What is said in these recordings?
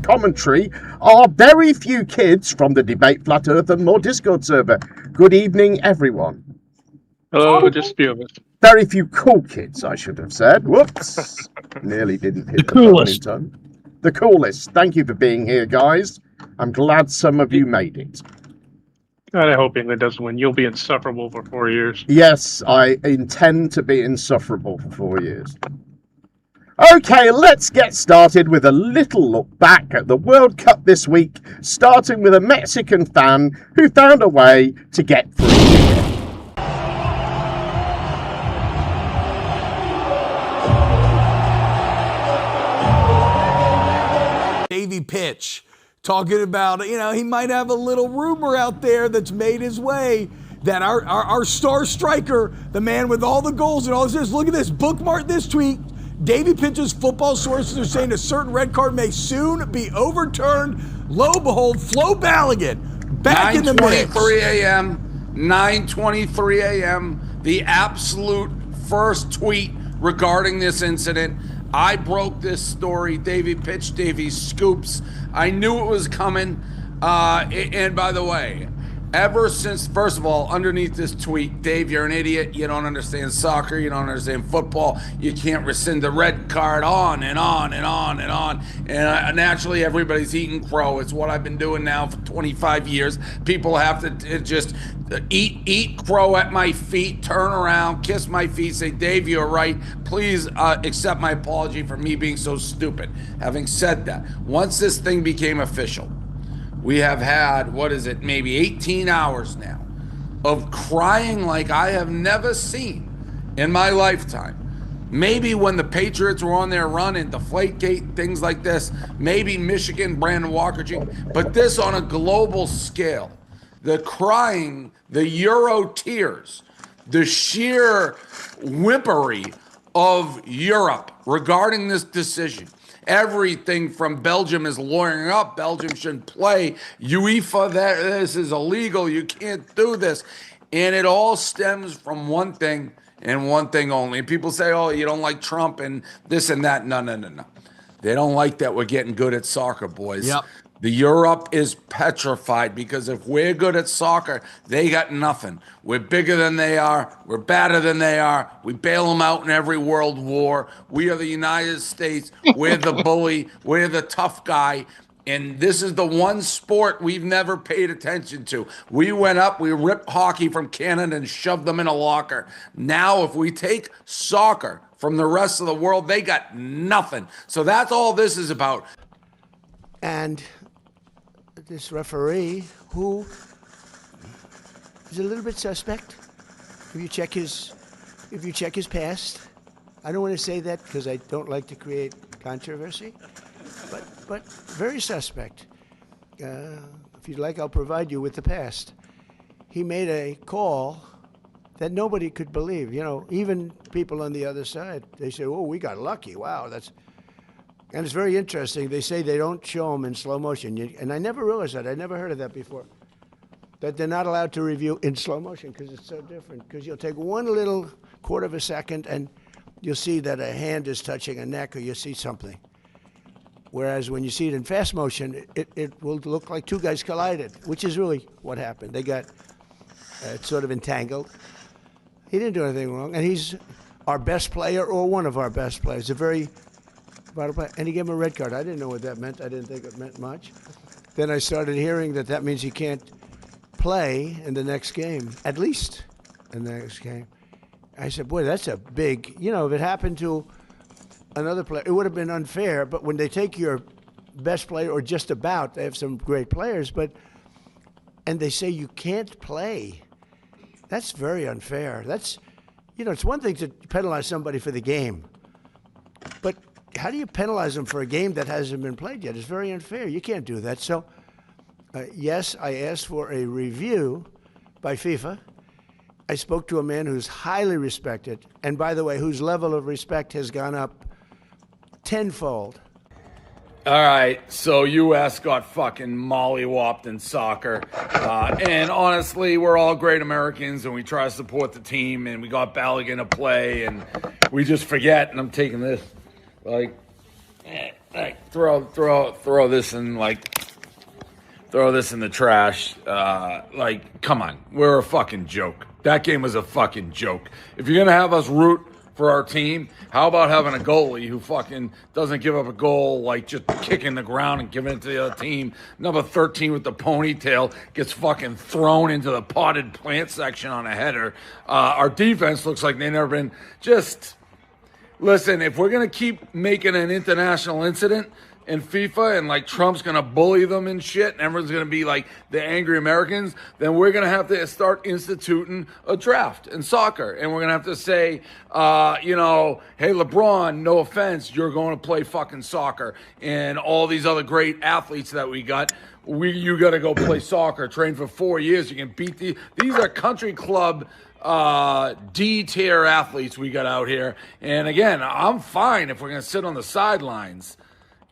Commentary are very few kids from the Debate Flat Earth and More Discord server. Good evening, everyone. Hello, just a few of us. Very few cool kids, I should have said. Whoops. Nearly didn't hit the button in time. The coolest. Thank you for being here, guys. I'm glad some of you made it. God, I hope England doesn't win. You'll be insufferable for 4 years. Yes, I intend to be insufferable for 4 years. Okay, let's get started with a little look back at the World Cup this week, starting with a Mexican fan who found a way to get free. Davy Pitch, talking about, he might have a little rumor out there that's made his way that our star striker, the man with all the goals and all this, look at this, bookmark this tweet. Davy Pitch's football sources are saying a certain red card may soon be overturned. Lo and behold, Flo Balogun back in the mix. 9:23 a.m., the absolute first tweet regarding this incident. I broke this story, Davy Pitch, Davy Scoops. I knew it was coming. And by the way, ever since, first of all, underneath this tweet, Dave, you're an idiot. You don't understand soccer. You don't understand football. You can't rescind the red card, on and on and on and on. And naturally, everybody's eating crow. It's what I've been doing now for 25 years. People have to just eat crow at my feet, turn around, kiss my feet, say, Dave, you're right. Please accept my apology for me being so stupid. Having said that, once this thing became official, we have had, maybe 18 hours now of crying like I have never seen in my lifetime. Maybe when the Patriots were on their run in Deflategate, things like this, maybe Michigan, Brandon Walker, but this on a global scale, the crying, the Euro tears, the sheer whimpery of Europe regarding this decision. Everything from Belgium is lawyering up. Belgium shouldn't play. UEFA, this is illegal. You can't do this. And it all stems from one thing and one thing only. And people say, oh, you don't like Trump and this and that. No. They don't like that we're getting good at soccer, boys. Yep. The Europe is petrified because if we're good at soccer, they got nothing. We're bigger than they are. We're badder than they are. We bail them out in every world war. We are the United States. We're the bully. We're the tough guy. And this is the one sport we've never paid attention to. We went up, we ripped hockey from Canada and shoved them in a locker. Now, if we take soccer from the rest of the world, they got nothing. So that's all this is about. And this referee, who is a little bit suspect, if you check his past, I don't want to say that because I don't like to create controversy, but very suspect. If you'd like, I'll provide you with the past. He made a call that nobody could believe. Even people on the other side, they say, "Oh, we got lucky. Wow, that's." And it's very interesting. They say they don't show them in slow motion. And I never realized that. I never heard of that before. That they're not allowed to review in slow motion because it's so different. Because you'll take one little quarter of a second and you'll see that a hand is touching a neck or you see something. Whereas when you see it in fast motion, it will look like two guys collided, which is really what happened. They got sort of entangled. He didn't do anything wrong. And he's our best player or one of our best players. A very and he gave him a red card. I didn't know what that meant. I didn't think it meant much. Then I started hearing that means he can't play in the next game, at least in the next game. I said, boy, that's a big, if it happened to another player, it would have been unfair. But when they take your best player or just about, they have some great players, and they say you can't play, that's very unfair. That's, it's one thing to penalize somebody for the game, but how do you penalize them for a game that hasn't been played yet? It's very unfair. You can't do that. So, yes, I asked for a review by FIFA. I spoke to a man who's highly respected, and by the way, whose level of respect has gone up tenfold. All right, so U.S. got fucking mollywopped in soccer. And honestly, we're all great Americans, and we try to support the team, and we got Balogun to play, and we just forget, and I'm taking this, like throw this in the trash. Like, come on, we're a fucking joke. That game was a fucking joke. If you're gonna have us root for our team, how about having a goalie who fucking doesn't give up a goal, like just kicking the ground and giving it to the other team? Number 13 with the ponytail gets fucking thrown into the potted plant section on a header. Our defense looks like they've never been. Just listen, if we're gonna keep making an international incident in FIFA and like Trump's gonna bully them and shit and everyone's gonna be like the angry Americans, then we're gonna have to start instituting a draft in soccer, and we're gonna have to say, hey LeBron, no offense, you're going to play fucking soccer, and all these other great athletes that we got, you gotta go play soccer, train for 4 years, you can beat these are country club D tier athletes we got out here. And again, I'm fine if we're gonna sit on the sidelines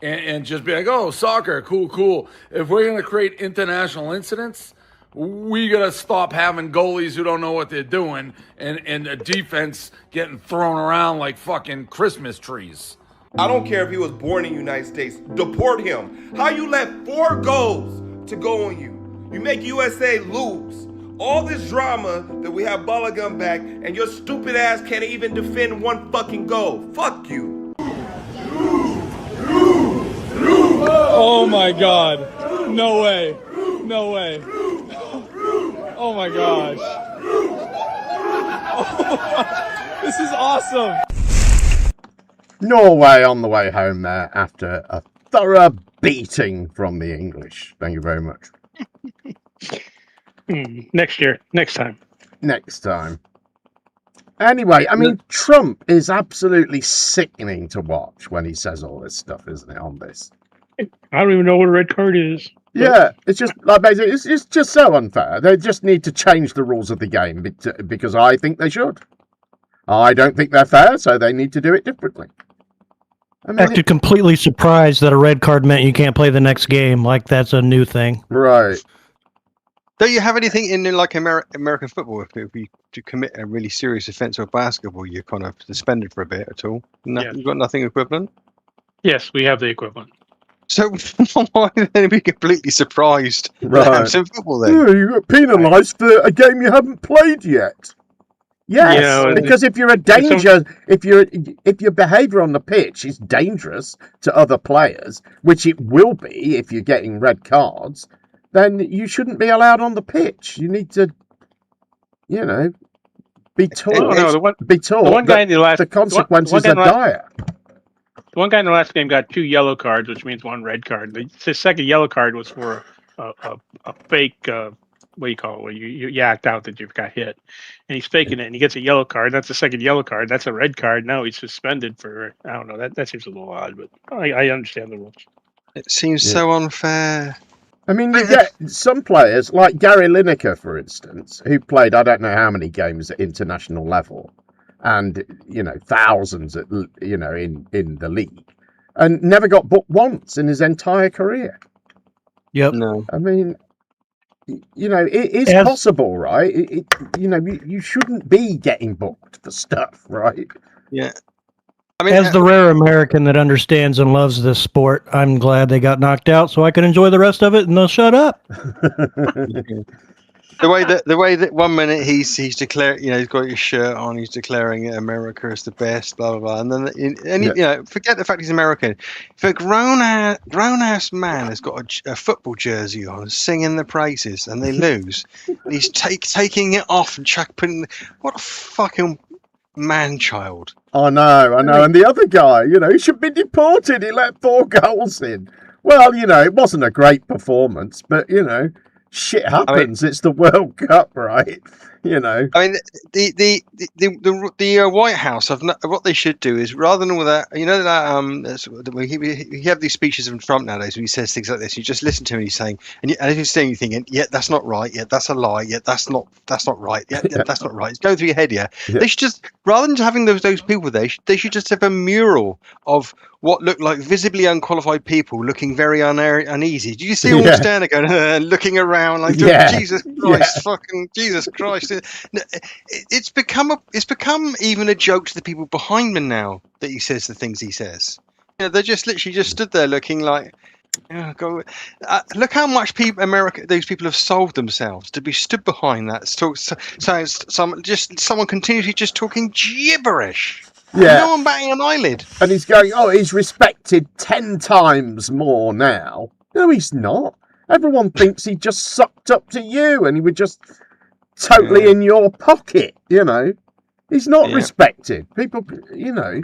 and just be like, oh, soccer, cool. If we're going to create international incidents, we got to stop having goalies who don't know what they're doing and a defense getting thrown around like fucking Christmas trees. I don't care if he was born in the United States. Deport him. How you let 4 goals to go on you? You make USA lose. All this drama that we have Balogun back, and your stupid ass can't even defend 1 fucking goal. Fuck you. Oh my god. No way. Oh my gosh. This is awesome. Norway on the way home there after a thorough beating from the English. Thank you very much. Next year. Next time. Anyway, I mean, Trump is absolutely sickening to watch when he says all this stuff, isn't it, on this? I don't even know what a red card is. Yeah, it's just like basically, it's just so unfair. They just need to change the rules of the game because I think they should. I don't think they're fair, so they need to do it differently. I mean, Acted completely surprised that a red card meant you can't play the next game. Like that's a new thing. Right. Don't you have anything in like American football? If you to commit a really serious offence or basketball, you're kind of suspended for a bit at all? No, Yes. You've got nothing equivalent? Yes, we have the equivalent. So why then be completely surprised Right. to have some football then? Yeah, you got penalised for a game you haven't played yet. Yes, Yeah, because if you're a danger, if your behaviour on the pitch is dangerous to other players, which it will be if you're getting red cards, then you shouldn't be allowed on the pitch. You need to, be taught. Be taught. The one guy in the last the consequences are dire. The one guy in the last game got 2 yellow cards, which means 1 red card. The second yellow card was for a fake. What do you call it? Where you act out that you've got hit, and he's faking it, and he gets a yellow card. That's the second yellow card. That's a red card. Now he's suspended for. I don't know. That seems a little odd, but I understand the rules. It seems so unfair. I mean, you get some players like Gary Lineker, for instance, who played I don't know how many games at international level, and thousands at in the league, and never got booked once in his entire career. Yep. No. I mean, it is possible, right? You shouldn't be getting booked for stuff, right? Yeah. I mean, as the rare American that understands and loves this sport, I'm glad they got knocked out so I can enjoy the rest of it and they'll shut up. The way that 1 minute he's declaring, he's got his shirt on, he's declaring America is the best, blah blah blah, and then forget the fact he's American. If a grown ass man has got a football jersey on, singing the praises, and they lose, and he's taking it off and putting what a fucking man child. I know. And the other guy, he should be deported. He let 4 goals in. Well, it wasn't a great performance, but shit happens. It's the World Cup, right? I mean, the White House what they should do is, rather than all that, we have these speeches from Trump nowadays when he says things like this. You just listen to him. He's saying, and if he's saying, you're thinking, yeah, that's not right. Yeah, that's a lie. Yeah, that's not right. Yeah, that's not right. It's going through your head. Yeah. They should just, rather than having those people there, they should just have a mural of what looked like visibly unqualified people looking very uneasy. Did you see them all standing there going, looking around like, Jesus Christ, fucking Jesus Christ? It's become even a joke to the people behind him now that he says the things he says. You know, they're just literally just stood there looking like, oh God. Look how much those people have sold themselves to be stood behind that. Someone continuously just talking gibberish. Yeah. No one batting an eyelid. And he's going, oh, he's respected 10 times more now. No, he's not. Everyone thinks he just sucked up to you and he was just totally in your pocket, you know. He's not respected. People, you know,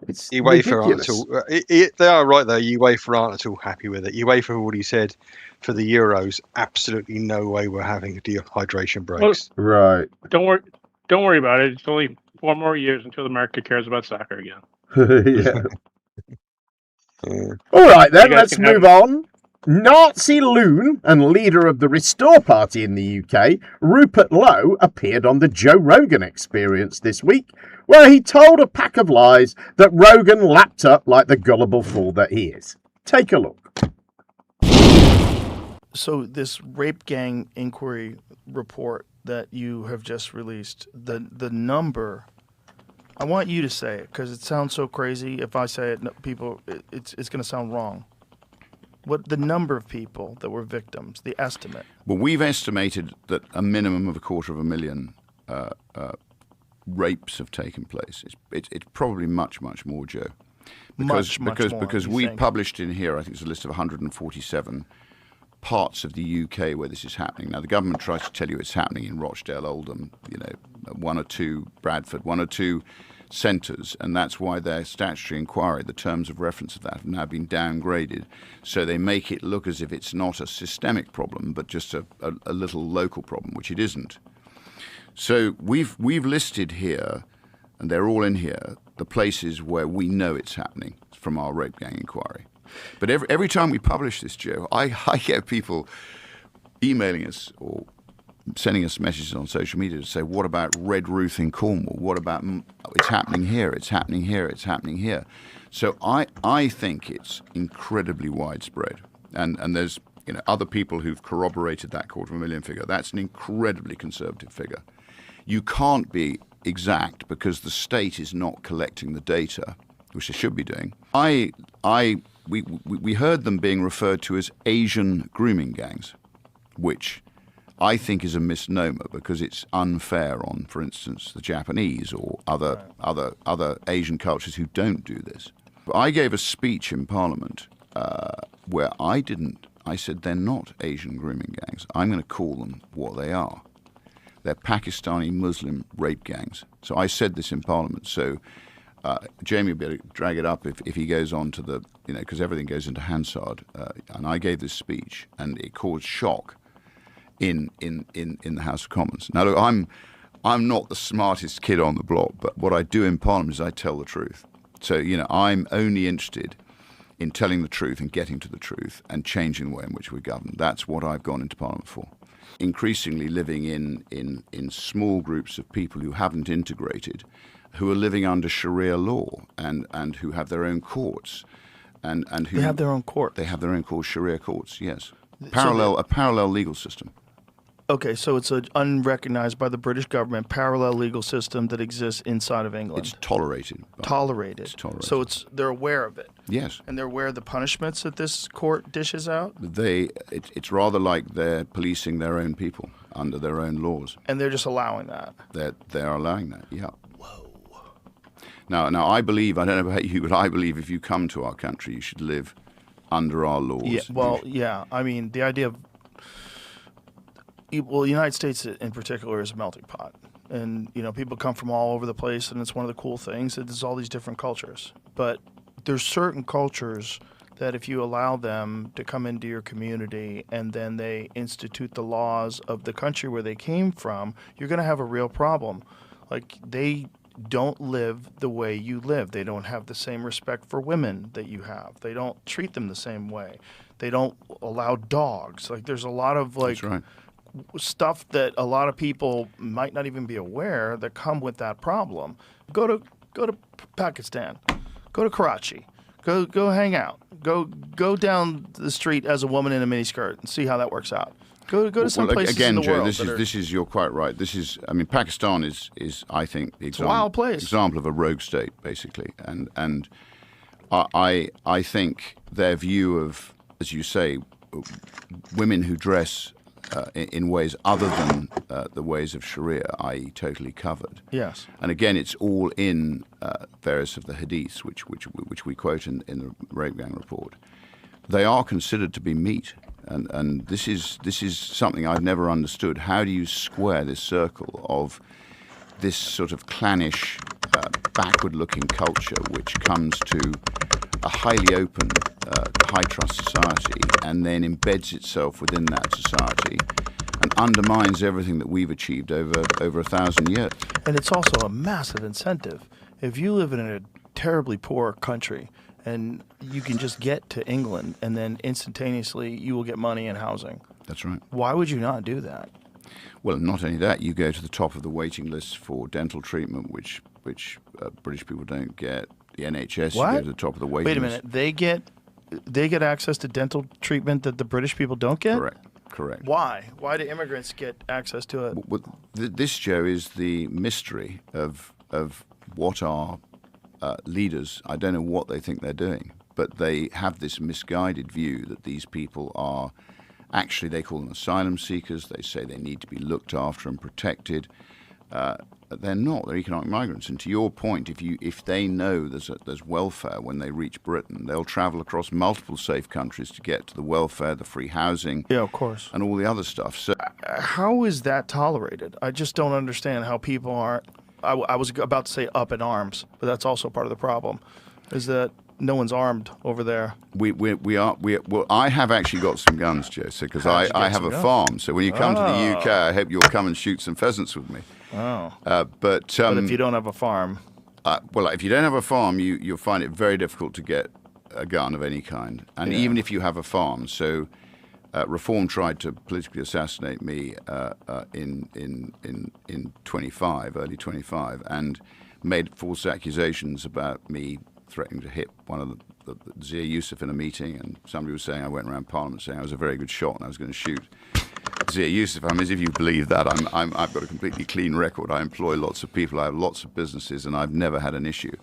it's ridiculous. They are right, though. UEFA aren't at all happy with it. UEFA already said for the Euros, absolutely no way we're having dehydration breaks. Right. Don't worry about it. It's only 4 more years until America cares about soccer again. All right, then, let's move on. Nazi loon and leader of the Restore Party in the UK, Rupert Lowe, appeared on the Joe Rogan Experience this week, where he told a pack of lies that Rogan lapped up like the gullible fool that he is. Take a look. So this rape gang inquiry report that you have just released, the number, I want you to say it because it sounds so crazy. If I say it, it's going to sound wrong. What the number of people that were victims, the estimate? Well, we've estimated that a minimum of 250,000 rapes have taken place. It's probably much more, Joe. Because we published in here, I think it's a list of 147 parts of the UK where this is happening. Now, the government tries to tell you it's happening in Rochdale, Oldham, you know, 1 or 2 Bradford, 1 or 2 centres, and that's why their statutory inquiry, the terms of reference of that, have now been downgraded. So they make it look as if it's not a systemic problem, but just a little local problem, which it isn't. So we've listed here, and they're all in here, the places where we know it's happening from our rape gang inquiry. But every time we publish this, Joe, I get people emailing us or sending us messages on social media to say, what about Red Ruth in Cornwall? What about, it's happening here, it's happening here, it's happening here. So I think it's incredibly widespread. And there's other people who've corroborated that 250,000 figure. That's an incredibly conservative figure. You can't be exact because the state is not collecting the data, which they should be doing. We heard them being referred to as Asian grooming gangs, which I think is a misnomer because it's unfair on, for instance, the Japanese or other Asian cultures who don't do this. But I gave a speech in Parliament where I said they're not Asian grooming gangs. I'm going to call them what they are. They're Pakistani Muslim rape gangs. So I said this in Parliament. So Jamie will be able to drag it up if he goes on to the, because everything goes into Hansard. And I gave this speech and it caused shock in the House of Commons. Now, look, I'm not the smartest kid on the block, but what I do in Parliament is I tell the truth. So, I'm only interested in telling the truth and getting to the truth and changing the way in which we govern. That's what I've gone into Parliament for. Increasingly living in small groups of people who haven't integrated, who are living under Sharia law and who have their own courts. And who they have their own court. They have their own courts, Sharia courts, yes. A parallel legal system. Okay, so it's an unrecognized by the British government parallel legal system that exists inside of England. It's tolerated. Tolerated. It's tolerated. So they're aware of it. Yes. And they're aware of the punishments that this court dishes out? It's rather like they're policing their own people under their own laws. And they're just allowing that? They're allowing that, yeah. Whoa. Now I believe, I don't know about you, but I believe if you come to our country, you should live under our laws. Yeah, well, yeah. I mean, the idea of the United States in particular is a melting pot. And, people come from all over the place, and it's one of the cool things that there's all these different cultures. But there's certain cultures that if you allow them to come into your community and then they institute the laws of the country where they came from, you're going to have a real problem. Like, they don't live the way you live. They don't have the same respect for women that you have. They don't treat them the same way. They don't allow dogs. Like, there's a lot of, That's right. stuff that a lot of people might not even be aware that come with that problem. Go to Pakistan. Go to Karachi. Go hang out. Go down the street as a woman in a miniskirt and see how that works out. Go to some places again, in the Joe, world. this is you're quite right. This is, I mean, Pakistan is I think the a wild place. example of a rogue state, basically, and I think their view of, as you say, women who dress in ways other than the ways of Sharia, i.e. totally covered. Yes. And again, it's all in various of the hadiths, which we quote in the Rape Gang report. They are considered to be meat, and this is something I've never understood. How do you square this circle of this sort of clannish, backward-looking culture, which comes to a highly open, high-trust society, and then embeds itself within that society and undermines everything that we've achieved over 1,000 years? And it's also a massive incentive. If you live in a terribly poor country and you can just get to England and then instantaneously you will get money and housing. That's right. Why would you not do that? Well, not only that, you go to the top of the waiting list for dental treatment, which British people don't get. The NHS, What? you go to the top of the waiting list. Wait a minute. They get access to dental treatment that the British people don't get? Correct. Why? Why do immigrants get access to it? Well, this, Joe, is the mystery of what our leaders, I don't know what they think they're doing, but they have this misguided view that these people are actually, they call them asylum seekers. They say they need to be looked after and protected. They're not. They're economic migrants. And to your point, if they know there's welfare when they reach Britain, they'll travel across multiple safe countries to get to the welfare, the free housing, Yeah, of course. and all the other stuff. So How is that tolerated? I just don't understand how people aren't. I was about to say up in arms, but that's also part of the problem, is that no one's armed over there. Well, I have actually got some guns, Joe, because I have a farm. So when you come to the UK, I hope you'll come and shoot some pheasants with me. Oh. But if you don't have a farm. Well, if you don't have a farm, you'll find it very difficult to get a gun of any kind. And even if you have a farm, so Reform tried to politically assassinate me in early 25, and made false accusations about me threatening to hit one of the Zia Yusuf in a meeting, and somebody was saying I went around Parliament saying I was a very good shot and I was going to shoot Zia Yusuf. I mean, if you believe that, I've got a completely clean record. I employ lots of people, I have lots of businesses, and I've never had an issue.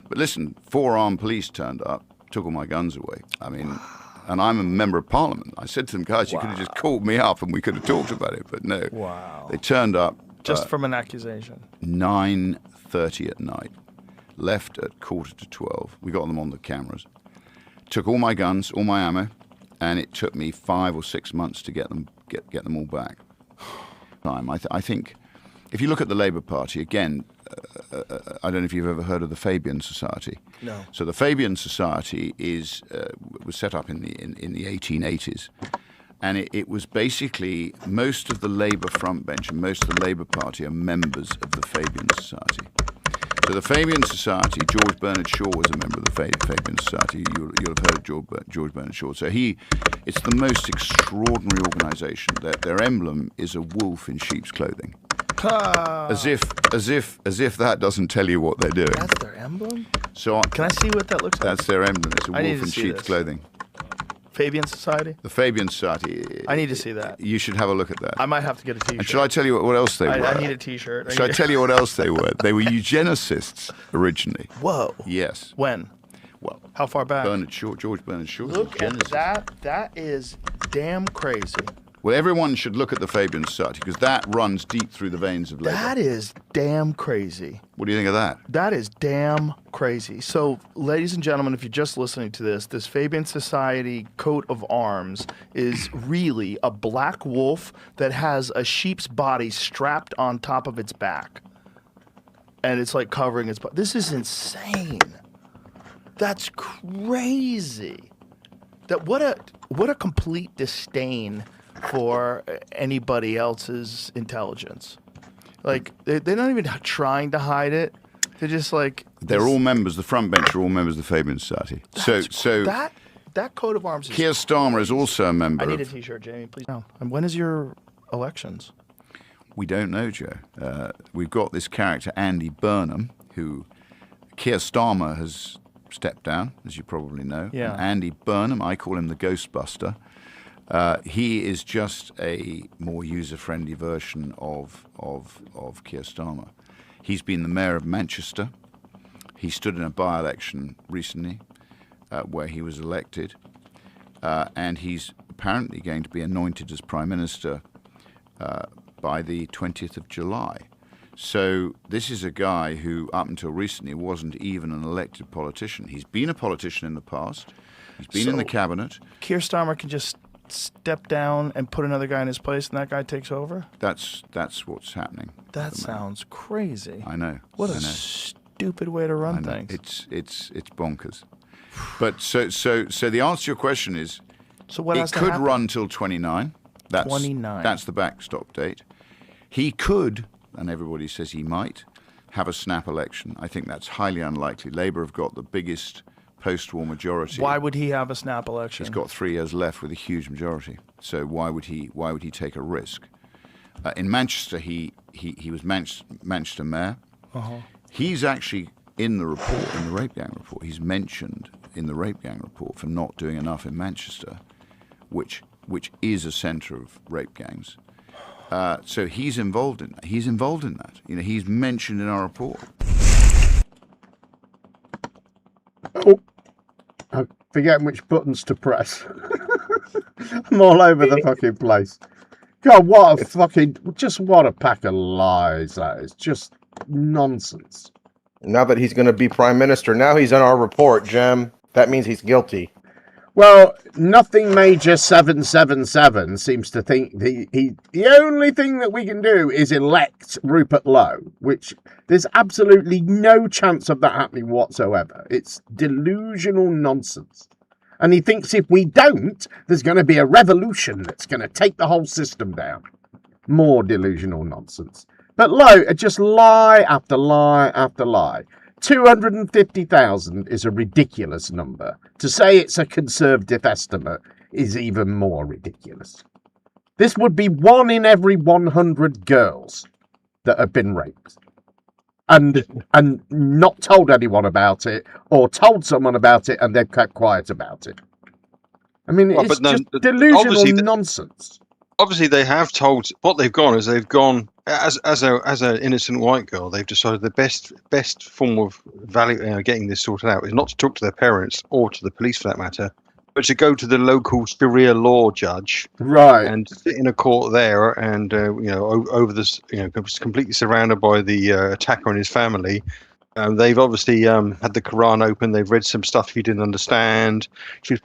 But listen, 4 armed police turned up, took all my guns away. I mean, and I'm a member of Parliament. I said to them, guys, you could have just called me up and we could have talked about it, but no. Wow. They turned up. Just from an accusation. 9:30 at night. Left at 11:45. We got them on the cameras. Took all my guns, all my ammo, and it took me 5 or 6 months to get them all back. I think, if you look at the Labour Party again, I don't know if you've ever heard of the Fabian Society. No. So the Fabian Society was set up in the 1880s. And it was basically most of the Labour front bench and most of the Labour Party are members of the Fabian Society. So the Fabian Society, George Bernard Shaw was a member of the Fabian Society. You'll have heard of George Bernard Shaw. So it's the most extraordinary organisation. Their emblem is a wolf in sheep's clothing. As if that doesn't tell you what they're doing. That's their emblem? So can I see what that looks like? That's their emblem. It's a wolf in sheep's clothing. Fabian Society? The Fabian Society. I need to see that. You should have a look at that. I might have to get a T-shirt. And shall I tell you what else they were? I need a T-shirt. Shall I tell you what else they were? They were eugenicists originally. Whoa. Yes. When? Well, how far back? George Bernard Shaw. Look at that. That is damn crazy. Well, everyone should look at the Fabian Society because that runs deep through the veins of Labour. That is damn crazy. What do you think of that? That is damn crazy. So, ladies and gentlemen, if you're just listening to this Fabian Society coat of arms is really a black wolf that has a sheep's body strapped on top of its back. And it's like covering its body. This is insane. That's crazy. What a complete disdain for anybody else's intelligence. Like, they're not even trying to hide it. They're just like... They're all members, the front bench are all members of the Fabian Society. So that coat of arms is... Keir Starmer is also a member I need a T-shirt, Jamie, please. And when is your elections? We don't know, Joe. We've got this character, Andy Burnham, who Keir Starmer has stepped down, as you probably know. Yeah. And Andy Burnham, I call him the Ghostbuster. He is just a more user-friendly version of Keir Starmer. He's been the mayor of Manchester. He stood in a by-election recently where he was elected. And he's apparently going to be anointed as Prime Minister by the 20th of July. So this is a guy who, up until recently, wasn't even an elected politician. He's been a politician in the past. He's been in the cabinet. Keir Starmer can just step down and put another guy in his place, and that guy takes over? That's what's happening. That sounds crazy. I know. What a stupid way to run things. It's bonkers. But so the answer to your question is, so what has it to could happen? run till 29. 29. That's the backstop date. He could, and everybody says he might, have a snap election. I think that's highly unlikely. Labour have got the biggest post-war majority. Why would he have a snap election? He's got 3 years left with a huge majority. So why would he take a risk? In Manchester, he was Manchester mayor. Uh-huh. He's actually in the report, in the rape gang report. He's mentioned in the rape gang report for not doing enough in Manchester, which is a centre of rape gangs. So he's involved in that. He's he's mentioned in our report. Oh, I'm forgetting which buttons to press. I'm all over the fucking place. God, what a pack of lies that is. Just nonsense. Now that he's going to be prime minister, now he's in our report, Jem. That means he's guilty. Well, Nothing Major 777 seems to think the only thing that we can do is elect Rupert Lowe, which there's absolutely no chance of that happening whatsoever. It's delusional nonsense. And he thinks if we don't, there's going to be a revolution that's going to take the whole system down. More delusional nonsense. But Lowe, just lie after lie after lie. 250,000 is a ridiculous number. To say it's a conservative estimate is even more ridiculous. This would be 1 in every 100 girls that have been raped. And not told anyone about it, or told someone about it and they've kept quiet about it. I mean, it's just delusional nonsense. Obviously, they have told. What they've gone is they've gone as an innocent white girl. They've decided the best form of getting this sorted out is not to talk to their parents or to the police, for that matter, but to go to the local Sharia law judge, right, and sit in a court there, and over this, completely surrounded by the attacker and his family. They've obviously had the Quran open. They've read some stuff he didn't understand. She was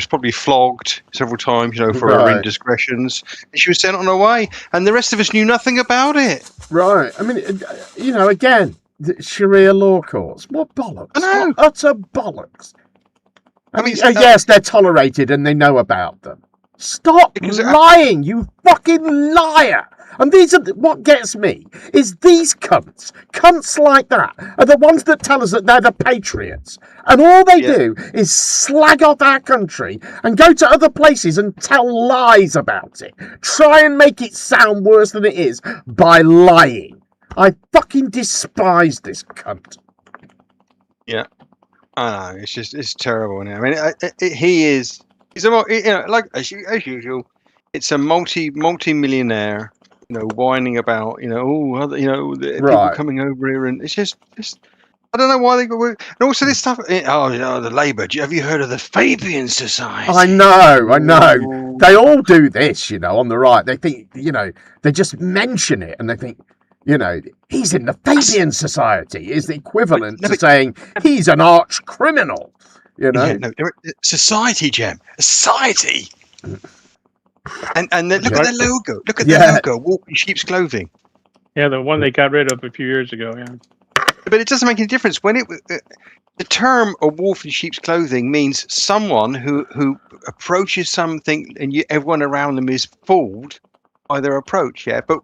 probably flogged several times, for her indiscretions. And she was sent on her way, and the rest of us knew nothing about it. Right. I mean, again, the Sharia law courts. What bollocks? I know. What utter bollocks. I mean, yes, they're tolerated and they know about them. Stop lying, you fucking liar! And these are what gets me is these cunts like that are the ones that tell us that they're the patriots, and all they do is slag off our country and go to other places and tell lies about it. Try and make it sound worse than it is by lying. I fucking despise this cunt. Yeah, I know, it's terrible. I mean, he's like as usual. It's a multi-millionaire. Whining about, people coming over here, and it's just, I don't know why they go. And also this stuff. The Labour. Have you heard of the Fabian Society? I know. They all do this, on the right. They think, they just mention it, and they think, he's in the Fabian Society is the equivalent to saying he's an arch criminal. Society, Jem. A society. And then look at their logo. Look at their logo. Wolf in sheep's clothing. Yeah, the one they got rid of a few years ago. Yeah, but it doesn't make any difference when the term "a wolf in sheep's clothing" means someone who approaches something and everyone around them is fooled, by their approach, yeah. But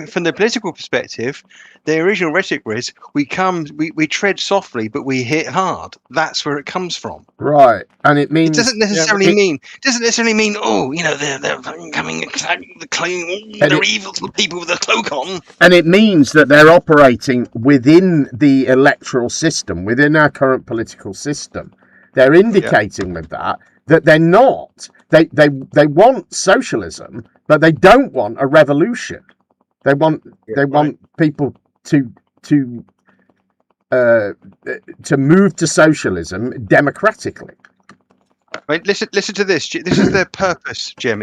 from the political perspective, the original rhetoric was we tread softly, but we hit hard. That's where it comes from. Right, and it means it doesn't necessarily mean oh, you know, they're coming, they're evil people with a cloak on. And it means that they're operating within the electoral system, within our current political system. They're indicating with that they're not. They want socialism, but they don't want a revolution. They want people to move to socialism democratically. Right, listen to this. This is their purpose, Jim.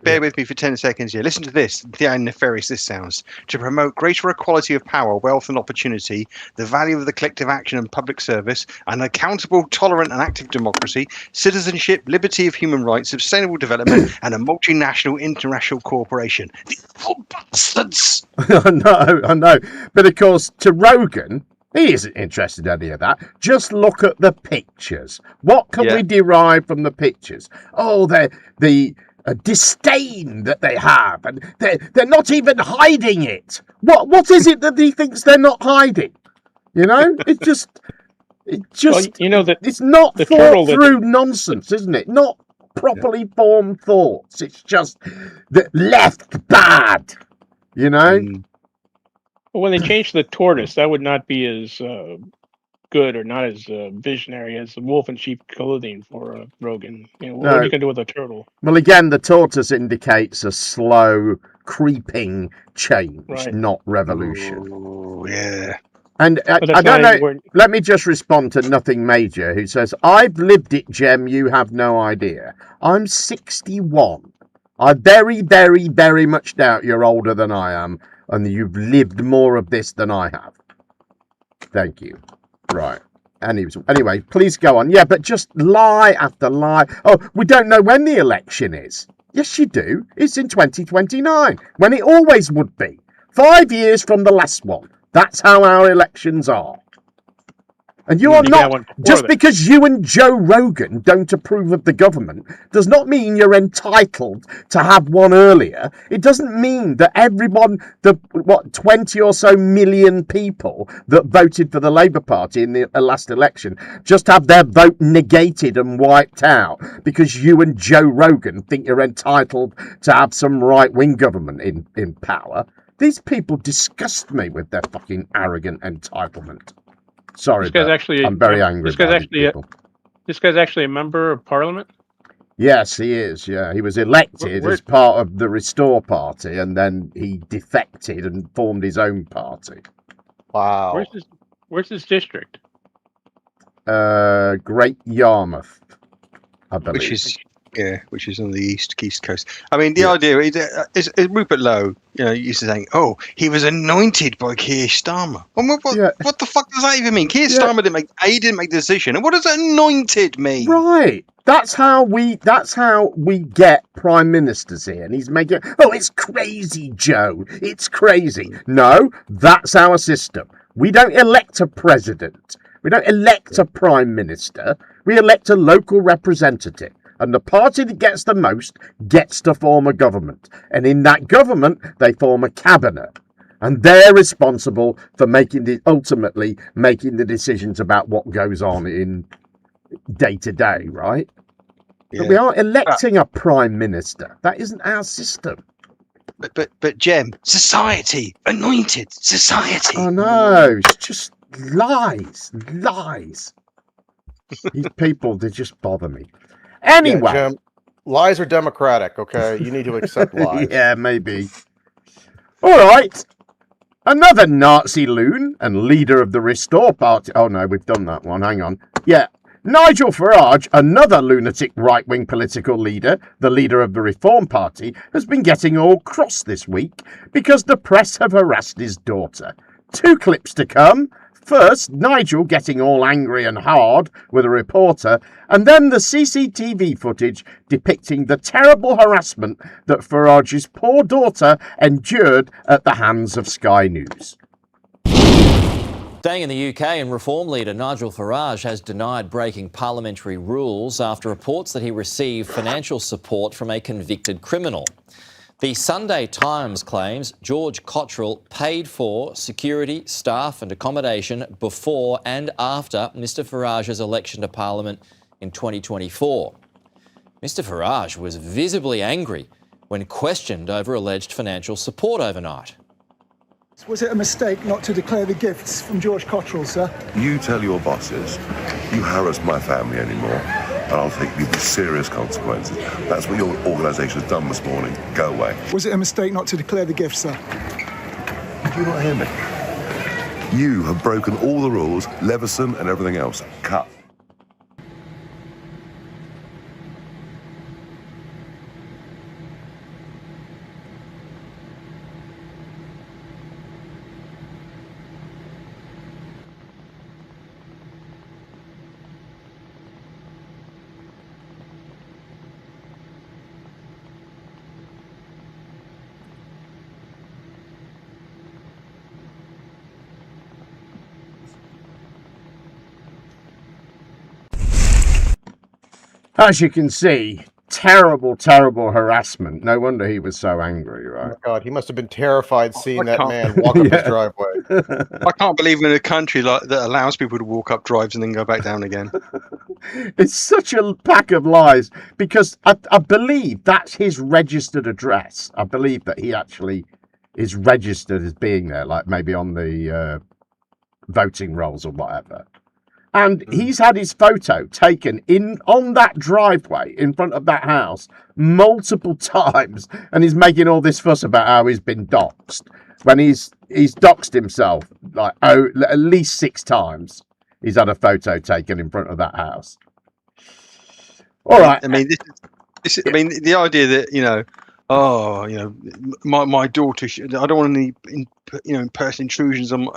Bear with me for 10 seconds here. Listen to this. How nefarious this sounds. To promote greater equality of power, wealth and opportunity, the value of the collective action and public service, an accountable, tolerant and active democracy, citizenship, liberty of human rights, sustainable development, and a multinational international corporation. These bastards! I know. But of course, to Rogan, he isn't interested in any of that. Just look at the pictures. What can we derive from the pictures? Oh, the disdain that they have, and they're not even hiding it. What is it that he thinks they're not hiding? You know, it just well, you know, that it's not thought through nonsense, isn't it? Not properly formed thoughts. It's just the left bad. You know. Well, when they changed the tortoise, that would not be as good or not as visionary as the wolf in sheep clothing for Rogan. You know, what are you going to do with a turtle? Well, again, the tortoise indicates a slow, creeping change, not revolution. Ooh, yeah. And I don't know. Let me just respond to Nothing Major, who says, "I've lived it, Jem. You have no idea. I'm 61. I very, very, very much doubt you're older than I am. And you've lived more of this than I have." Thank you. Right. Anyway, please go on. Yeah, but just lie after lie. Oh, we don't know when the election is. Yes, you do. It's in 2029, when it always would be. 5 years from the last one. That's how our elections are. And you are not, just because you and Joe Rogan don't approve of the government does not mean you're entitled to have one earlier. It doesn't mean that everyone, 20 or so million people that voted for the Labour Party in the last election just have their vote negated and wiped out because you and Joe Rogan think you're entitled to have some right-wing government in power. These people disgust me with their fucking arrogant entitlement. Sorry, I'm very angry. This guy's actually a member of Parliament? Yes, he is. Yeah, he was elected as part of the Restore Party, and then he defected and formed his own party. Wow. Where's his district? Great Yarmouth, I believe. Which is on the east coast. I mean, the idea is Rupert Lowe, you know, used to saying, "Oh, he was anointed by Keir Starmer." And what the fuck does that even mean? Keir Starmer didn't make the decision, and what does anointed mean? Right. That's how we get prime ministers here, and he's making. Oh, it's crazy, Joe. It's crazy. No, that's our system. We don't elect a president. We don't elect a prime minister. We elect a local representative. And the party that gets the most gets to form a government. And in that government, they form a cabinet. And they're responsible for ultimately making the decisions about what goes on in day to day, right? Yeah. But we aren't electing a prime minister. That isn't our system. But Jem, society, anointed society. Oh no, it's just lies. These people, they just bother me. Anyway, Jim, lies are democratic, okay? You need to accept lies. Yeah, maybe. All right. Another Nazi loon and leader of the Restore Party. Oh, no, we've done that one. Hang on. Yeah. Nigel Farage, another lunatic right-wing political leader, the leader of the Reform Party, has been getting all cross this week because the press have harassed his daughter. 2 clips to come. First, Nigel getting all angry and hard with a reporter, and then the CCTV footage depicting the terrible harassment that Farage's poor daughter endured at the hands of Sky News. Staying in the UK, and Reform leader Nigel Farage has denied breaking parliamentary rules after reports that he received financial support from a convicted criminal. The Sunday Times claims George Cottrell paid for security, staff and accommodation before and after Mr Farage's election to Parliament in 2024. Mr Farage was visibly angry when questioned over alleged financial support overnight. Was it a mistake not to declare the gifts from George Cottrell, sir? You tell your bosses you harass my family anymore, and I'll take you to serious consequences. That's what your organisation has done this morning. Go away. Was it a mistake not to declare the gifts, sir? Did you not hear me? You have broken all the rules, Leveson and everything else. Cut. As you can see, terrible, terrible harassment. No wonder he was so angry, right? Oh my God, he must have been terrified seeing that man walk up his driveway. I can't believe in a country like that allows people to walk up drives and then go back down again. It's such a pack of lies, because I believe that's his registered address. I believe that he actually is registered as being there, like maybe on the voting rolls or whatever. And he's had his photo taken on that driveway in front of that house multiple times, and he's making all this fuss about how he's been doxxed, when he's doxxed himself like at least 6 times. He's had a photo taken in front of that house. All right. I mean, I mean, the idea that my daughter. I don't want any in-person intrusions in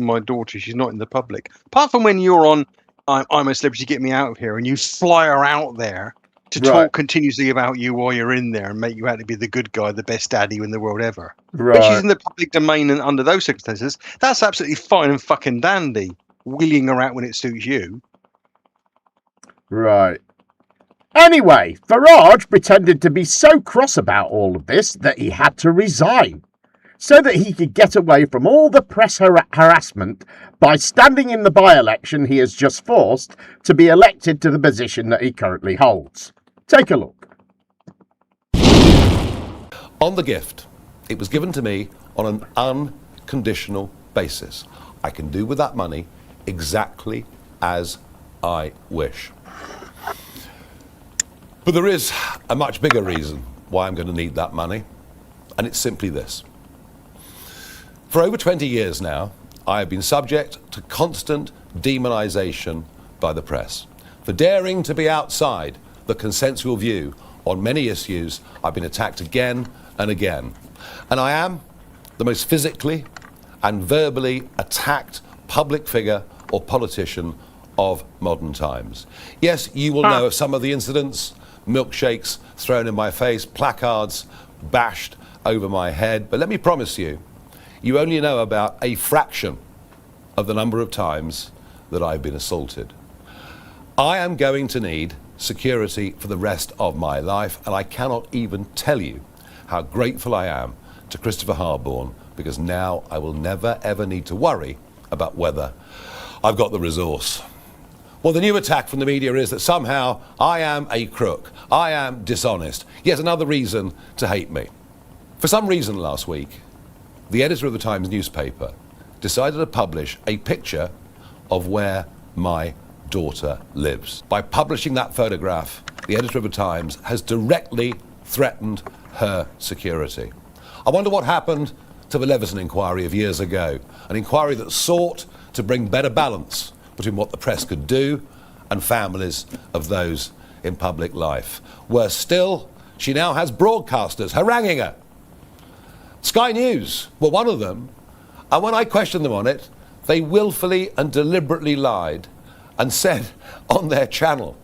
my daughter. She's not in the public. Apart from when you're on, I'm a celebrity, get me out of here, and you fly her out there to talk continuously about you while you're in there and make you out to be the good guy, the best daddy in the world ever. Right. But she's in the public domain, and under those circumstances, that's absolutely fine and fucking dandy. Wheeling her out when it suits you. Right. Anyway, Farage pretended to be so cross about all of this that he had to resign, so that he could get away from all the press harassment by standing in the by-election he has just forced to be elected to the position that he currently holds. Take a look. On the gift, it was given to me on an unconditional basis. I can do with that money exactly as I wish. But there is a much bigger reason why I'm going to need that money, and it's simply this. For over 20 years now, I have been subject to constant demonization by the press. For daring to be outside the consensual view on many issues, I've been attacked again and again. And I am the most physically and verbally attacked public figure or politician of modern times. Yes, you will know of some of the incidents, milkshakes thrown in my face, placards bashed over my head, but let me promise you, you only know about a fraction of the number of times that I've been assaulted. I am going to need security for the rest of my life, and I cannot even tell you how grateful I am to Christopher Harborne, because now I will never ever need to worry about whether I've got the resource. Well, the new attack from the media is that somehow I am a crook, I am dishonest. Yet another reason to hate me. For some reason last week, the editor of the Times newspaper decided to publish a picture of where my daughter lives. By publishing that photograph, the editor of the Times has directly threatened her security. I wonder what happened to the Leveson inquiry of years ago, an inquiry that sought to bring better balance between what the press could do and families of those in public life. Worse still, she now has broadcasters haranguing her. Sky News were one of them, and when I questioned them on it, they willfully and deliberately lied and said on their channel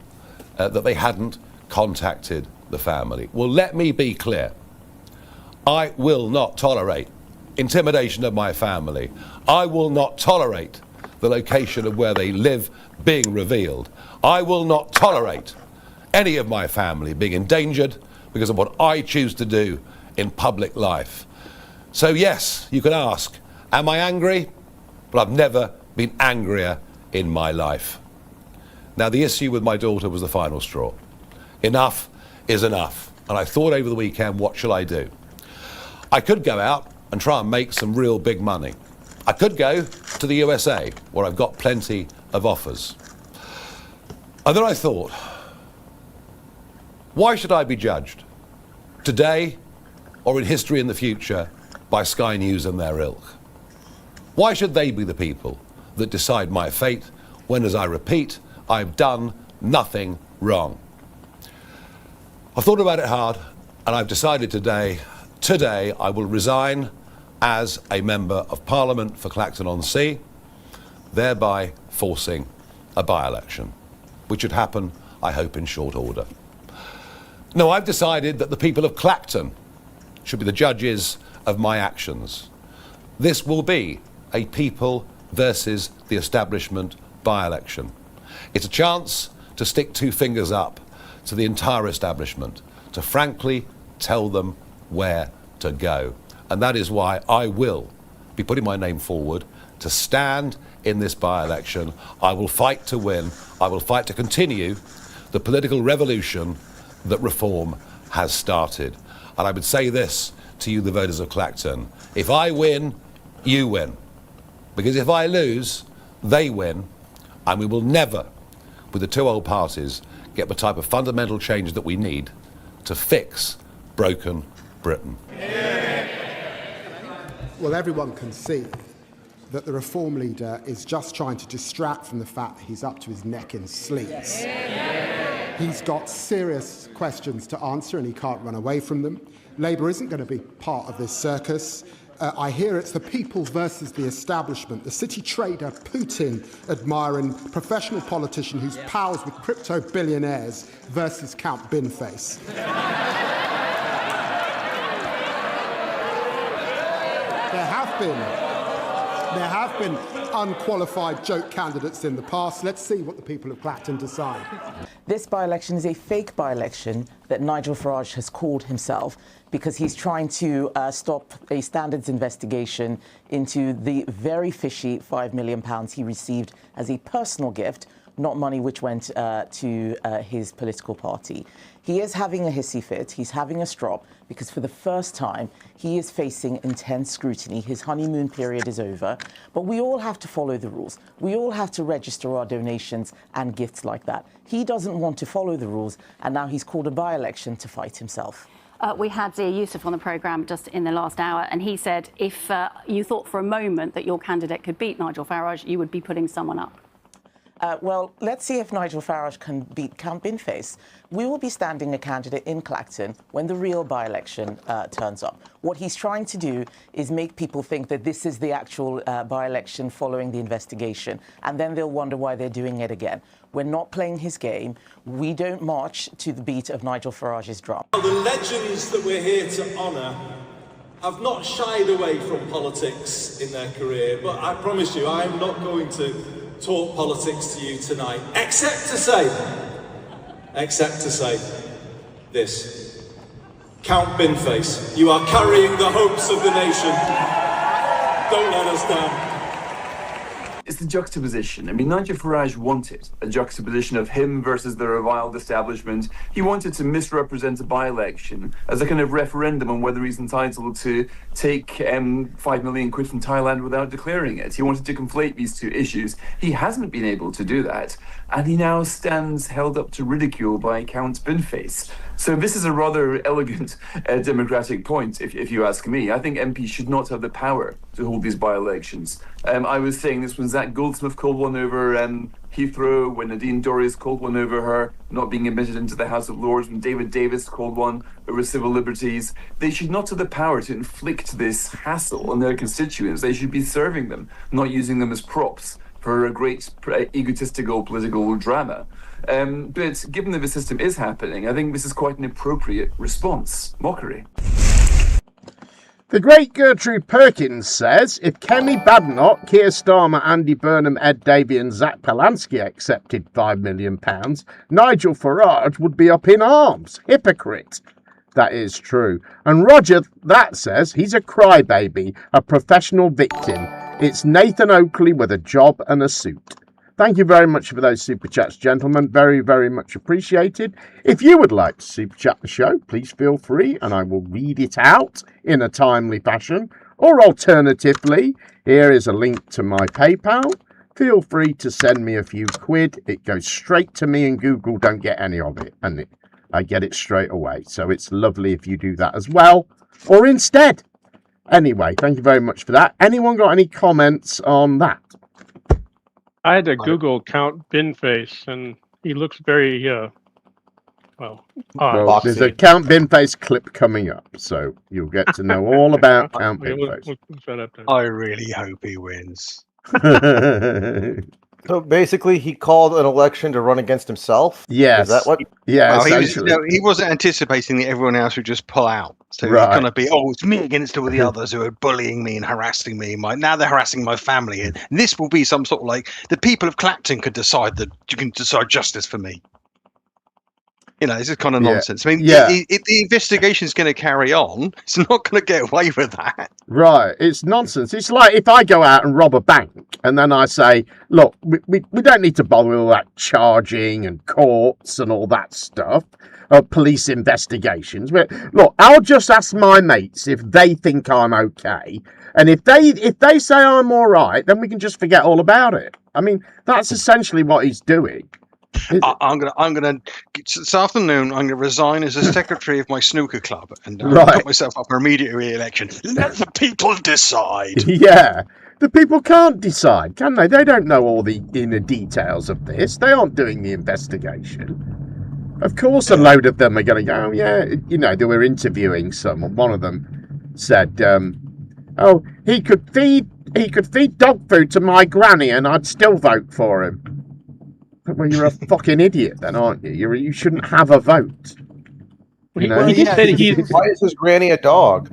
that they hadn't contacted the family. Well, let me be clear. I will not tolerate intimidation of my family. I will not tolerate the location of where they live being revealed. I will not tolerate any of my family being endangered because of what I choose to do in public life. So yes, you can ask, am I angry? But I've never been angrier in my life. Now, the issue with my daughter was the final straw. Enough is enough. And I thought over the weekend, what shall I do? I could go out and try and make some real big money. I could go to the USA, where I've got plenty of offers. And then I thought, why should I be judged, today or in history in the future, by Sky News and their ilk? Why should they be the people that decide my fate when, as I repeat, I've done nothing wrong? I've thought about it hard, and I've decided today I will resign as a Member of Parliament for Clacton-on-Sea, thereby forcing a by-election, which would happen, I hope, in short order. No, I've decided that the people of Clacton should be the judges of my actions. This will be a people versus the establishment by-election. It's a chance to stick two fingers up to the entire establishment, to frankly tell them where to go. And that is why I will be putting my name forward to stand in this by-election. I will fight to win. I will fight to continue the political revolution that reform has started. And I would say this to you, the voters of Clacton: if I win, you win. Because if I lose, they win, and we will never, with the two old parties, get the type of fundamental change that we need to fix broken Britain. Well, everyone can see that the Reform leader is just trying to distract from the fact that he's up to his neck in sleaze. He's got serious questions to answer and he can't run away from them. Labour isn't going to be part of this circus. I hear it's the people versus the establishment, the city trader Putin admiring professional politician who's pals with crypto billionaires versus Count Binface. There have been unqualified joke candidates in the past. Let's see what the people of Clacton decide. This by-election is a fake by-election that Nigel Farage has called himself because he's trying to stop a standards investigation into the very fishy £5 million he received as a personal gift, not money which went to his political party. He is having a hissy fit, he's having a strop, because for the first time he is facing intense scrutiny. His honeymoon period is over, but we all have to follow the rules. We all have to register our donations and gifts like that. He doesn't want to follow the rules, and now he's called a by-election to fight himself. We had Zia Yusuf on the programme just in the last hour, and he said if you thought for a moment that your candidate could beat Nigel Farage, you would be putting someone up. Well, let's see if Nigel Farage can beat Count Binface. We will be standing a candidate in Clacton when the real by-election turns up. What he's trying to do is make people think that this is the actual by-election following the investigation, and then they'll wonder why they're doing it again. We're not playing his game. We don't march to the beat of Nigel Farage's drum. The legends that we're here to honour have not shied away from politics in their career, but I promise you, I am not going to talk politics to you tonight, except to say this. Count Binface, you are carrying the hopes of the nation. Don't let us down. It's the juxtaposition. I mean, Nigel Farage wanted a juxtaposition of him versus the reviled establishment. He wanted to misrepresent a by-election as a kind of referendum on whether he's entitled to take £5 million from Thailand without declaring it. He wanted to conflate these two issues. He hasn't been able to do that, and he now stands held up to ridicule by Count Binface. So this is a rather elegant democratic point, if you ask me. I think MPs should not have the power to hold these by-elections. I was saying this when Zach Goldsmith called one over Heathrow, when Nadine Dorries called one over her not being admitted into the House of Lords, when David Davis called one over civil liberties. They should not have the power to inflict this hassle on their constituents. They should be serving them, not using them as props for a great egotistical political drama. But given that the system is happening, I think this is quite an appropriate response. Mockery. The great Gertrude Perkins says, if Kemi Badenoch, Keir Starmer, Andy Burnham, Ed Davey and Zach Polanski accepted £5 million, Nigel Farage would be up in arms. Hypocrite. That is true. And Roger, that says he's a crybaby, a professional victim. It's Nathan Oakley with a job and a suit. Thank you very much for those super chats, gentlemen. Very, very much appreciated. If you would like to super chat the show, please feel free, and I will read it out in a timely fashion. Or alternatively, here is a link to my PayPal. Feel free to send me a few quid. It goes straight to me, and Google don't get any of it, and I get it straight away. So it's lovely if you do that as well, or instead. Anyway, thank you very much for that. Anyone got any comments on that? I had to Google Count Binface, and he looks very, well, there's a Count Binface clip coming up, so you'll get to know all about Count Binface. I really hope he wins. So basically, he called an election to run against himself? Yes. Is that what? Yeah, he wasn't anticipating that everyone else would just pull out. So Right. he's going to be, it's me against all the others who are bullying me and harassing me. Now they're harassing my family. And this will be some sort of like, the people of Clapton could decide that you can decide justice for me. You know, this is kind of nonsense. I mean, the investigation is going to carry on. It's not going to get away with that. Right, it's nonsense. It's like if I go out and rob a bank and then I say, look, we don't need to bother with all that charging and courts and all that stuff, police investigations. But look, I'll just ask my mates if they think I'm okay. And if they say I'm all right, then we can just forget all about it. I mean, that's essentially what he's doing. I'm gonna this afternoon. I'm gonna resign as a secretary of my snooker club and Right. put myself up for immediate re-election. Let the people decide. Yeah, the people can't decide, can they? They don't know all the inner details of this. They aren't doing the investigation. Of course, a load of them are going to go, you know, they were interviewing someone. One of them said, he could feed dog food to my granny and I'd still vote for him. Well, you're a fucking idiot then, aren't you? You shouldn't have a vote. You know? Why is his granny a dog?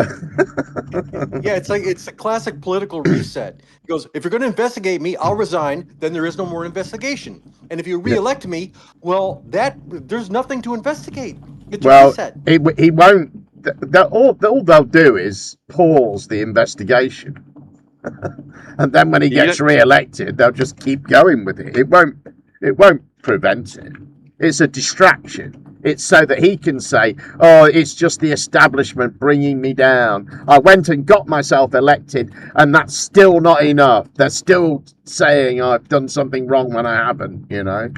Yeah, it's a classic political reset. He goes, if you're going to investigate me, I'll resign. Then there is no more investigation. And if you reelect me, well, there's nothing to investigate. It's a reset. He won't. All they'll do is pause the investigation, and then when he gets re-elected, they'll just keep going with it. It won't prevent it. It's a distraction. It's so that he can say, it's just the establishment bringing me down. I went and got myself elected, and that's still not enough. They're still saying I've done something wrong when I haven't, you know.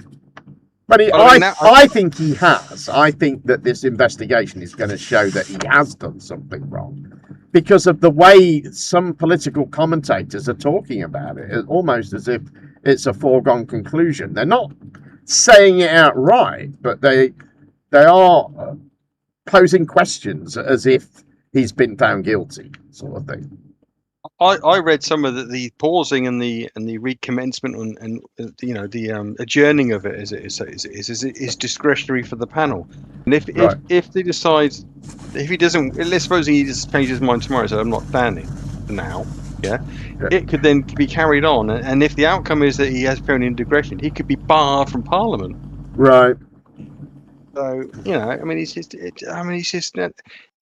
But I think he has. I think that this investigation is going to show that he has done something wrong because of the way some political commentators are talking about it, almost as if it's a foregone conclusion. They're not saying it outright, but they are posing questions as if he's been found guilty, sort of thing. I read some of the pausing and the recommencement and the adjourning of it is discretionary for the panel. And if they decide, if he doesn't, let's suppose he just changes his mind tomorrow, so I'm not standing now. It could then be carried on, and if the outcome is that he has shown indiscretion, he could be barred from Parliament. Right. So he's just.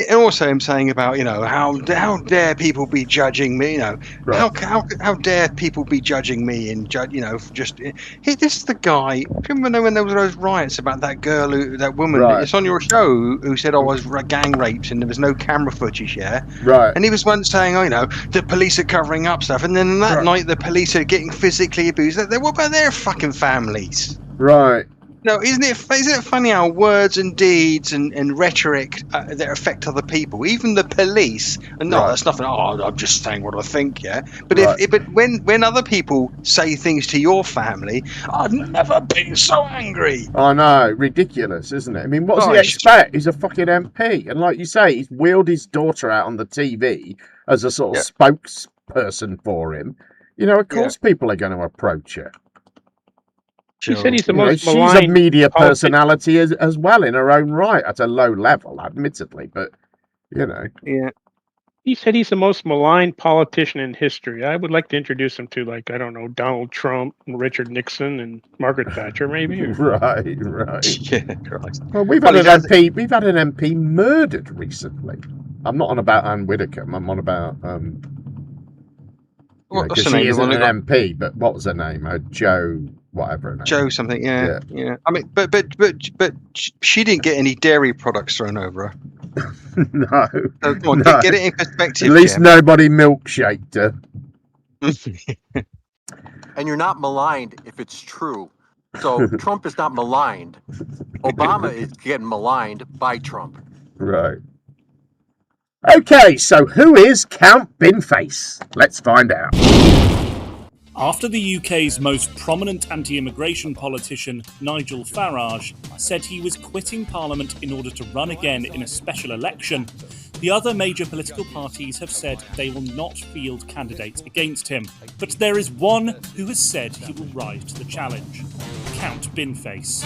And also him saying about how dare people be judging me? How dare people be judging me and judge? This is the guy. Remember when there was those riots about that girl, that woman? Right. It's on your show who said I was gang raped and there was no camera footage. Right. And he was once saying, the police are covering up stuff, and then that night the police are getting physically abused. What about their fucking families? Right. No, isn't it funny how words and deeds and rhetoric that affect other people, even the police? And that's nothing. I'm just saying what I think, But but when other people say things to your family, I've never been so angry. I know, ridiculous, isn't it? I mean, what does he expect? He's a fucking MP, and like you say, he's wheeled his daughter out on the TV as a sort of spokesperson for him. Of course, people are going to approach her. She said he's the most she's maligned a media personality as well in her own right, at a low level, admittedly, but Yeah. He said he's the most maligned politician in history. I would like to introduce him to, like, I don't know, Donald Trump and Richard Nixon and Margaret Thatcher, maybe. Right. Yeah, Christ. Well, we've had an MP murdered recently. I'm not on about Anne Widdecombe. I'm on about because she isn't an MP. But what was her name? Joe, whatever her name. Joe something. Yeah. I mean, but she didn't get any dairy products thrown over her. No. So, come on, no. get it in perspective. At least Jim. nobody milkshaked her. And you're not maligned if it's true. So Trump is not maligned. Obama is getting maligned by Trump. Right. Okay, so who is Count Binface? Let's find out. After the UK's most prominent anti-immigration politician, Nigel Farage, said he was quitting Parliament in order to run again in a special election, the other major political parties have said they will not field candidates against him. But there is one who has said he will rise to the challenge: Count Binface.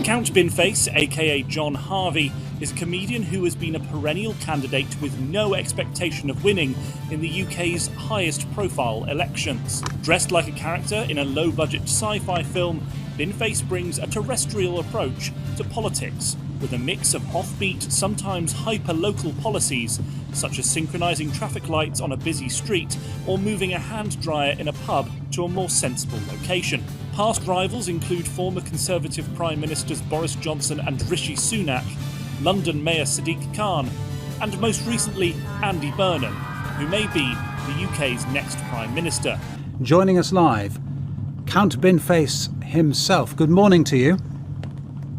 Count Binface, aka John Harvey, is a comedian who has been a perennial candidate with no expectation of winning in the UK's highest profile elections. Dressed like a character in a low-budget sci-fi film, Binface brings a terrestrial approach to politics, with a mix of offbeat, sometimes hyper-local policies, such as synchronising traffic lights on a busy street or moving a hand dryer in a pub to a more sensible location. Past rivals include former Conservative Prime Ministers Boris Johnson and Rishi Sunak, London Mayor Sadiq Khan, and most recently Andy Burnham, who may be the UK's next Prime Minister. Joining us live, Count Binface himself. Good morning to you.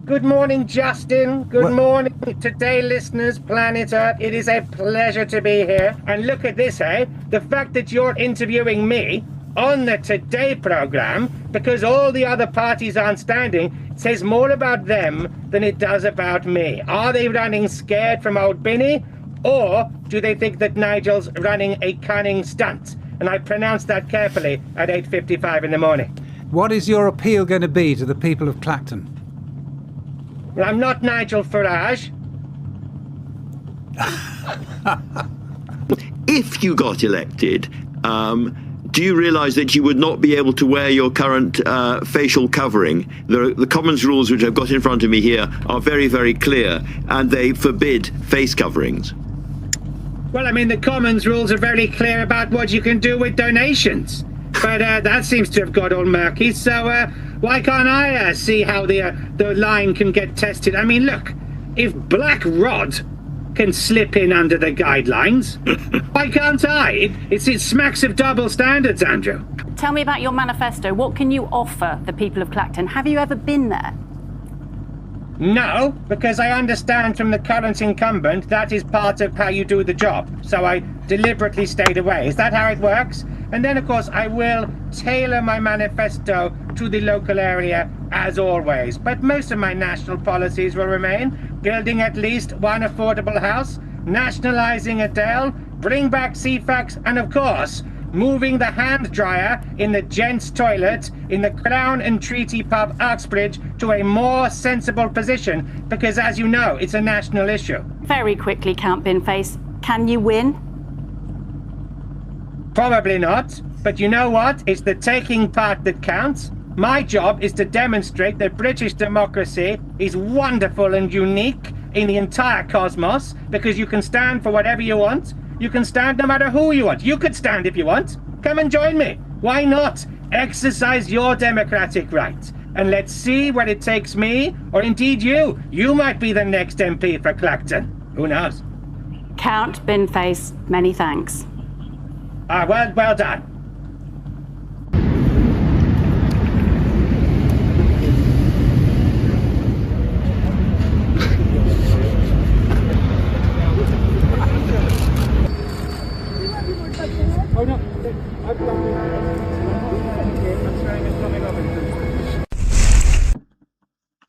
Good morning, Justin. Good morning, Today listeners, planet Earth. It is a pleasure to be here. And look at this, eh? The fact that you're interviewing me on the Today program, because all the other parties aren't standing, says more about them than it does about me. Are they running scared from old Binny? Or do they think that Nigel's running a cunning stunt? And I pronounced that carefully at 8:55 in the morning. What is your appeal going to be to the people of Clacton? Well, I'm not Nigel Farage. If you got elected, do you realise that you would not be able to wear your current facial covering? The Commons rules, which I've got in front of me here, are very, very clear, and they forbid face coverings. Well, I mean, the Commons rules are very clear about what you can do with donations. But that seems to have got all murky, so why can't I see how the line can get tested? I mean, look, if Black Rod can slip in under the guidelines, why can't I? It smacks of double standards, Andrew. Tell me about your manifesto. What can you offer the people of Clacton? Have you ever been there? No, because I understand from the current incumbent that is part of how you do the job. So I deliberately stayed away. Is that how it works? And then, of course, I will tailor my manifesto to the local area as always. But most of my national policies will remain. Building at least one affordable house, nationalising Adele, bring back CFAX, and of course, moving the hand dryer in the gents' toilet in the Crown and Treaty pub Uxbridge to a more sensible position, because as you know, it's a national issue. Very quickly, Count Binface, can you win? Probably not, but you know what? It's the taking part that counts. My job is to demonstrate that British democracy is wonderful and unique in the entire cosmos, because you can stand for whatever you want. You can stand no matter who you want. You could stand if you want. Come and join me. Why not? Exercise your democratic right. And let's see where it takes me, or indeed you. You might be the next MP for Clacton. Who knows? Count Binface, many thanks. Well done.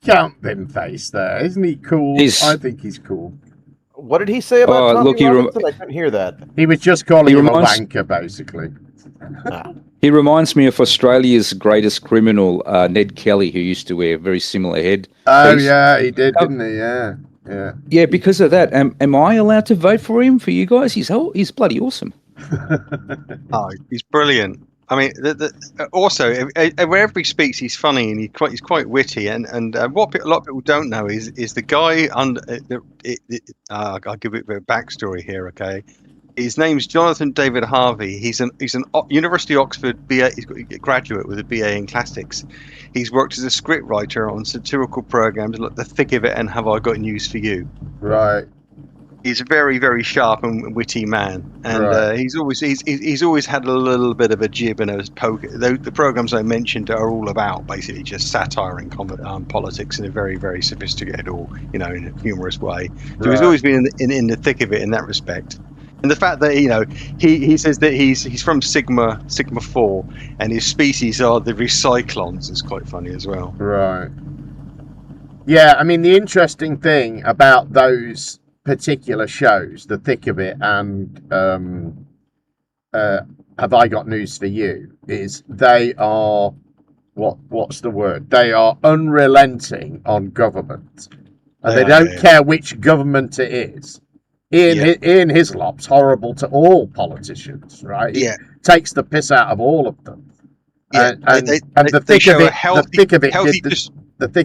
Count Binface there, isn't he cool? I think he's cool. What did he say about Tommy Robinson? I couldn't hear that. He was just calling him a wanker, basically. He reminds me of Australia's greatest criminal, Ned Kelly, who used to wear a very similar head. Oh, yeah, he did, didn't he? Yeah. Yeah. Yeah, because of that, am I allowed to vote for him, for you guys? He's bloody awesome. Oh, he's brilliant. I mean, also wherever he speaks, he's funny and he's quite witty. And what a lot of people don't know is the guy under. I'll give it a bit of backstory here, okay? His name's Jonathan David Harvey. He's an University of Oxford BA. He's got a graduate with a BA in classics. He's worked as a scriptwriter on satirical programs like The Thick of It and Have I Got News for You. Right. He's a very, very sharp and witty man, and Right. he's always had a little bit of a jib and a poke. The programs I mentioned are all about basically just satire and politics in a very, very sophisticated or in a humorous way. So he's Right. always been in the thick of it in that respect. And the fact that he says that he's from Sigma 4, and his species are the recyclons is quite funny as well. Right. Yeah, I mean, the interesting thing about those particular shows, The Thick of It and Have I Got News for You, is they are what's the word? They are unrelenting on government, and they don't care which government it is. Ian Hislop's horrible to all politicians, right? He takes the piss out of all of them. Yeah, And the thick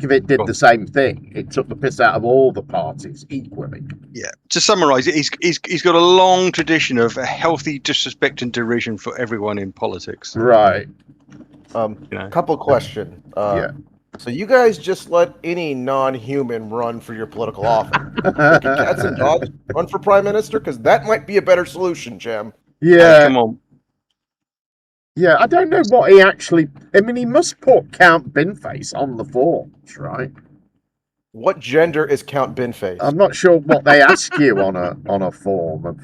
of it did the same thing. It took the piss out of all the parties equally. Yeah. To summarise it, he's got a long tradition of a healthy disrespect and derision for everyone in politics. Right. Couple question. So you guys just let any non-human run for your political office? Cats and dogs run for prime minister? Because that might be a better solution, Jem. Yeah. Come on. Yeah, I don't know what he actually... I mean, he must put Count Binface on the forms, right? What gender is Count Binface? I'm not sure what they ask you on a form of...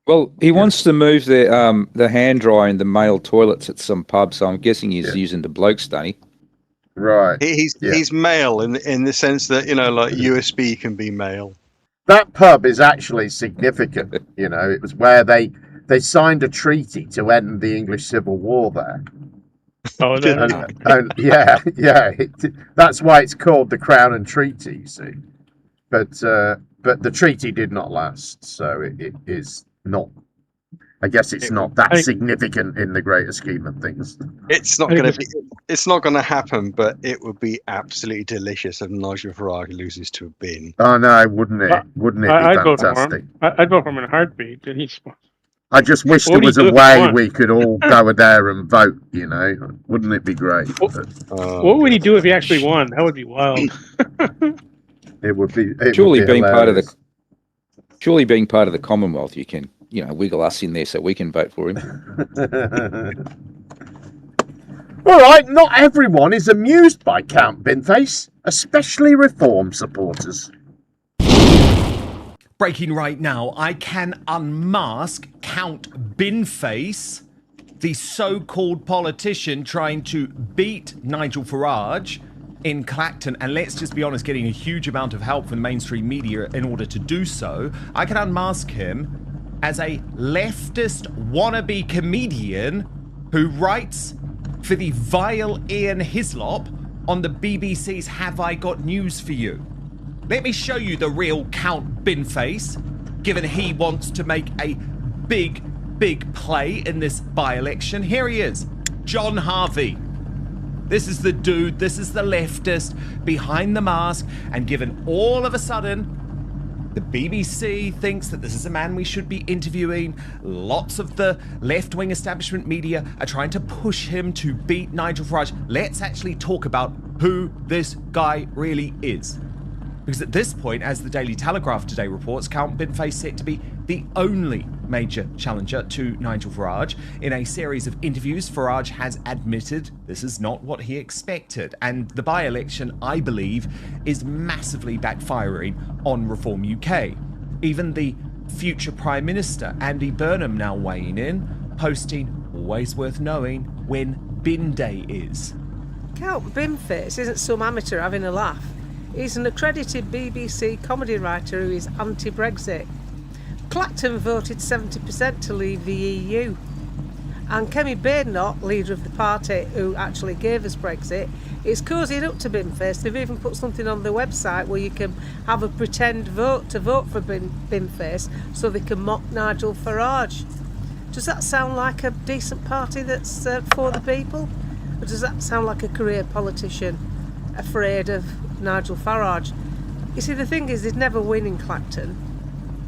Well, he wants to move the hand dryer in the male toilets at some pub, so I'm guessing he's using the bloke study. Right. He's male in the sense that like USB can be male. That pub is actually significant. It was where they signed a treaty to end the English Civil War there. Oh, and that's why it's called the Crown and Treaty. You see, but the treaty did not last, so it is not. I guess it's not that significant in the greater scheme of things. It's not going to be. It's not going to happen, but it would be absolutely delicious if Nigel Farage loses to a bin. Oh no, wouldn't it? Wouldn't it be I'd vote for fantastic? him. I'd vote for him in a heartbeat. I just wish there was a way we could all go there and vote. Wouldn't it be great? What would he do if he actually won? That would be wild. It would be. Surely being part of the Commonwealth, you can wiggle us in there so we can vote for him. All right, not everyone is amused by Count Binface, especially Reform supporters. Breaking right now, I can unmask Count Binface, the so-called politician trying to beat Nigel Farage in Clacton, and let's just be honest, getting a huge amount of help from the mainstream media in order to do so. I can unmask him as a leftist wannabe comedian who writes for the vile Ian Hislop on the BBC's Have I Got News for You. Let me show you the real Count Binface, given he wants to make a big play in this by-election. Here he is, John Harvey. This is the dude, this is the leftist behind the mask, and given all of a sudden the BBC thinks that this is a man we should be interviewing, lots of the left-wing establishment media are trying to push him to beat Nigel Farage. Let's actually talk about who this guy really is. Because at this point, as the Daily Telegraph today reports, Count Binface set to be the only major challenger to Nigel Farage. In a series of interviews, Farage has admitted this is not what he expected. And the by-election, I believe, is massively backfiring on Reform UK. Even the future Prime Minister, Andy Burnham, now weighing in, posting, always worth knowing when bin day is. Count Binface isn't some amateur having a laugh. He's an accredited BBC comedy writer who is anti-Brexit. Clacton voted 70% to leave the EU. And Kemi Badenoch, leader of the party who actually gave us Brexit, is cozying up to Binface. They've even put something on their website where you can have a pretend vote to vote for Binface so they can mock Nigel Farage. Does that sound like a decent party that's for the people? Or does that sound like a career politician afraid of Nigel Farage? You see, the thing is, they'd never win in Clacton,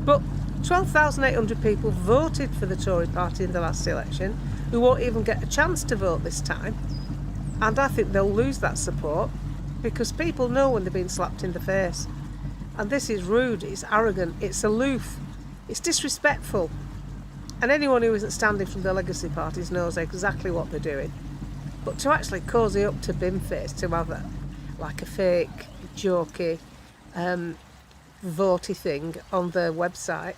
but 12,800 people voted for the Tory party in the last election who won't even get a chance to vote this time. And I think they'll lose that support because people know when they're being slapped in the face. And this is rude, it's arrogant, it's aloof, it's disrespectful. And anyone who isn't standing from the legacy parties knows exactly what they're doing. But to actually cosy up to Binface, to have a fake, jokey, votey thing on their website,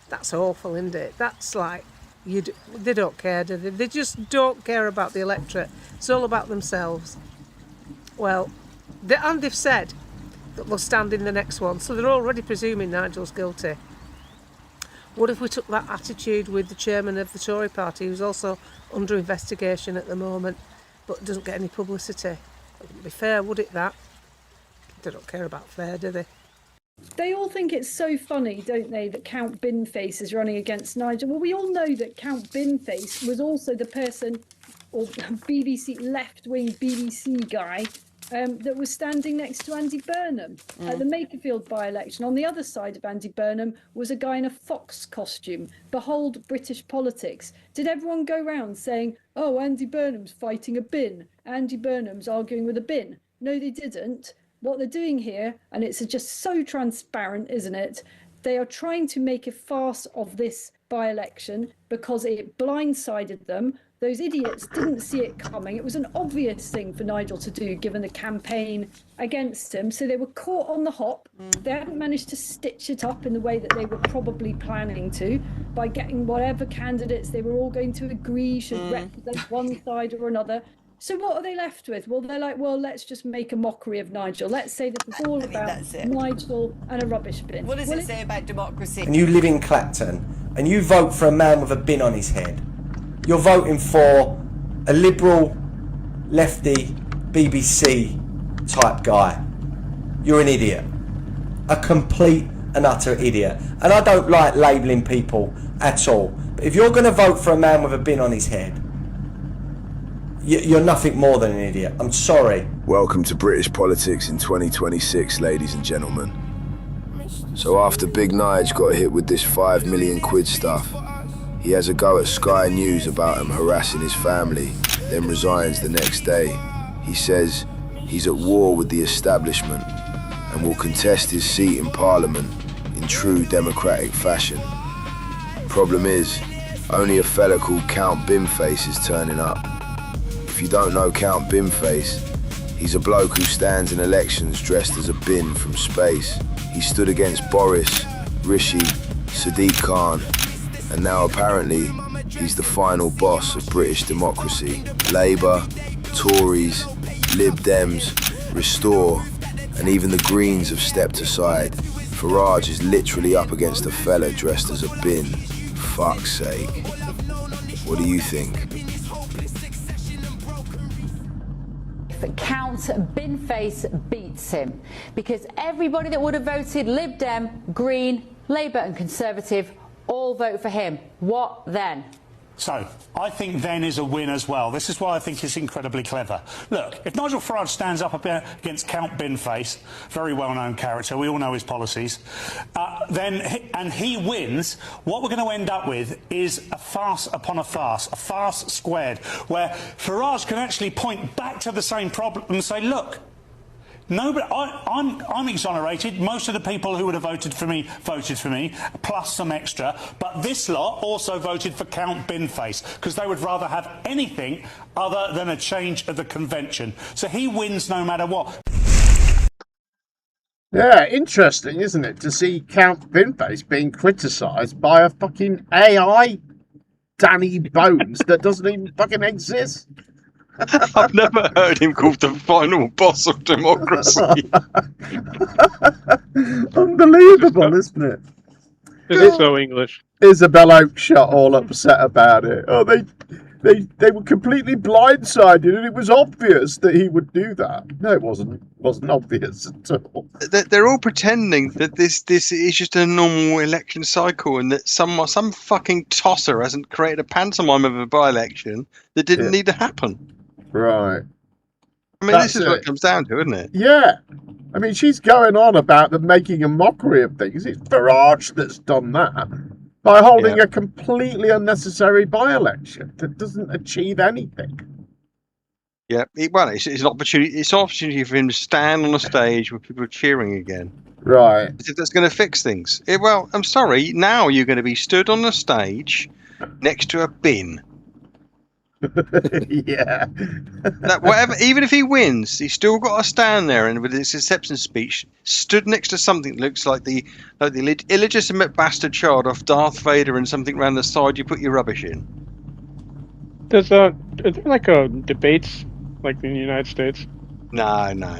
that's awful, isn't it? That's like, they don't care, do they? They just don't care about the electorate. It's all about themselves. Well, and they've said that they'll stand in the next one, so they're already presuming Nigel's guilty. What if we took that attitude with the chairman of the Tory party, who's also under investigation at the moment, but doesn't get any publicity? It wouldn't be fair, would it, that? They don't care about fair, do they? They all think it's so funny, don't they, that Count Binface is running against Nigel. Well, we all know that Count Binface was also the person, or BBC, left-wing BBC guy, that was standing next to Andy Burnham at the Makerfield by-election. On the other side of Andy Burnham was a guy in a fox costume. Behold British politics. Did everyone go round saying, oh, Andy Burnham's fighting a bin, Andy Burnham's arguing with a bin? No, they didn't. What they're doing here, and it's just so transparent, isn't it? They are trying to make a farce of this by-election because it blindsided them. Those idiots didn't see it coming. It was an obvious thing for Nigel to do, given the campaign against him. So they were caught on the hop. They hadn't managed to stitch it up in the way that they were probably planning to, by getting whatever candidates they were all going to agree should represent one side or another. So what are they left with? Well, they're like, well, let's just make a mockery of Nigel. Let's say that it's all about Nigel and a rubbish bin. What does it say about democracy? And you live in Clacton, and you vote for a man with a bin on his head. You're voting for a liberal, lefty, BBC type guy. You're an idiot. A complete and utter idiot. And I don't like labelling people at all. But if you're going to vote for a man with a bin on his head, you're nothing more than an idiot. I'm sorry. Welcome to British politics in 2026, ladies and gentlemen. So after Big Nige got hit with this 5 million quid stuff, he has a go at Sky News about him harassing his family, then resigns the next day. He says he's at war with the establishment and will contest his seat in Parliament in true democratic fashion. Problem is, only a fella called Count Binface is turning up. If you don't know Count Binface, he's a bloke who stands in elections dressed as a bin from space. He stood against Boris, Rishi, Sadiq Khan, and now apparently he's the final boss of British democracy. Labour, Tories, Lib Dems, Restore, and even the Greens have stepped aside. Farage is literally up against a fella dressed as a bin. Fuck's sake. What do you think? Count Binface beats him because everybody that would have voted Lib Dem, Green, Labour and Conservative all vote for him. What then? So, I think then is a win as well. This is why I think it's incredibly clever. Look, if Nigel Farage stands up against Count Binface, very well-known character, we all know his policies, and he wins, what we're going to end up with is a farce upon a farce squared, where Farage can actually point back to the same problem and say, look, nobody, I'm exonerated. Most of the people who would have voted for me, plus some extra. But this lot also voted for Count Binface because they would rather have anything other than a change of the convention. So he wins no matter what. Yeah, interesting, isn't it, to see Count Binface being criticised by a fucking AI Danny Bones that doesn't even fucking exist. I've never heard him called the final boss of democracy. Unbelievable, isn't it? This is so English. Isabel Oakeshott all upset about it. Oh, They were completely blindsided, and it was obvious that he would do that. No, it wasn't. It wasn't obvious at all. They're all pretending that this is just a normal election cycle, and that some fucking tosser hasn't created a pantomime of a by-election that didn't need to happen. Right. I mean, this is what it comes down to, isn't it? Yeah. I mean, she's going on about them making a mockery of things. It's Farage that's done that by holding a completely unnecessary by-election that doesn't achieve anything. Yeah, it's an opportunity. It's an opportunity for him to stand on a stage where people are cheering again. Right. As if that's going to fix things. Well, I'm sorry. Now you're going to be stood on a stage next to a bin. Yeah. Whatever. Even if he wins, he's still got to stand there and with his acceptance speech, stood next to something that looks like the illegitimate bastard child of Darth Vader and something around the side you put your rubbish in. Is there like a debates like in the United States? No. Not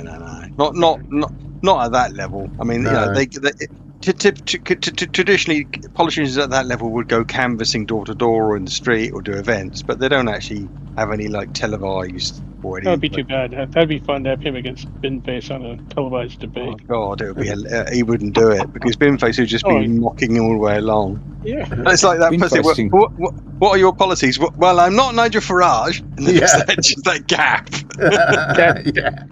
at that level. I mean, traditionally, politicians at that level would go canvassing door to door or in the street or do events, but they don't actually have any like televised or any. That would be too bad. That'd be fun to have him against Binface on a televised debate. Oh God, it would be. He wouldn't do it because Binface would just be mocking him all the way along. Yeah, it's like that person. What are your policies? Well, I'm not Nigel Farage. And then just that gap.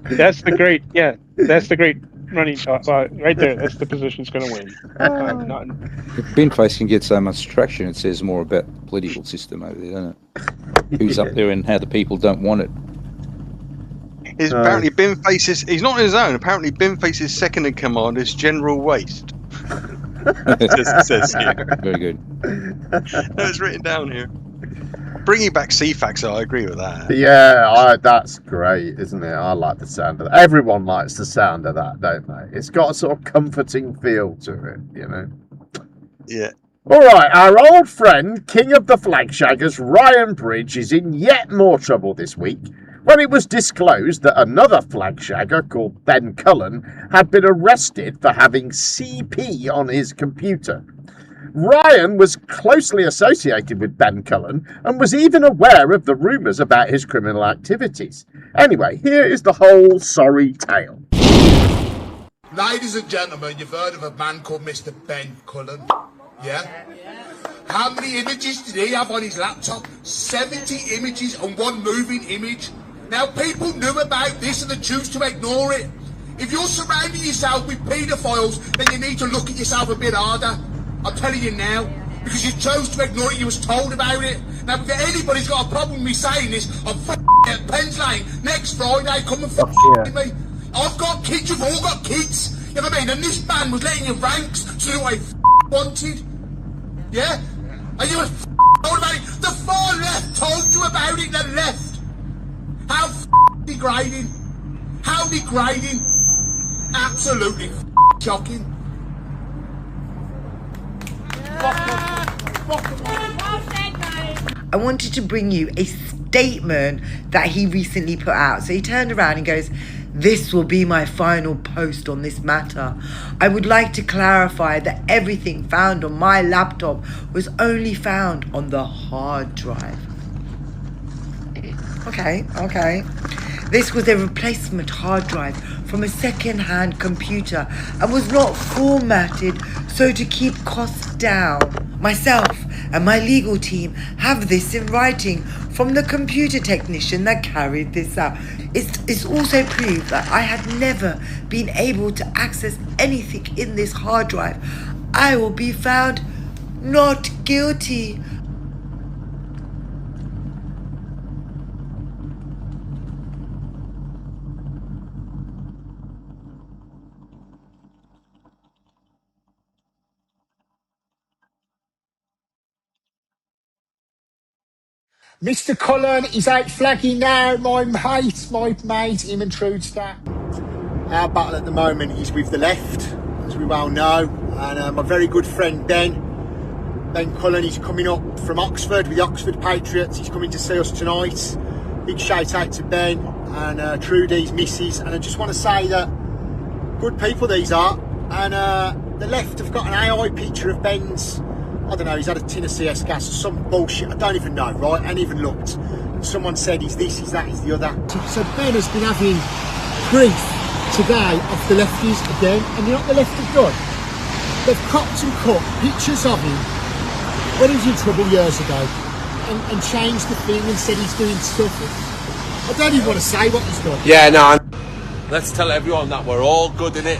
That's the great. Yeah, that's the great running talk right there. That's the position's going to win. Binface can get so much traction. It says more about the political system over there, doesn't it? Who's up there and how the people don't want it. Apparently, Binface he's not on his own. Apparently, Binface's second in command is General Weiss. It says here. Very good. No, it's written down here. Bringing back CFAX, I agree with that. Yeah, that's great, isn't it? I like the sound of that. Everyone likes the sound of that, don't they? It's got a sort of comforting feel to it, you know? Yeah. All right, our old friend, King of the Flagshaggers, Ryan Bridge, is in yet more trouble this week when it was disclosed that another flagshagger called Ben Cullen had been arrested for having CP on his computer. Ryan was closely associated with Ben Cullen and was even aware of the rumours about his criminal activities. Anyway, here is the whole sorry tale. Ladies and gentlemen, you've heard of a man called Mr. Ben Cullen, yeah? How many images did he have on his laptop? 70 images and one moving image. Now, people knew about this and they choose to ignore it. If you're surrounding yourself with paedophiles, then you need to look at yourself a bit harder. I'm telling you now, because you chose to ignore it, you was told about it. Now, if anybody's got a problem with me saying this, I'm at Penn's Lane next Friday, come and with me. I've got kids, you've all got kids, you know what I mean? And this man was letting you ranks to do what he wanted. Yeah? And you were told about it. The far left told you about it, the left. How degrading. How degrading. Absolutely shocking. I wanted to bring you a statement that he recently put out. So he turned around and goes, "This will be my final post on this matter. I would like to clarify that everything found on my laptop was only found on the hard drive." Okay. This was a replacement hard drive from a second-hand computer and was not formatted so to keep costs down. Myself and my legal team have this in writing from the computer technician that carried this out. It's also proved that I had never been able to access anything in this hard drive. I will be found not guilty. Mr. Cullen is out flagging now, my mate, him and Trudestar. Our battle at the moment is with the left, as we well know, and my very good friend Ben Cullen is coming up from Oxford with the Oxford Patriots. He's coming to see us tonight. Big shout out to Ben and Trudy's missus, and I just want to say that good people these are, and the left have got an AI picture of Ben's I don't know, he's had a tin of CS gas or some bullshit. I don't even know, right? I ain't even looked. Someone said he's this, he's that, he's the other. So Ben has been having grief today off the lefties again, and you know what the left have done? They've cropped and cut pictures of him when he was in trouble years ago and changed the thing and said he's doing stuff. I don't even want to say what he's done. Yeah, no. Let's tell everyone that we're all good in it.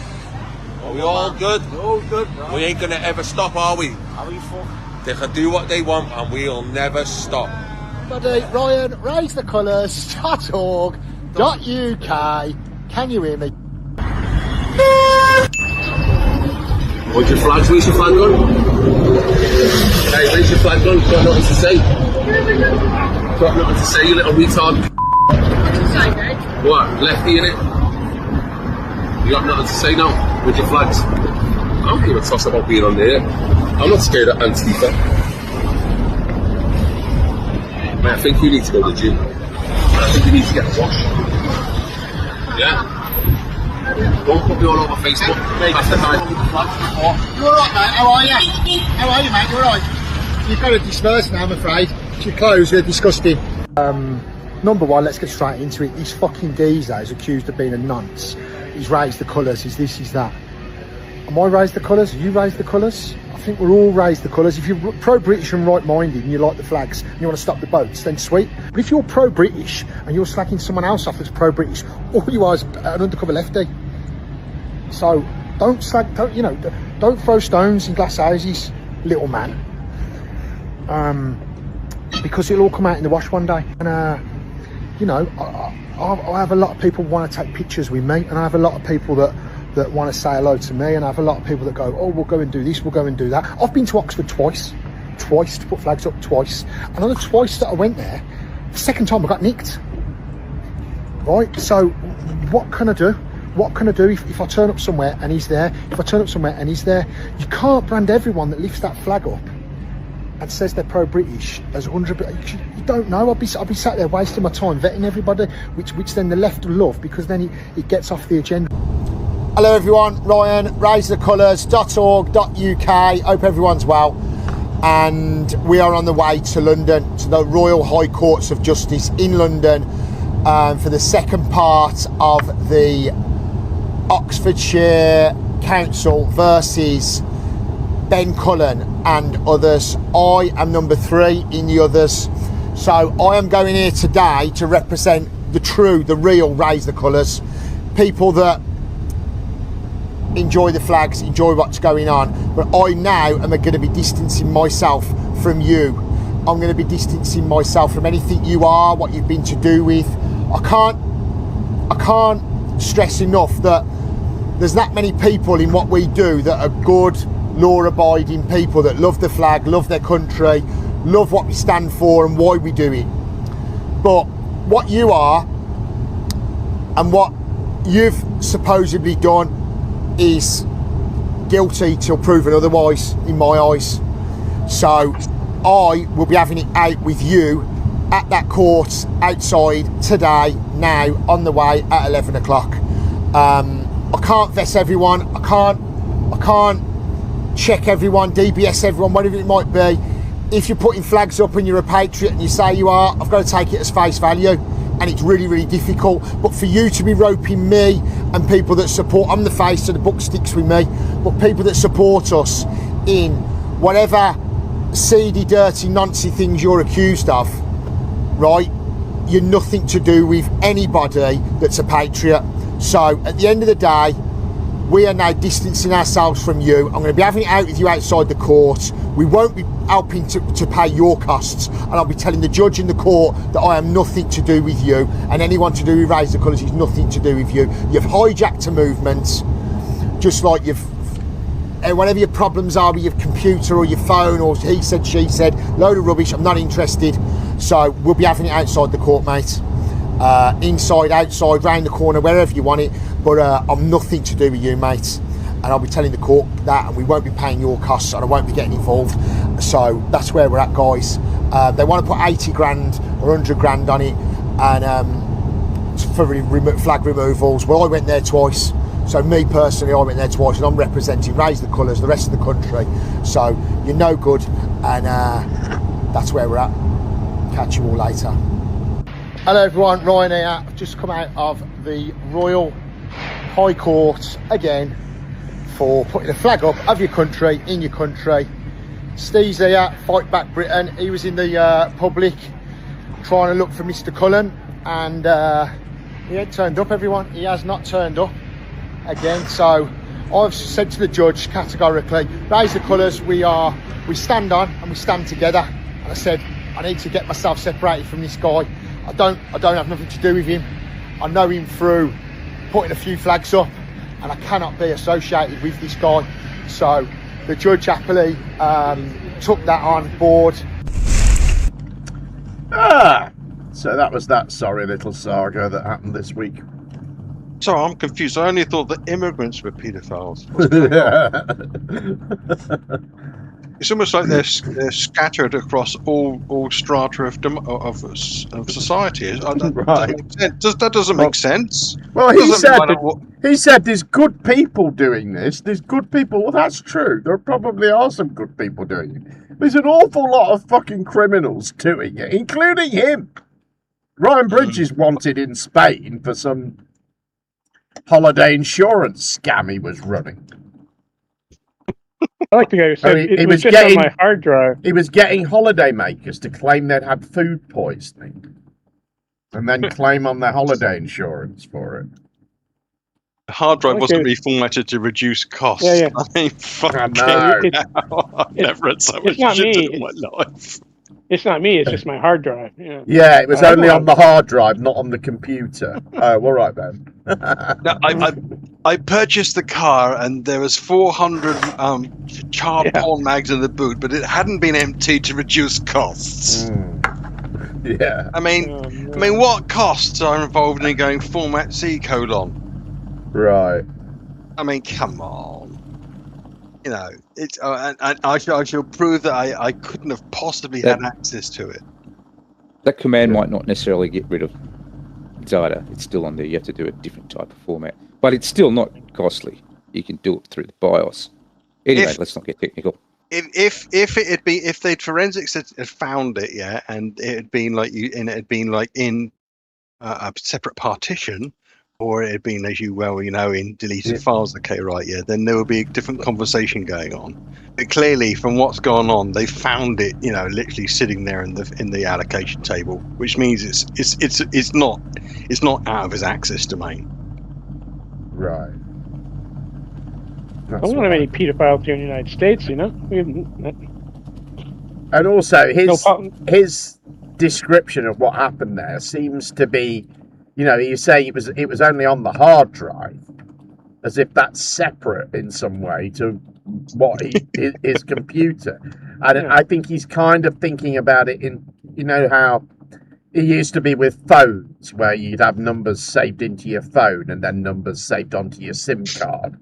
Are we all good? We're all good, bro. We ain't gonna ever stop, are we? Are we fucked? They can do what they want and we'll never stop. Buddy, Ryan, raisethecolours.org.uk. Can you hear me? Where's your flags? Where's your flag gun? Hey, where's your flag gun? Got nothing to say. Got nothing to say, you little retard. What? Lefty in it? You got nothing to say now? With your flags? I don't give a toss about being on there. I'm not scared of Antifa. Man, I think you need to go to the gym. I think you need to get a wash. Yeah? Don't put me all over Facebook. That's the time. You alright, mate? How are you? How are you, mate? You alright? You've got to disperse now, I'm afraid. Your clothes are disgusting. Number one, let's get straight into it. This fucking geezer is accused of being a nonce. He's raised the colours, he's this, he's that. Am I raised the colours? Have you raised the colours? I think we're all raised the colours. If you're pro-British and right-minded and you like the flags and you want to stop the boats, then sweet. But if you're pro-British and you're slacking someone else off that's pro-British, all you are is an undercover lefty. So don't throw stones in glass houses, little man. Because it'll all come out in the wash one day. And I have a lot of people want to take pictures with me, and I have a lot of people that want to say hello to me, and I have a lot of people that go, oh, we'll go and do this, we'll go and do that. I've been to Oxford twice to put flags up twice, and on the twice that I went there, the second time I got nicked. Right, so what can I do? What can I do if I turn up somewhere and he's there? If I turn up somewhere and he's there, you can't brand everyone that lifts that flag up and says they're pro-British as 100%. You don't know. I'll be sat there wasting my time vetting everybody, which then the left will love, because then it gets off the agenda. Hello everyone, Ryan, raisethecolours.org.uk. Hope everyone's well. And we are on the way to London, to the Royal High Courts of Justice in London, for the second part of the Oxfordshire Council versus Ben Cullen and others. I am number 3 in the others. So I am going here today to represent the real Raise the Colours. People that enjoy the flags, enjoy what's going on. But I now am going to be distancing myself from you. I'm going to be distancing myself from anything you are, what you've been to do with. I can't stress enough that there's that many people in what we do that are good, law-abiding people that love the flag, love their country, love what we stand for and why we do it. But what you are and what you've supposedly done is guilty till proven otherwise in my eyes. So I will be having it out with you at that court outside today, now, on the way at 11 o'clock. I can't vet everyone, I can't check everyone, DBS everyone, whatever it might be. If you're putting flags up and you're a patriot and you say you are, I've got to take it as face value, and it's really, really difficult. But for you to be roping me and people that support, I'm the face, so the book sticks with me, but people that support us in whatever seedy, dirty, noncy things you're accused of, right, you're nothing to do with anybody that's a patriot. So at the end of the day, we are now distancing ourselves from you. I'm going to be having it out with you outside the court. We won't be helping to pay your costs, and I'll be telling the judge in the court that I am nothing to do with you, and anyone to do with Raise the Colours is nothing to do with you. You've hijacked a movement, just like whatever your problems are with your computer or your phone or he said, she said, load of rubbish. I'm not interested. So we'll be having it outside the court, mate. Inside, outside, round the corner, wherever you want it, but I'm nothing to do with you, mate, and I'll be telling the court that, and we won't be paying your costs, and I won't be getting involved. So that's where we're at, guys. They want to put 80 grand or 100 grand on it, and for flag removals. Well, I went there twice, so me personally, I went there twice, and I'm representing Raise the Colours, the rest of the country. So you're no good. and that's where we're at. Catch you all later. Hello everyone, Ryan here. I've just come out of the Royal High Court again for putting a flag up of your country, in your country. Steve's here, Fight Back Britain. He was in the public trying to look for Mr. Cullen, and he ain't turned up, everyone. He has not turned up again. So I've said to the judge categorically, raise the colours, we stand on and we stand together. And I said, I need to get myself separated from this guy. I don't have nothing to do with him. I know him through putting a few flags up, and I cannot be associated with this guy. So the judge happily took that on board. So that was that sorry little saga that happened this week. Sorry, I'm confused. I only thought that immigrants were paedophiles. It's almost like they're scattered across all strata of society. That doesn't make sense. Well, he said there's good people doing this. There's good people. Well, that's true. There probably are some good people doing it. There's an awful lot of fucking criminals doing it, including him. Ryan Bridges wanted in Spain for some holiday insurance scam he was running. I like the guy who said it was just on my hard drive. He was getting holiday makers to claim they'd had food poisoning and then claim on their holiday insurance for it. The hard drive wasn't reformatted to reduce costs. Yeah. I mean, fucking hell. I've never had so much shit in my life. It's not me, it's just my hard drive. Yeah, it was only on the hard drive, not on the computer. Oh, all right then. No, I purchased the car and there was 400 child porn mags in the boot, but it hadn't been emptied to reduce costs. Yeah. I mean, what costs are involved in going format C:? Right. I mean, come on. You know, it's and I shall prove that I couldn't have possibly had access to it. That command might not necessarily get rid of data. It's still on there. You have to do a different type of format, but it's still not costly. You can do it through the BIOS. Anyway, let's not get technical. If they'd forensics had found it, and it had been in a separate partition, or it had been, as you well know, in deleted files. Okay, right, then there would be a different conversation going on. But clearly, from what's gone on, they found it, literally sitting there in the allocation table, which means it's not out of his access domain. Right. I don't have any pedophiles here in the United States, And also, his description of what happened there seems to be, you say it was only on the hard drive, as if that's separate in some way to what his computer. And I think he's kind of thinking about it in, how it used to be with phones, where you'd have numbers saved into your phone and then numbers saved onto your SIM card.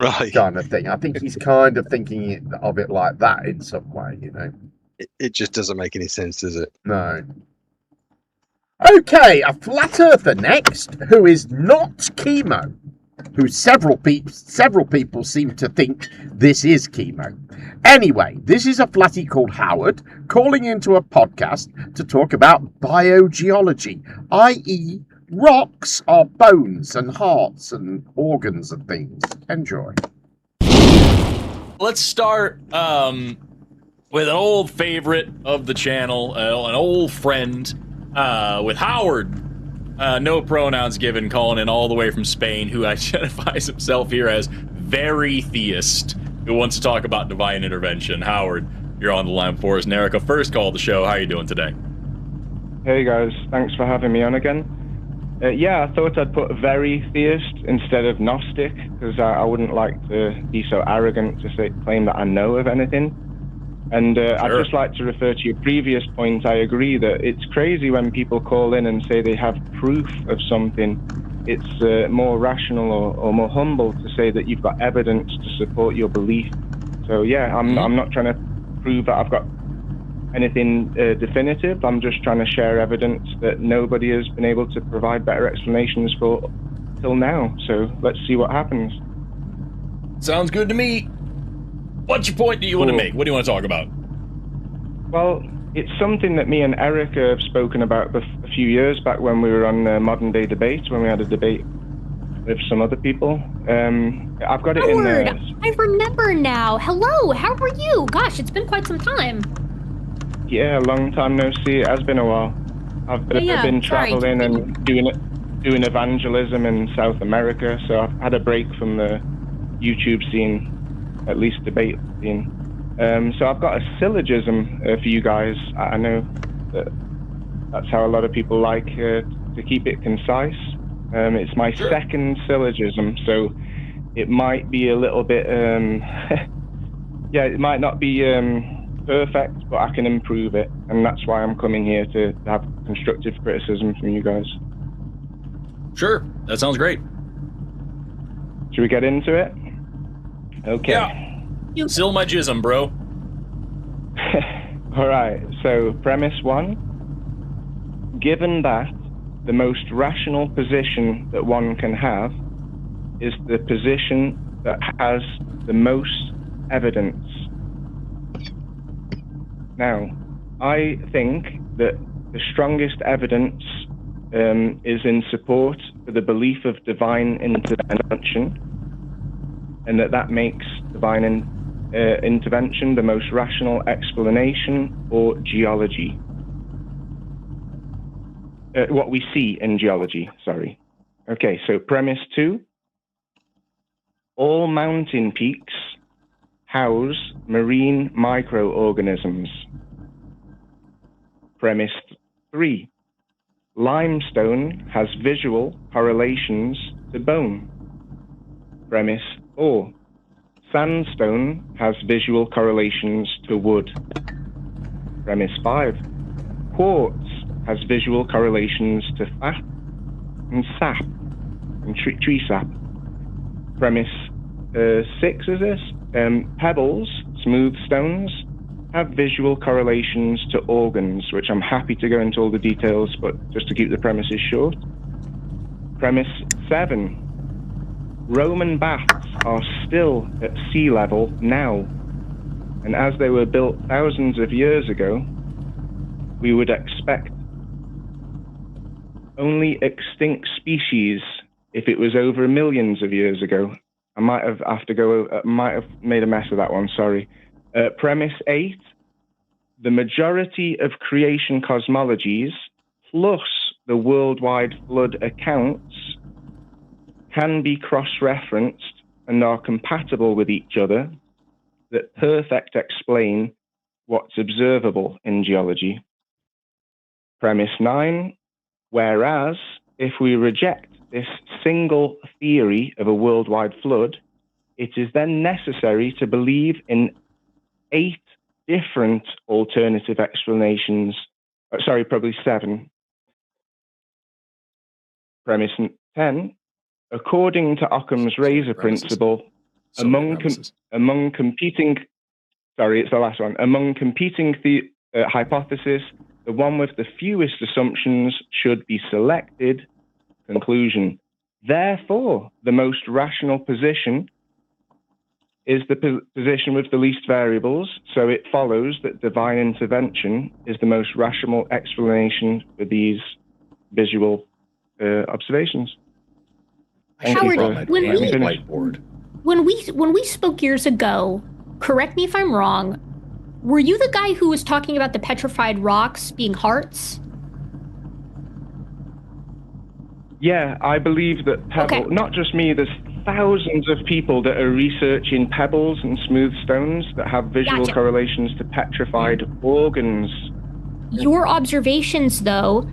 Right. Kind of thing. I think he's kind of thinking of it like that in some way, It just doesn't make any sense, does it? No. Okay, a flat earther next, who is not chemo, who several people seem to think this is chemo. Anyway, this is a flatty called Howard calling into a podcast to talk about biogeology, i.e. rocks are bones and hearts and organs and things. Enjoy. Let's start with an old favorite of the channel, an old friend, with Howard. No pronouns given, calling in all the way from Spain, who identifies himself here as very theist, who wants to talk about divine intervention. Howard, you're on the line for us. Erica, first call of the show. How are you doing today? Hey guys, thanks for having me on again. I thought I'd put very theist instead of Gnostic, because I wouldn't like to be so arrogant to claim that I know of anything. And I'd just like to refer to your previous point. I agree that it's crazy when people call in and say they have proof of something. It's more rational or more humble to say that you've got evidence to support your belief. So I'm not trying to prove that I've got anything definitive. I'm just trying to share evidence that nobody has been able to provide better explanations for till now. So let's see what happens. Sounds good to me. What's your point do you want to make? What do you want to talk about? Well, it's something that me and Erica have spoken about a few years back when we were on Modern Day Debate, when we had a debate with some other people. I've got it Howard, in I remember now. Hello, how are you? Gosh, it's been quite some time. Yeah, a long time no see. It has been a while. I've been traveling and doing evangelism in South America, so I've had a break from the YouTube scene, at least debate scene. So I've got a syllogism for you guys. I know that's how a lot of people like to keep it concise. It's my second syllogism, so it might be a little bit, it might not be perfect, but I can improve it, and that's why I'm coming here to have constructive criticism from you guys. Sure, that sounds great. Should we get into it? Okay. Yeah. Still my jism, bro. All right, so premise 1. Given that the most rational position that one can have is the position that has the most evidence. Now, I think that the strongest evidence is in support of the belief of divine intervention, and that makes divine intervention the most rational explanation for geology. What we see in geology, sorry. Okay, so premise 2. All mountain peaks house marine microorganisms. Premise 3. Limestone has visual correlations to bone. Premise 4. Sandstone has visual correlations to wood. Premise 5. Quartz has visual correlations to fat and sap and tree sap. Premise 6 is this. Pebbles, smooth stones, have visual correlations to organs, which I'm happy to go into all the details, but just to keep the premises short. Premise 7. Roman baths are still at sea level now, and as they were built thousands of years ago, we would expect only extinct species if it was over millions of years ago. I might have made a mess of that one, sorry. Premise 8, the majority of creation cosmologies plus the worldwide flood accounts can be cross-referenced and are compatible with each other that perfect explain what's observable in geology. Premise 9, whereas if we reject this single theory of a worldwide flood, it is then necessary to believe in 8 different alternative explanations. Probably 7. Premise 10, according to Occam's razor principle, among competing hypotheses, the one with the fewest assumptions should be selected. Conclusion. Therefore, the most rational position is the position with the least variables, so it follows that divine intervention is the most rational explanation for these visual observations. Howard, when we spoke years ago, correct me if I'm wrong, were you the guy who was talking about the petrified rocks being hearts? Yeah, I believe that pebbles, not just me, there's thousands of people that are researching pebbles and smooth stones that have visual correlations to petrified organs. Your observations, though,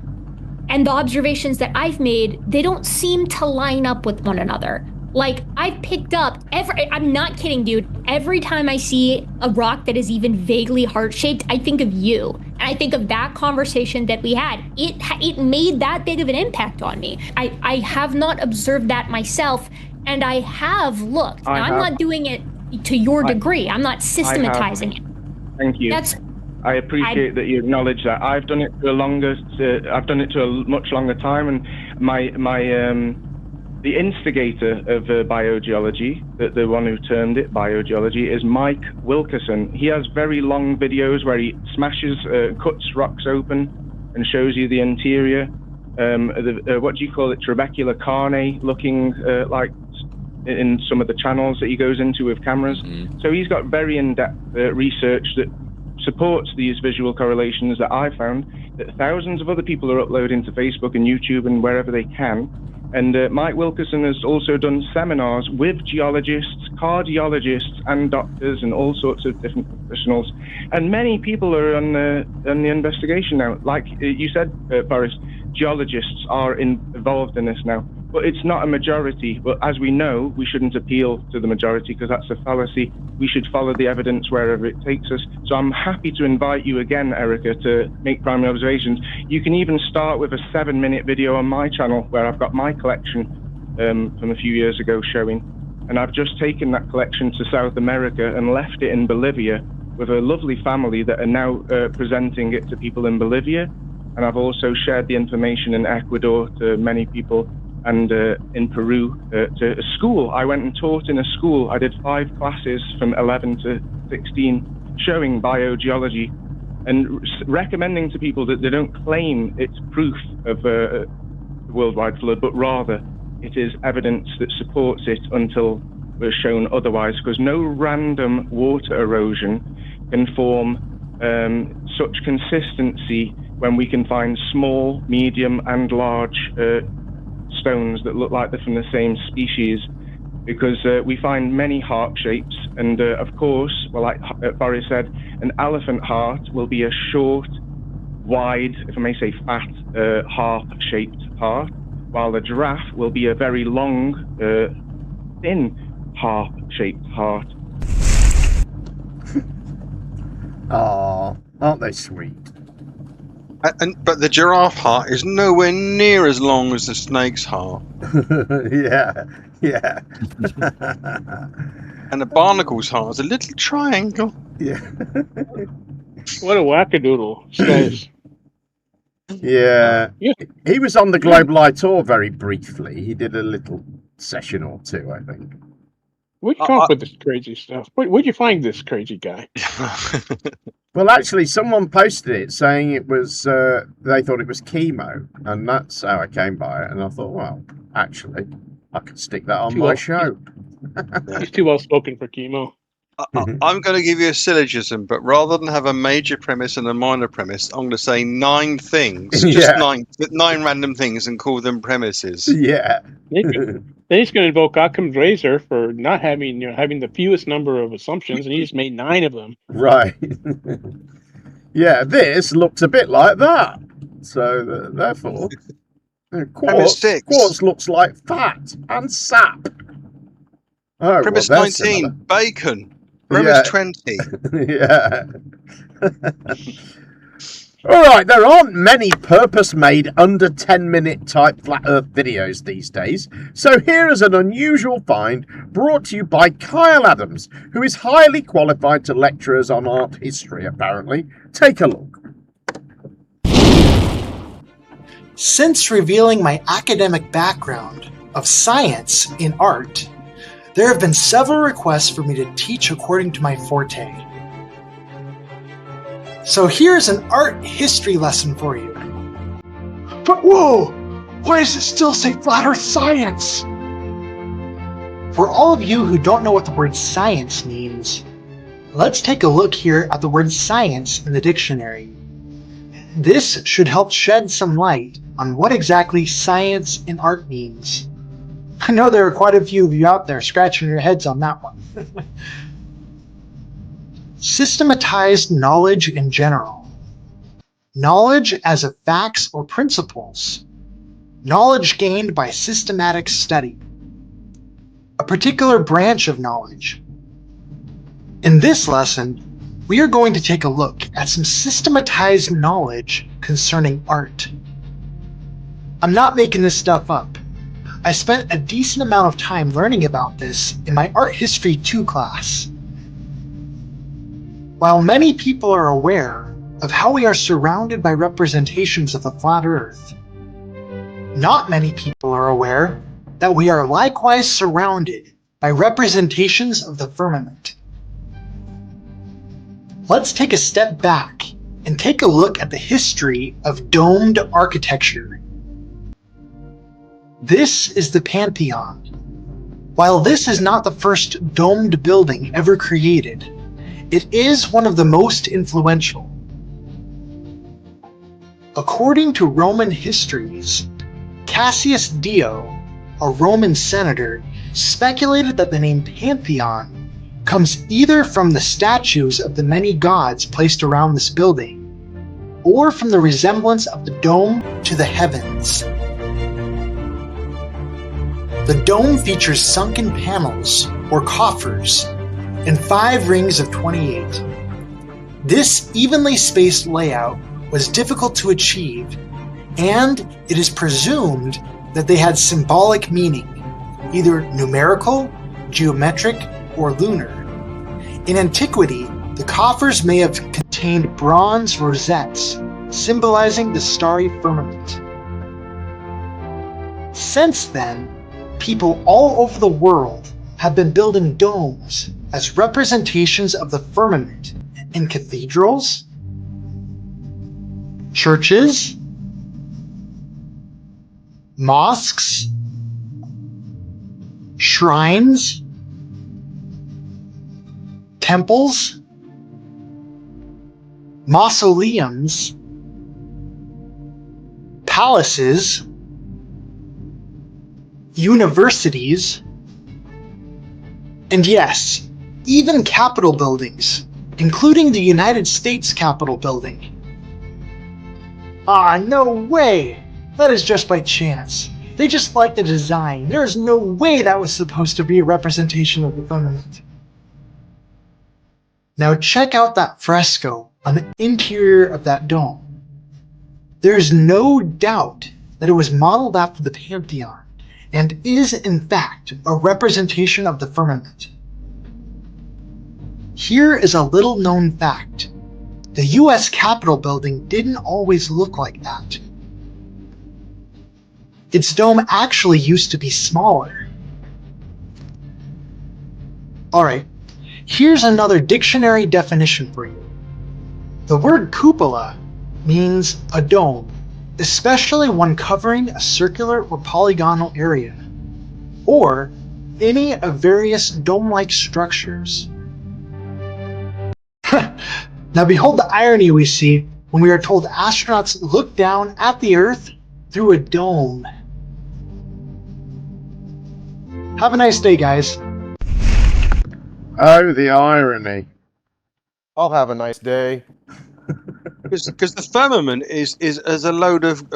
and the observations that I've made, they don't seem to line up with one another. Like, I've picked up, I'm not kidding, dude, every time I see a rock that is even vaguely heart-shaped, I think of you. And I think of that conversation that we had. It made that big of an impact on me. I have not observed that myself, and I have looked. Now, I'm not doing it to your degree. I'm not systematizing it. Thank you. I appreciate that you acknowledge that. I've done it to a much longer time, and the instigator of biogeology, the one who termed it biogeology, is Mike Wilkerson. He has very long videos where he smashes, cuts rocks open and shows you the interior. What do you call it? Trabecular carne looking like in some of the channels that he goes into with cameras. So he's got very in-depth research that supports these visual correlations that I found, that thousands of other people are uploading to Facebook and YouTube and wherever they can. And Mike Wilkerson has also done seminars with geologists, cardiologists, and doctors, and all sorts of different professionals. And many people are on the investigation now. Like you said, Forrest, geologists are involved in this now. But it's not a majority. But as we know, we shouldn't appeal to the majority because that's a fallacy. We should follow the evidence wherever it takes us. So I'm happy to invite you again, Erica, to make primary observations. You can even start with a 7-minute video on my channel where I've got my collection from a few years ago showing. And I've just taken that collection to South America and left it in Bolivia with a lovely family that are now presenting it to people in Bolivia. And I've also shared the information in Ecuador to many people, and in Peru to a school. I went and taught in a school. I did 5 classes from 11 to 16 showing biogeology and recommending to people that they don't claim it's proof of a worldwide flood, but rather it is evidence that supports it until we're shown otherwise, because no random water erosion can form such consistency when we can find small, medium and large stones that look like they're from the same species, because we find many heart shapes, and of course, well, like Boris said, an elephant heart will be a short, wide, if I may say fat, harp-shaped heart, while a giraffe will be a very long, thin, harp-shaped heart. Aw, aren't they sweet? But the giraffe heart is nowhere near as long as the snake's heart. Yeah. And the barnacle's heart is a little triangle. Yeah. What a wackadoodle, guys. Yeah. He was on the Global Eye Tour very briefly. He did a little session or two, I think. Where'd you come up with this crazy stuff? Where'd you find this crazy guy? Well, actually, someone posted it saying it was, they thought it was chemo, and that's how I came by it. And I thought, well, actually, I could stick that on my show. He's too well spoken for chemo. I'm going to give you a syllogism, but rather than have a major premise and a minor premise, I'm going to say 9 things, just 9 random things, and call them premises. Yeah. Then he's going to invoke Occam's razor for not having having the fewest number of assumptions, and he just made 9 of them. Right. Yeah, this looks a bit like that. So therefore, quartz looks like fat and sap. Oh, premise well, 19, bacon. Premise 20. Yeah. All right, there aren't many purpose-made under 10-minute type flat Earth videos these days, so here is an unusual find brought to you by Kyke Adams, who is highly qualified to lecture us on art history, apparently. Take a look. Since revealing my academic background of science in art, there have been several requests for me to teach according to my forte. So here's an art history lesson for you. But whoa! Why does it still say flat earth science? For all of you who don't know what the word science means, let's take a look here at the word science in the dictionary. This should help shed some light on what exactly science in art means. I know there are quite a few of you out there scratching your heads on that one. Systematized knowledge in general. Knowledge as of facts or principles. Knowledge gained by systematic study. A particular branch of knowledge. In this lesson, we are going to take a look at some systematized knowledge concerning art. I'm not making this stuff up. I spent a decent amount of time learning about this in my Art History 2 class. While many people are aware of how we are surrounded by representations of the flat Earth, not many people are aware that we are likewise surrounded by representations of the firmament. Let's take a step back and take a look at the history of domed architecture. This is the Pantheon. While this is not the first domed building ever created, it is one of the most influential. According to Roman histories, Cassius Dio, a Roman senator, speculated that the name Pantheon comes either from the statues of the many gods placed around this building, or from the resemblance of the dome to the heavens. The dome features sunken panels, or coffers, and 5 rings of 28. This evenly spaced layout was difficult to achieve, and it is presumed that they had symbolic meaning, either numerical, geometric, or lunar. In antiquity, the coffers may have contained bronze rosettes, symbolizing the starry firmament. Since then, people all over the world have been building domes as representations of the firmament in cathedrals, churches, mosques, shrines, temples, mausoleums, palaces, universities, and yes, even Capitol buildings, including the United States Capitol building. Ah, no way! That is just by chance. They just like the design. There is no way that was supposed to be a representation of the firmament. Now check out that fresco on the interior of that dome. There's no doubt that it was modeled after the Pantheon, and is in fact a representation of the firmament. Here is a little known fact. The US Capitol building didn't always look like that. Its dome actually used to be smaller. Alright, here's another dictionary definition for you. The word cupola means a dome, especially one covering a circular or polygonal area, or any of various dome-like structures. Now behold the irony we see when we are told astronauts look down at the Earth through a dome. Have a nice day, guys. Oh, the irony. I'll have a nice day. Because the firmament is as a load of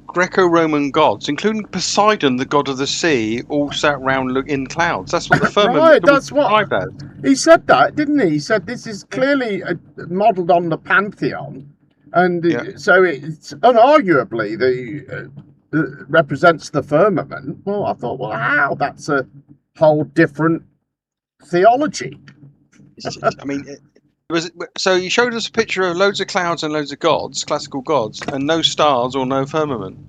Greco-Roman gods, including Poseidon, the god of the sea, all sat round in clouds. That's what the firmament Right, that's what as. he said. That didn't he? He said this is clearly modelled on the Pantheon, and so it's unarguably represents the firmament. Well, I thought, well, how? That's a whole different theology. I mean. So you showed us a picture of loads of clouds and loads of gods, classical gods, and no stars or no firmament.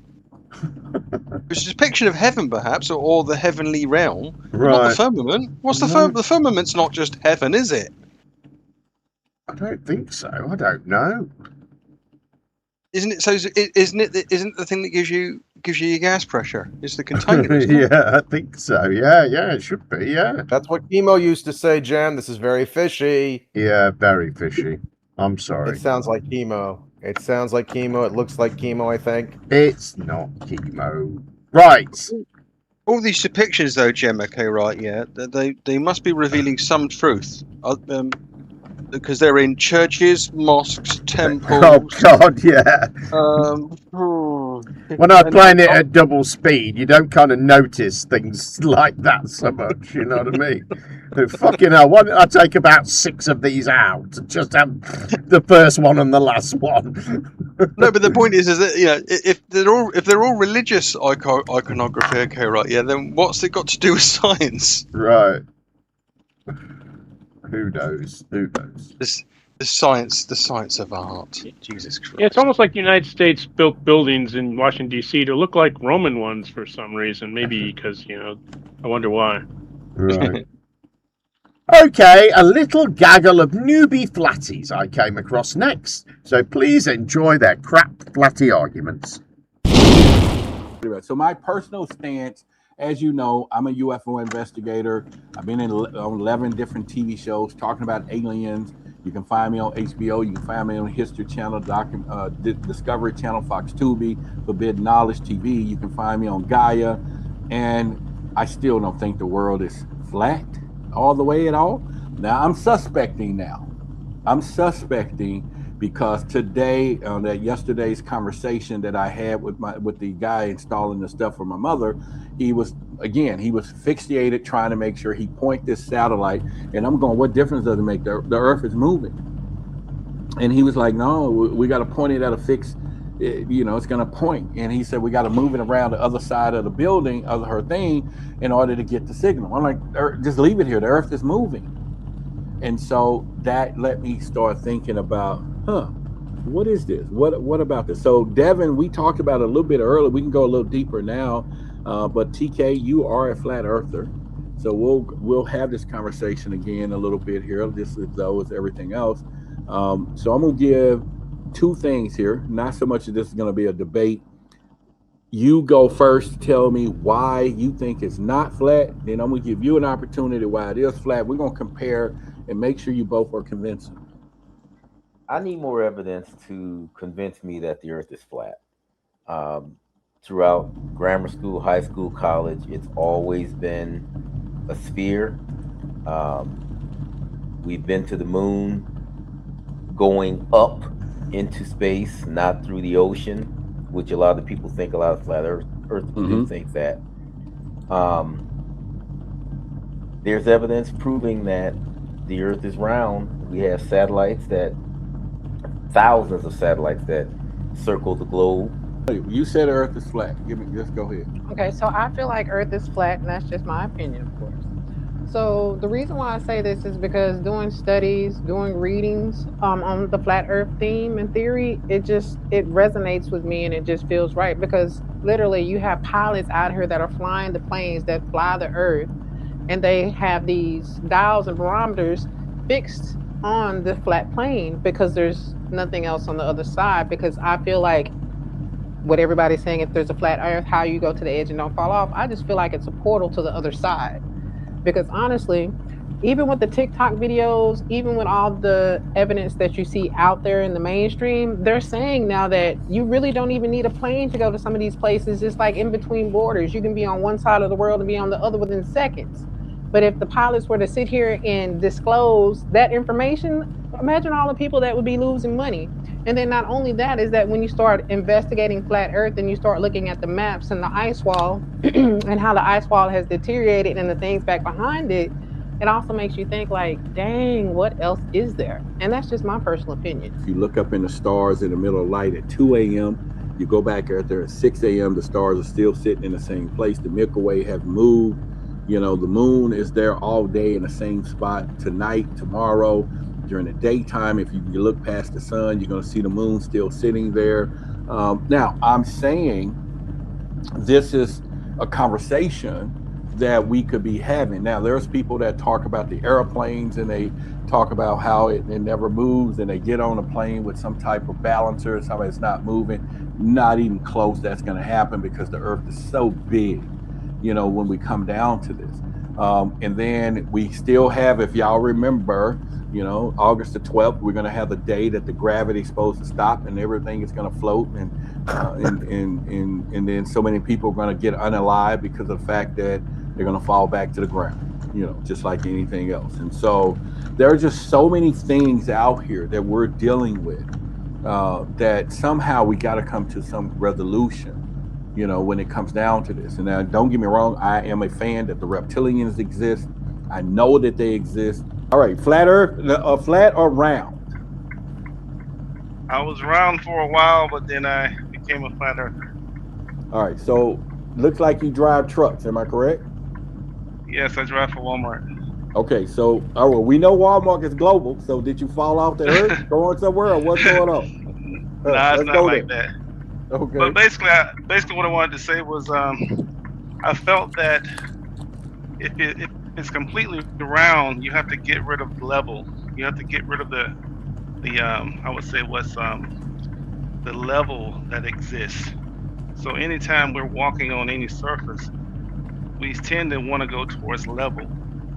Which is a depiction of heaven, perhaps, or the heavenly realm, right? Not the firmament. What's the firmament? The firmament's not just heaven, is it? I don't think so. I don't know. Isn't it? So isn't the thing that gives you your gas pressure? It's the container. Yeah, I think so. Yeah, it should be. Yeah, that's what Chemo used to say, Jen. This is very fishy. Yeah, very fishy. I'm sorry. It sounds like Chemo. It sounds like Chemo. It looks like Chemo, I think. It's not Chemo. Right. All these depictions, though, Jem, okay, right? Yeah, they must be revealing some truth. Because they're in churches, mosques, temples. Oh God, yeah. When I'm playing it at double speed, you don't kind of notice things like that so much. You know what I mean? Fucking hell! Why don't I take about 6 of these out? Just have the first one and the last one. No, but the point is that if they're all religious iconography, okay, right? Yeah, then what's it got to do with science? Right. Who knows? Who knows? The science of art. Jesus Christ. Yeah, it's almost like the United States built buildings in Washington, D.C. to look like Roman ones for some reason. Maybe because, I wonder why. Right. Okay, a little gaggle of newbie flatties I came across next, so please enjoy their crap flatty arguments. So my personal stance, as you know, I'm a UFO investigator. I've been on 11 different TV shows talking about aliens. You can find me on HBO. You can find me on History Channel, Discovery Channel, Fox Tubi, Forbidden Knowledge TV. You can find me on Gaia. And I still don't think the world is flat all the way at all. Now, I'm suspecting now. I'm suspecting because today, that yesterday's conversation that I had with the guy installing the stuff for my mother, he was fixated trying to make sure he point this satellite, and I'm going, what difference does it make? The Earth is moving. And he was like, no, we got to point it at a fixed, it's going to point. And he said, we got to move it around the other side of the building, of her thing, in order to get the signal. I'm like, just leave it here. The Earth is moving. And so that let me start thinking about, what is this? What about this? So Devin, we talked about it a little bit earlier. We can go a little deeper now. But TK, you are a flat earther. So we'll have this conversation again a little bit here, just as though it's everything else. So I'm going to give two things here. Not so much that this is going to be a debate. You go first, tell me why you think it's not flat. Then I'm going to give you an opportunity why it is flat. We're going to compare and make sure you both are convincing. I need more evidence to convince me that the Earth is flat. Throughout grammar school, high school, college, it's always been a sphere. We've been to the moon, going up into space, not through the ocean, which a lot of people think, a lot of flat Earth do think that. There's evidence proving that the Earth is round. We have satellites thousands of satellites that circle the globe. You said Earth is flat. Just go ahead. Okay, so I feel like Earth is flat, and that's just my opinion, of course. So the reason why I say this is because doing studies, doing readings on the flat Earth theme and theory, it resonates with me, and it just feels right, because literally you have pilots out here that are flying the planes that fly the Earth, and they have these dials and barometers fixed on the flat plane because there's nothing else on the other side. Because I feel like what everybody's saying, if there's a flat Earth, how you go to the edge and don't fall off, I just feel like it's a portal to the other side. Because honestly, even with the TikTok videos, even with all the evidence that you see out there in the mainstream, they're saying now that you really don't even need a plane to go to some of these places. It's like in between borders. You can be on one side of the world and be on the other within seconds. But if the pilots were to sit here and disclose that information, imagine all the people that would be losing money. And then not only that, is that when you start investigating flat Earth and you start looking at the maps and the ice wall and how the ice wall has deteriorated and the things back behind it, it also makes you think like, dang, what else is there? And that's just my personal opinion. If you look up in the stars in the middle of light at 2 a.m., you go back out there at 6 a.m., the stars are still sitting in the same place. The Milky Way has moved. The moon is there all day in the same spot tonight, tomorrow. During the daytime, if you look past the sun, you're going to see the moon still sitting there. Now, I'm saying this is a conversation that we could be having. Now, there's people that talk about the airplanes and they talk about how it never moves, and they get on a plane with some type of balancer, somebody it's not moving. Not even close that's going to happen, because the Earth is so big, when we come down to this. And then we still have, if y'all remember, August the 12th, we're going to have the day that the gravity is supposed to stop and everything is going to float, and then so many people are going to get unalive because of the fact that they're going to fall back to the ground, just like anything else. And so there are just so many things out here that we're dealing with that somehow we got to come to some resolution, when it comes down to this. And now, don't get me wrong, I am a fan that the reptilians exist. I know that they exist. All right, flat Earth, flat or round? I was round for a while, but then I became a flat earther. All right, so looks like you drive trucks. Am I correct? Yes, I drive for Walmart. Okay, so we know Walmart is global. So did you fall off the earth going somewhere, or what's going on? Nah, it's Let's not go like there. that. Okay. But basically, what I wanted to say was, I felt that if it's completely round, you have to get rid of level. You have to get rid of the I would say what's the level that exists. So anytime we're walking on any surface, we tend to want to go towards level.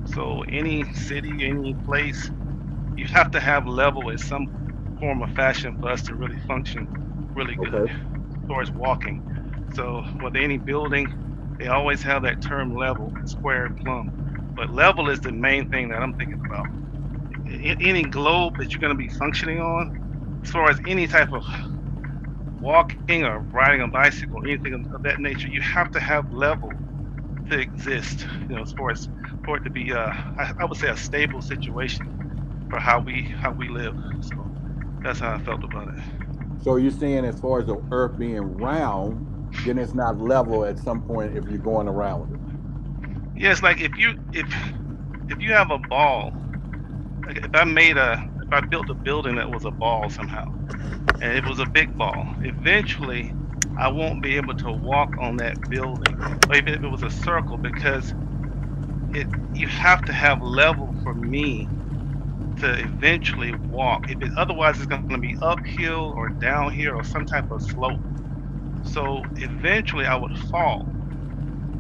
So any city, any place, you have to have level in some form or fashion for us to really function really good Okay. towards walking. So whether any building, they always have that term level, square, plumb. But level is the main thing that I'm thinking about. Any globe that you're going to be functioning on, as far as any type of walking or riding a bicycle, anything of that nature, you have to have level to exist. You know, as far as for it to be, I would say, a stable situation for how we live. So that's how I felt about it. So you're saying as far as the Earth being round, then it's not level at some point if you're going around it. Yeah, it's like if you have a ball, like if I built a building that was a ball somehow, and it was a big ball, eventually I won't be able to walk on that building, or even if it was a circle, because you have to have level for me to eventually walk. Otherwise, it's going to be uphill or downhill or some type of slope. So eventually, I would fall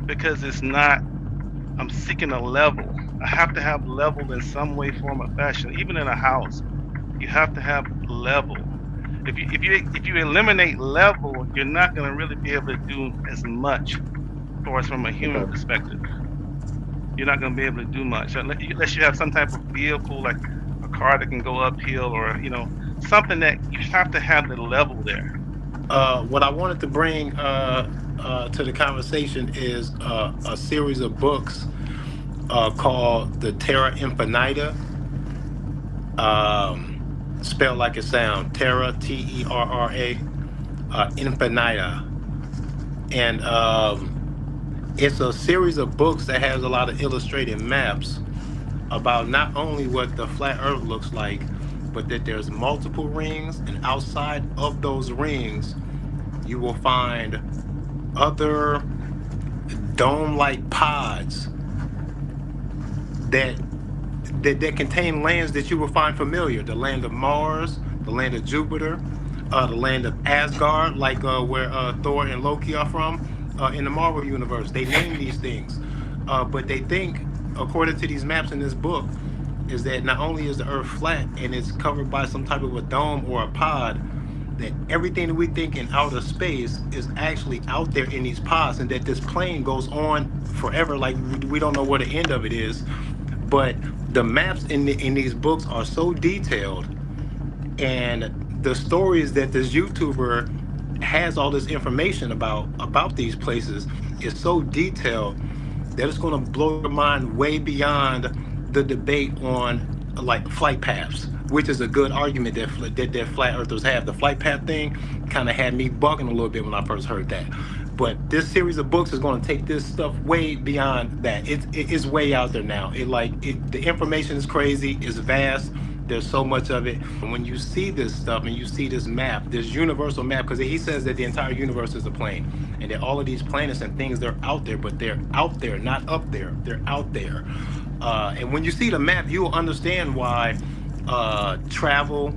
because it's not. I'm seeking a level. I have to have level in some way, form, or fashion. Even in a house, you have to have level. If you eliminate level, you're not going to really be able to do as much for us from a human perspective. You're not going to be able to do much unless you have some type of vehicle like a car that can go uphill, or something that you have to have the level there. What I wanted to bring to the conversation is a series of books called the Terra Infinita, spelled like it sounds, Terra, Terra, Infinita. And it's a series of books that has a lot of illustrated maps about not only what the flat Earth looks like, but that there's multiple rings, and outside of those rings, you will find other dome-like pods that contain lands that you will find familiar. The land of Mars, the land of Jupiter, the land of Asgard, like where Thor and Loki are from, in the Marvel universe. They name these things, but they think, according to these maps in this book, is that not only is the Earth flat and it's covered by some type of a dome or a pod, that everything that we think in outer space is actually out there in these pods, and that this plane goes on forever. Like we don't know where the end of it is, but the maps in these books are so detailed, and the stories that this YouTuber has all this information about these places is so detailed that it's going to blow your mind way beyond the debate on like flight paths, which is a good argument that flat earthers have. The flight path thing kind of had me bugging a little bit when I first heard that. But this series of books is going to take this stuff way beyond that. It's way out there now. The information is crazy. It's vast. There's so much of it. And when you see this stuff and you see this map, this universal map, because he says that the entire universe is a plane, and that all of these planets and things, they're out there, but they're out there, not up there. They're out there. And when you see the map, you'll understand why travel,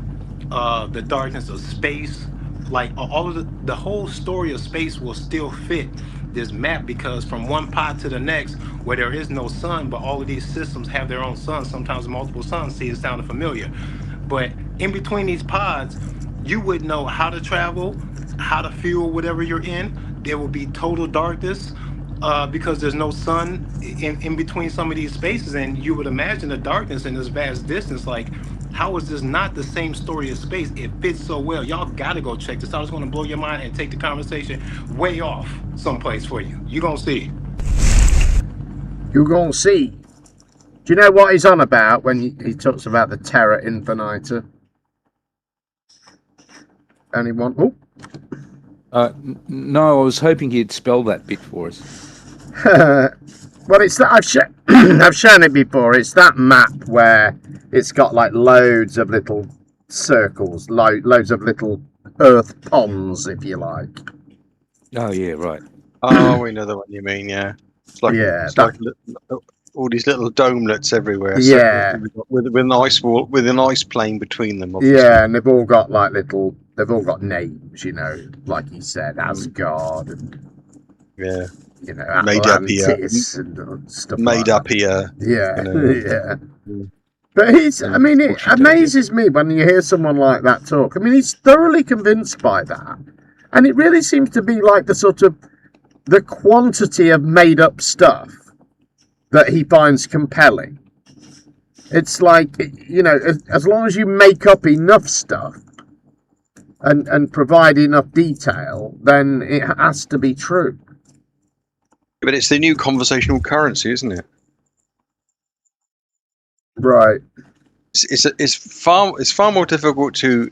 the darkness of space, like all of the whole story of space will still fit this map, because from one pod to the next, where there is no sun, but all of these systems have their own suns, sometimes multiple suns. See, it sounded familiar. But in between these pods, you would know how to travel, how to fuel whatever you're in. There will be total darkness because there's no sun in between some of these spaces. And you would imagine the darkness in this vast distance. Like, how is this not the same story of space? It fits so well. Y'all got to go check this out. It's going to blow your mind and take the conversation way off someplace for you. You're going to see. You're going to see. Do you know what he's on about when he talks about the Terra Infinita? Anyone? Oh. No, I was hoping he'd spell that bit for us. Well, it's that I've shown it before. It's that map where it's got like loads of little circles, loads of little Earth ponds, if you like. Oh yeah, right. Oh, we know the one you mean. Yeah, it's like like all these little domelets everywhere. Yeah, with an ice wall, with an ice plane between them. Obviously. Yeah, and they've all got like little. They've all got names, you know, like he said, Asgard and yeah. You know, made up Atlantis and stuff made like up that. here. Yeah, You know. yeah. But I mean, it amazes me when you hear someone like that talk. I mean, he's thoroughly convinced by that. And it really seems to be like the quantity of made up stuff that he finds compelling. It's like, you know, as long as you make up enough stuff and provide enough detail, then it has to be true. But it's the new conversational currency, isn't it? Right. It's far more difficult to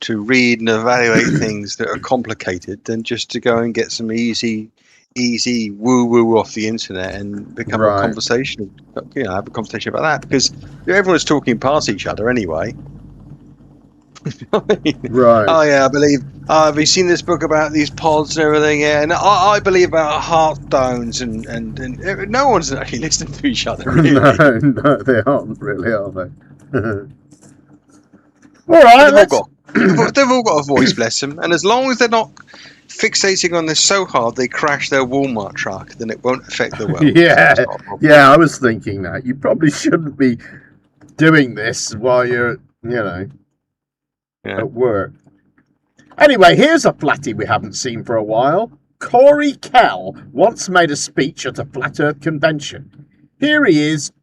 read and evaluate things that are complicated than just to go and get some easy woo woo off the internet and become a conversation. You know, have a conversation about that because everyone's talking past each other anyway. Right. Oh yeah, I believe. Have you seen this book about these pods and everything? Yeah, and I believe about heartstones and no one's actually listening to each other. Really. No, they aren't really, are they? All right, they've all got a voice, bless them. And as long as they're not fixating on this so hard they crash their Walmart truck, then it won't affect the world. Yeah, I was thinking that. You probably shouldn't be doing this while you're, at work. Anyway, here's a flatty we haven't seen for a while. Corey Kell once made a speech at a Flat Earth convention. Here he is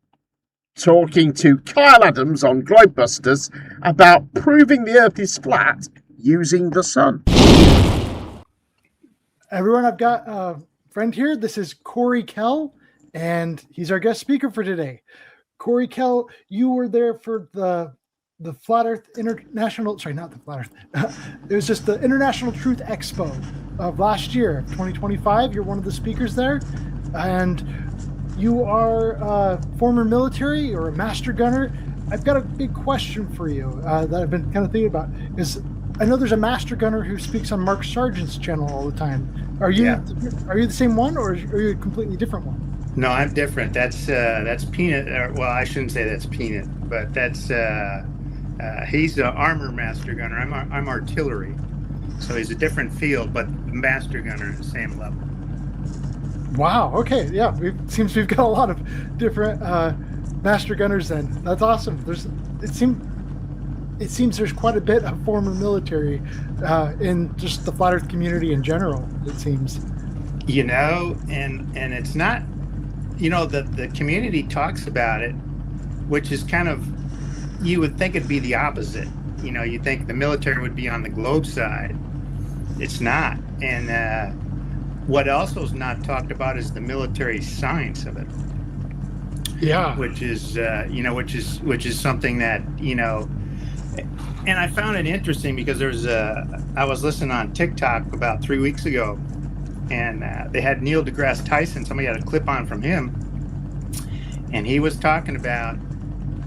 talking to Kyke Adams on Globebusters about proving the Earth is flat using the sun. Everyone, I've got a friend here. This is Corey Kell, and he's our guest speaker for today. Corey Kell, you were there for the Flat Earth International, sorry, not the Flat Earth. It was just the International Truth Expo of last year, 2025. You're one of the speakers there, and you are former military or a master gunner. I've got a big question for you that I've been kind of thinking about. Is I know there's a master gunner who speaks on Mark Sargent's channel all the time. Are you the same one, or are you a completely different one? No, I'm different. That's Peanut. Well, I shouldn't say that's Peanut, but that's he's an armor master gunner. I'm artillery, so he's a different field, but master gunner at the same level. Wow. Okay. Yeah. Seems we've got a lot of different master gunners. Then that's awesome. It seems there's quite a bit of former military in just the Flat Earth community in general. It seems. And it's not. The community talks about it, which is kind of. You would think it'd be the opposite. You think the military would be on the globe side. It's not. And what also is not talked about is the military science of it. Yeah. Which is something that, and I found it interesting because I was listening on TikTok about 3 weeks ago, and they had Neil deGrasse Tyson. Somebody had a clip on from him, and he was talking about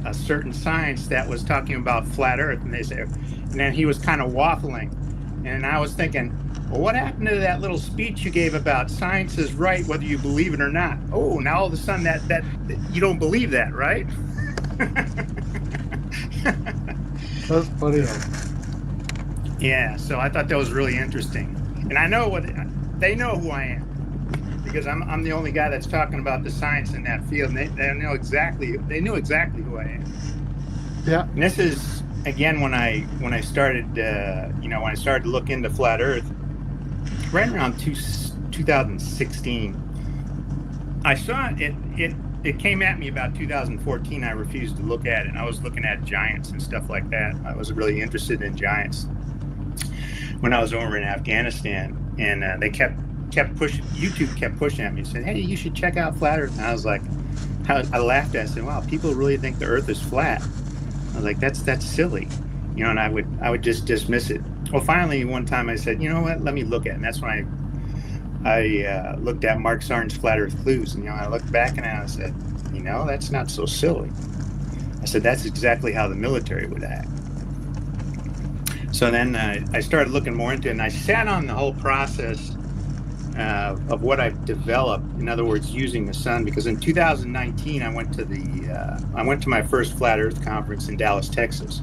a certain science that was talking about flat Earth, and then he was kind of waffling, and I was thinking, well, what happened to that little speech you gave about science is right whether you believe it or not? Oh, now all of a sudden that you don't believe that, right? That's funny. Yeah, so I thought that was really interesting, and I know they know who I am because I'm the only guy that's talking about the science in that field, and they knew exactly who I am. Yeah. And this is again when I started when I started to look into flat Earth right around 2016. I saw it came at me about 2014. I refused to look at it, and I was looking at giants and stuff like that. I was really interested in giants when I was over in Afghanistan, and they kept pushing. YouTube kept pushing at me and said, "Hey, you should check out flat Earth." And I was like, I laughed at it. I said, "Wow, people really think the Earth is flat." I was like, "That's silly," and I would just dismiss it. Well, finally, one time I said, "You know what? Let me look at it." And that's when I looked at Mark Zarn's Flat Earth Clues, and I looked back and I said, that's not so silly. I said, that's exactly how the military would act. So then I started looking more into it, and I sat on the whole process of what I've developed. In other words, using the sun, because in 2019 I went to my first Flat Earth conference in Dallas, Texas,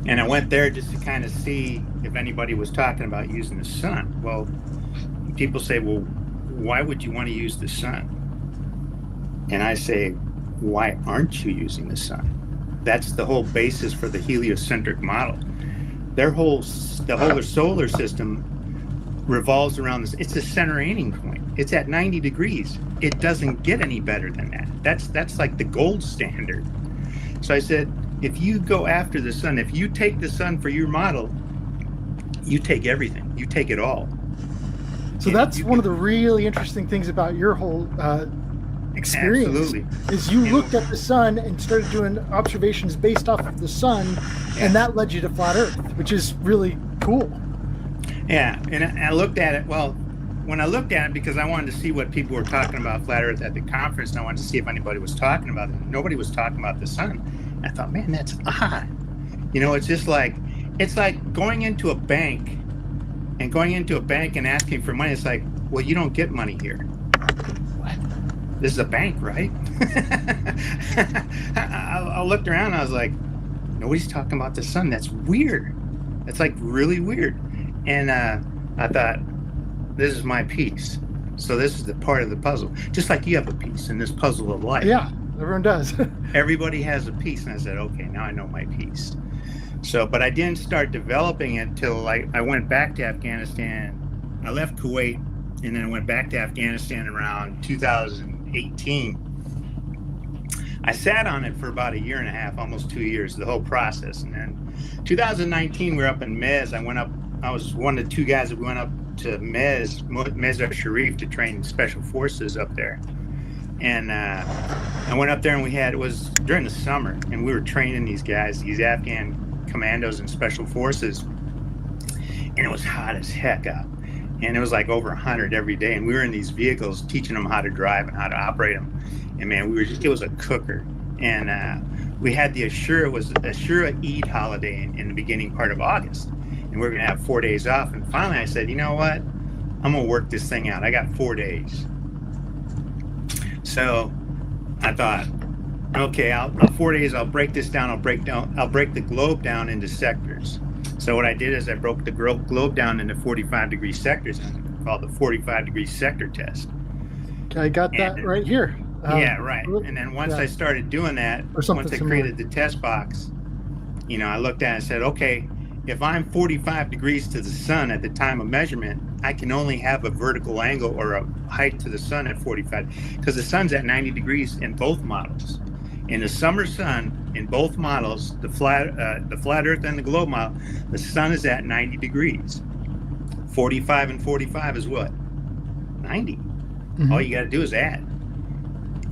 and I went there just to kind of see if anybody was talking about using the sun. Well, people say, well, why would you want to use the sun? And I say, why aren't you using the sun? That's the whole basis for the heliocentric model. The whole solar system revolves around this. It's a center aiming point. It's at 90 degrees. It doesn't get any better than that. That's like the gold standard. So I said, if you go after the sun, if you take the sun for your model, you take everything. You take it all. So that's one of the really interesting things about your whole experience. Absolutely. Is you looked at the sun and started doing observations based off of the sun, and that led you to flat Earth, which is really cool. Yeah, and I looked at it. Well, when I looked at it, because I wanted to see what people were talking about flat Earth at the conference, and I wanted to see if anybody was talking about it. Nobody was talking about the sun. I thought, man, that's odd. It's just like, it's like going into a bank and asking for money. It's like, well, you don't get money here. What? This is a bank, right? I looked around and I was like, nobody's talking about the sun. That's weird. That's like really weird. And I thought, this is my piece. So this is the part of the puzzle. Just like you have a piece in this puzzle of life. Yeah, everyone does. Everybody has a piece. And I said, okay, now I know my piece. So, but I didn't start developing it till I went back to Afghanistan. I left Kuwait and then I went back to Afghanistan around 2018. I sat on it for about a year and a half, almost 2 years, the whole process. And then 2019, we were up in Mez. I was one of the two guys that went up to Mez Sharif to train special forces up there. And I went up there and it was during the summer, and we were training these guys, these Afghan commandos and special forces. And it was hot as heck out. And it was like over 100 every day. And we were in these vehicles teaching them how to drive and how to operate them. And man, it was a cooker. And we had the Ashura Eid holiday in the beginning part of August. And we were going to have 4 days off. And finally I said, you know what? I'm going to work this thing out. I got 4 days. So I thought, okay, 4 days, I'll break this down. I'll break the globe down into sectors. So what I did is I broke the globe down into 45-degree sectors, and called the 45-degree sector test. I got that right here. Yeah, right. And then once I started doing that, once I created the test box, I looked at it and said, okay, if I'm 45 degrees to the sun at the time of measurement, I can only have a vertical angle or a height to the sun at 45, because the sun's at 90 degrees in both models. In the summer sun, in both models, the flat Earth and the globe model, the sun is at 90 degrees. 45 and 45 is what? 90. Mm-hmm. All you got to do is add.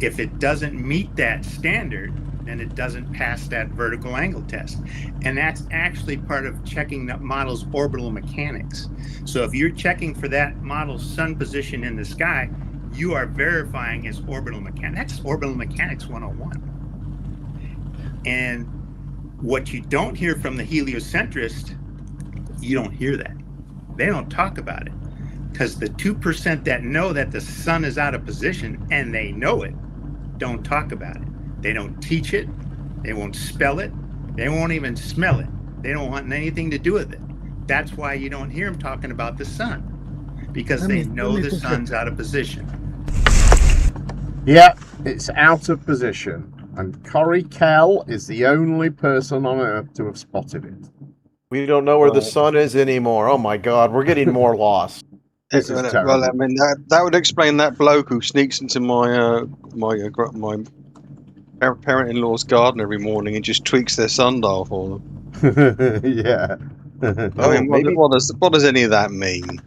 If it doesn't meet that standard, then it doesn't pass that vertical angle test. And that's actually part of checking that model's orbital mechanics. So if you're checking for that model's sun position in the sky, you are verifying its orbital mechanics. That's orbital mechanics 101. And what you don't hear from the heliocentrist, you don't hear that. They don't talk about it, because the 2% that know that the sun is out of position, and they know it, don't talk about it. They don't teach it. They won't spell it. They won't even smell it. They don't want anything to do with it. That's why you don't hear them talking about the sun, because they know the sun's out of position. Yeah, it's out of position. And Corey Kell is the only person on Earth to have spotted it. We don't know where the sun is anymore. Oh my God, we're getting more lost. This is terrible. Well, I mean, that would explain that bloke who sneaks into my parent-in-law's garden every morning and just tweaks their sundial for them. Yeah. I mean, what does any of that mean?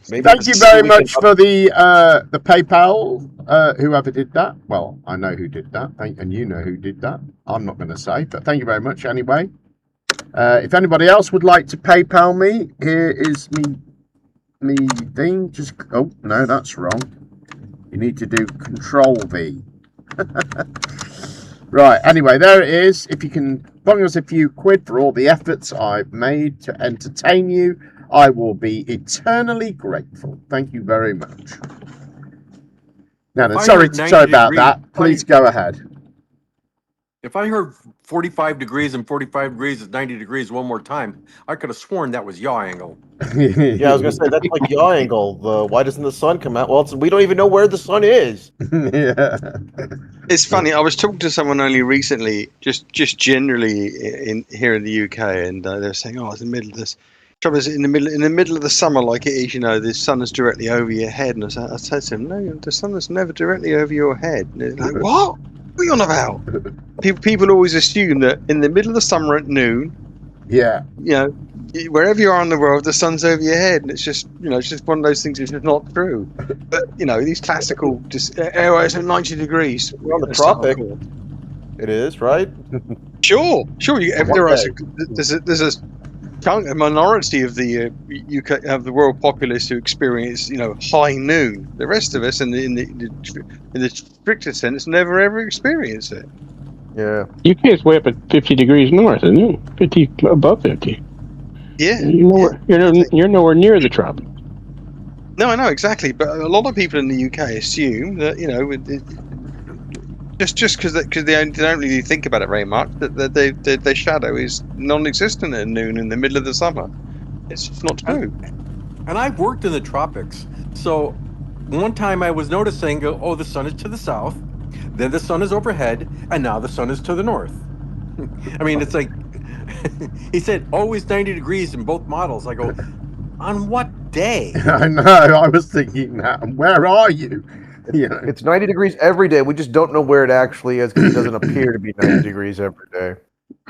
Thank you very much for the PayPal. Whoever did that. Well, I know who did that, and you know who did that. I'm not going to say, but thank you very much anyway. If anybody else would like to PayPal me, here is me me thing. Just oh no, that's wrong. You need to do Control V. Right. Anyway, there it is. If you can bung us a few quid for all the efforts I've made to entertain you, I will be eternally grateful. Thank you very much. Now then, sorry about that. Please go ahead. If I heard 45 degrees and 45 degrees is 90 degrees one more time, I could have sworn that was yaw angle. Yeah, I was gonna say that's like yaw angle. Why doesn't the sun come out? Well, we don't even know where the sun is. Yeah. It's funny. I was talking to someone only recently, just generally here in the UK, and they were saying, "Oh, it's in the middle of this." Trouble is, in the middle of the summer, like it is, the sun is directly over your head. And I said to them, "No, the sun is never directly over your head." And they're like, "What? What are you on about?" People always assume that in the middle of the summer at noon, wherever you are in the world, the sun's over your head, and it's just one of those things which is not true. But these classical, it's at 90 degrees. We're on the tropic. It is, right? Sure. There's a minority of the UK, of the world populace who experience high noon. The rest of us, in the stricter sense, never ever experience it. Yeah. UK is way up at 50 degrees north, isn't it? 50 above 50. Yeah. You're nowhere near the tropics. No, I know exactly, but a lot of people in the UK assume that just because they don't really think about it very much, that their shadow is non-existent at noon in the middle of the summer. It's just not true. And I've worked in the tropics, so one time I was noticing, the sun is to the south, then the sun is overhead, and now the sun is to the north. I mean, it's like he said, always 90 degrees in both models. I go, on what day? I know. I was thinking that. Where are you? It's 90 degrees every day. We just don't know where it actually is because it doesn't appear to be 90 degrees every day.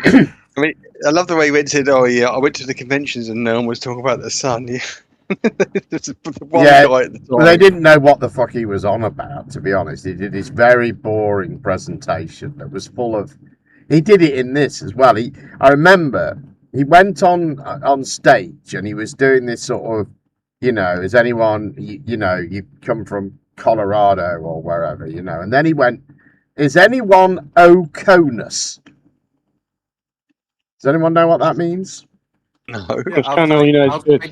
I mean, I love the way he went to, I went to the conventions and no one was talking about the sun. Well, they didn't know what the fuck he was on about, to be honest. He did this very boring presentation that was full of... He did it in this as well. I remember he went on stage and he was doing this sort of, is anyone, you come from Colorado or wherever, and then he went, is anyone Oconus? Does anyone know what that means? No.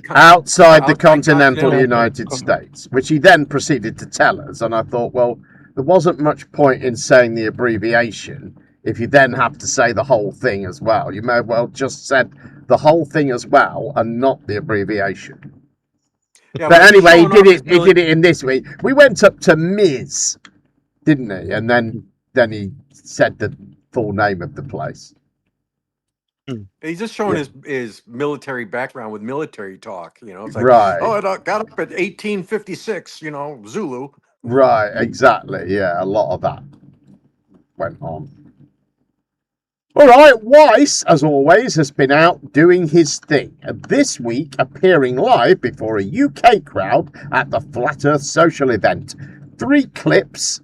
Outside the continental United States, which he then proceeded to tell us. And I thought, well, there wasn't much point in saying the abbreviation if you then have to say the whole thing as well. You may have well just said the whole thing as well and not the abbreviation. Yeah, but anyway, he did it in this week. We went up to Ms, didn't he? And then he said the full name of the place. He's just showing his military background with military talk. It's like, right. Oh, I got up at 1856. Zulu. Right. Exactly. Yeah, a lot of that went on. All right, Weiss, as always, has been out doing his thing. And this week, appearing live before a UK crowd at the Flat Earth social event. 3 clips.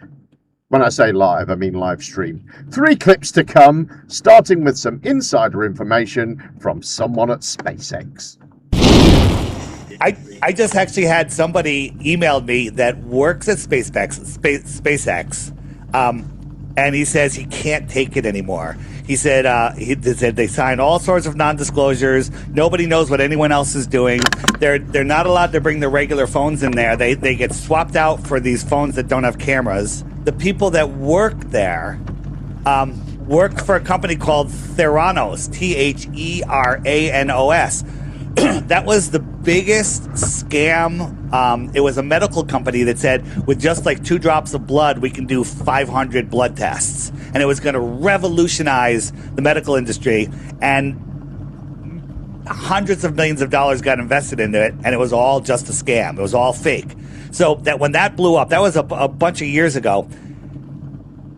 When I say live, I mean live stream. 3 clips to come, starting with some insider information from someone at SpaceX. I just actually had somebody emailed me that works at SpaceX, and he says he can't take it anymore. He said they sign all sorts of non-disclosures. Nobody knows what anyone else is doing. They're not allowed to bring their regular phones in there. They get swapped out for these phones that don't have cameras. The people that work there work for a company called Theranos, Theranos. That was the biggest scam. It was a medical company that said, with just like 2 drops of blood, we can do 500 blood tests. And it was going to revolutionize the medical industry. And hundreds of millions of dollars got invested into it. And it was all just a scam. It was all fake. So that when that blew up, that was a bunch of years ago.